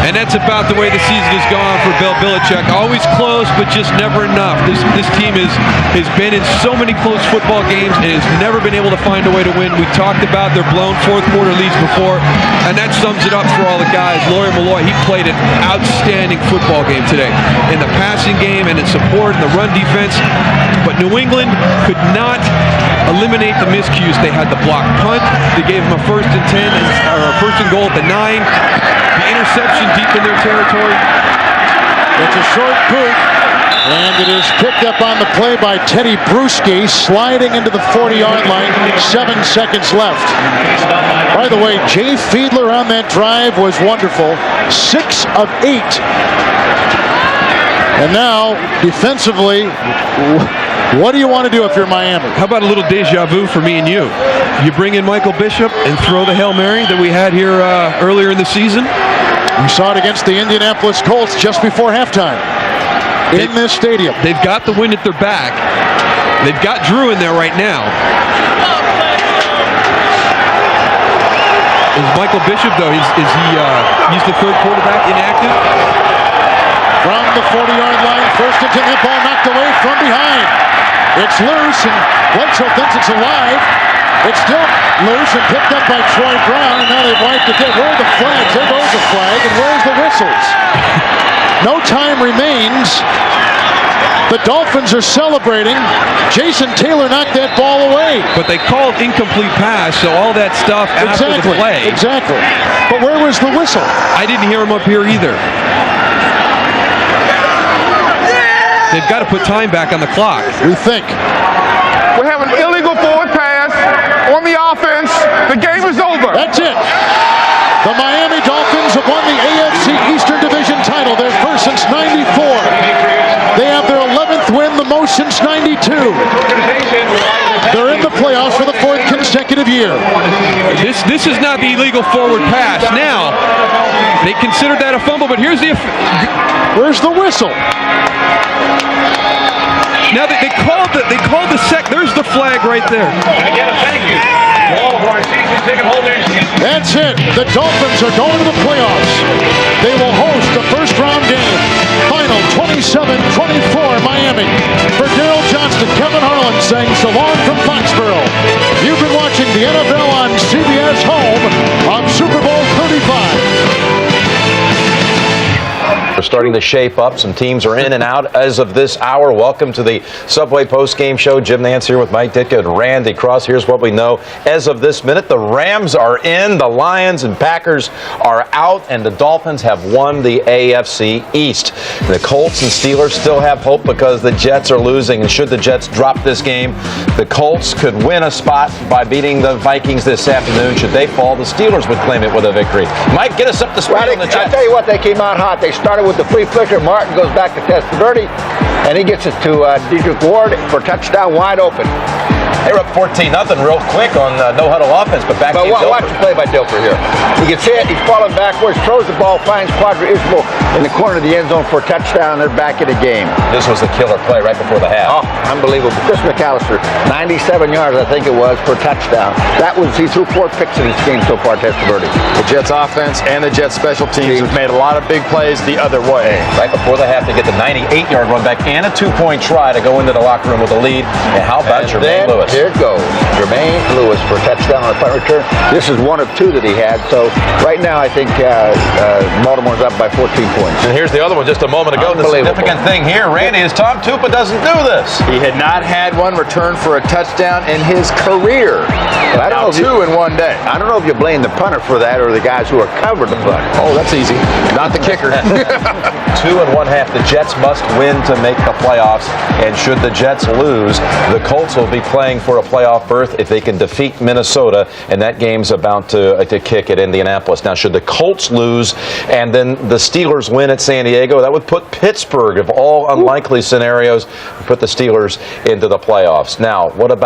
And that's about the way the season has gone for Bill Belichick. Always close, but just never enough. This team has been in so many close football games and has never been able to find a way to win. We talked about their blown 4th quarter leads before, and that sums it up for all the guys. Lawyer Malloy, he played an outstanding football game today in the passing game and in support and the run defense. But New England could not eliminate the miscues. They had the block punt. They gave him a 1st and 10 or a 1st and goal at the 9. The interception deep in their territory. It's a short boot. And it is picked up on the play by Teddy Bruschi, sliding into the 40-yard line. 7 seconds left. By the way, Jay Fiedler on that drive was wonderful. 6 of 8. And now, defensively, what do you want to do if you're Miami? How about a little deja vu for me and you? You bring in Michael Bishop and throw the Hail Mary that we had here earlier in the season? We saw it against the Indianapolis Colts just before halftime in this stadium. They've got the wind at their back. They've got Drew in there right now. Is Michael Bishop, though, is he he's the third quarterback inactive? From the 40-yard line, first and 10, that ball knocked away from behind. It's loose, and Bledsoe thinks it's alive. It's still loose and picked up by Troy Brown, and now they've wiped it. Where are the flags? There goes the flag, and where's the whistles? No time remains. The Dolphins are celebrating. Jason Taylor knocked that ball away. But they called incomplete pass, so all that stuff after the play. Exactly. But where was the whistle? I didn't hear him up here either. They've got to put time back on the clock. We think. We have an illegal forward pass on the offense. The game is over. That's it. The Miami Dolphins have won the AFC Eastern Division title, their first since '94. They have their 11th win, the most since '92. They're in the playoffs for the 4th consecutive year. This is not the illegal forward pass. Now, they considered that a fumble, but here's the... Where's the whistle? Now they called the sec. There's the flag right there. Again, thank you to all of our season ticket holders. That's it. The Dolphins are going to the playoffs. They will host the first-round game. Final 27-24 Miami. For Daryl Johnston, Kevin Harlan saying so long from Foxborough. You've been watching the NFL on CBS, home of Super Bowl 35. We're starting to shape up. Some teams are in and out as of this hour. Welcome to the Subway Post-Game Show. Jim Nance here with Mike Ditka and Randy Cross. Here's what we know as of this minute. The Rams are in, the Lions and Packers are out, and the Dolphins have won the AFC East. The Colts and Steelers still have hope because the Jets are losing, and should the Jets drop this game, the Colts could win a spot by beating the Vikings this afternoon. Should they fall, the Steelers would claim it with a victory. Mike, get us up to speed on the Jets. I tell you what, they came out hot. They started with the flea flicker. Martin goes back to Testaverde, and he gets it to Diedrich Ward for a touchdown wide open. They were up 14-0 real quick on no-huddle offense, but back to watch the play by Dilfer here. He gets hit, he's falling backwards, throws the ball, finds Quadra Isabel in the corner of the end zone for a touchdown, and they're back in the game. This was the killer play right before the half. Oh, unbelievable. Chris McAllister, 97 yards, I think it was, for a touchdown. He threw 4 picks in this game so far, Testaverde. The Jets offense and the Jets special teams have made a lot of big plays the other way. Right before the half, they get the 98-yard run back and a 2-point try to go into the locker room with a lead. And how about Jermaine Lewis? Here it goes. Jermaine Lewis for a touchdown on a punt return. This is 1 of 2 that he had. So right now, I think Baltimore's up by 14 points. And here's the other one just a moment ago. The significant thing here, Randy, is Tom Tupa doesn't do this. He had not had one return for a touchdown in his career. But I don't know 2 in 1 day. I don't know if you blame the punter for that or the guys who are covered the punt. Oh, that's easy. Not the kicker. 2 1/2. The Jets must win to make the playoffs. And should the Jets lose, the Colts will be playing for a playoff berth if they can defeat Minnesota, and that game's about to kick at Indianapolis. Now, should the Colts lose and then the Steelers win at San Diego, that would put Pittsburgh, of all unlikely scenarios, put the Steelers into the playoffs. Now, what about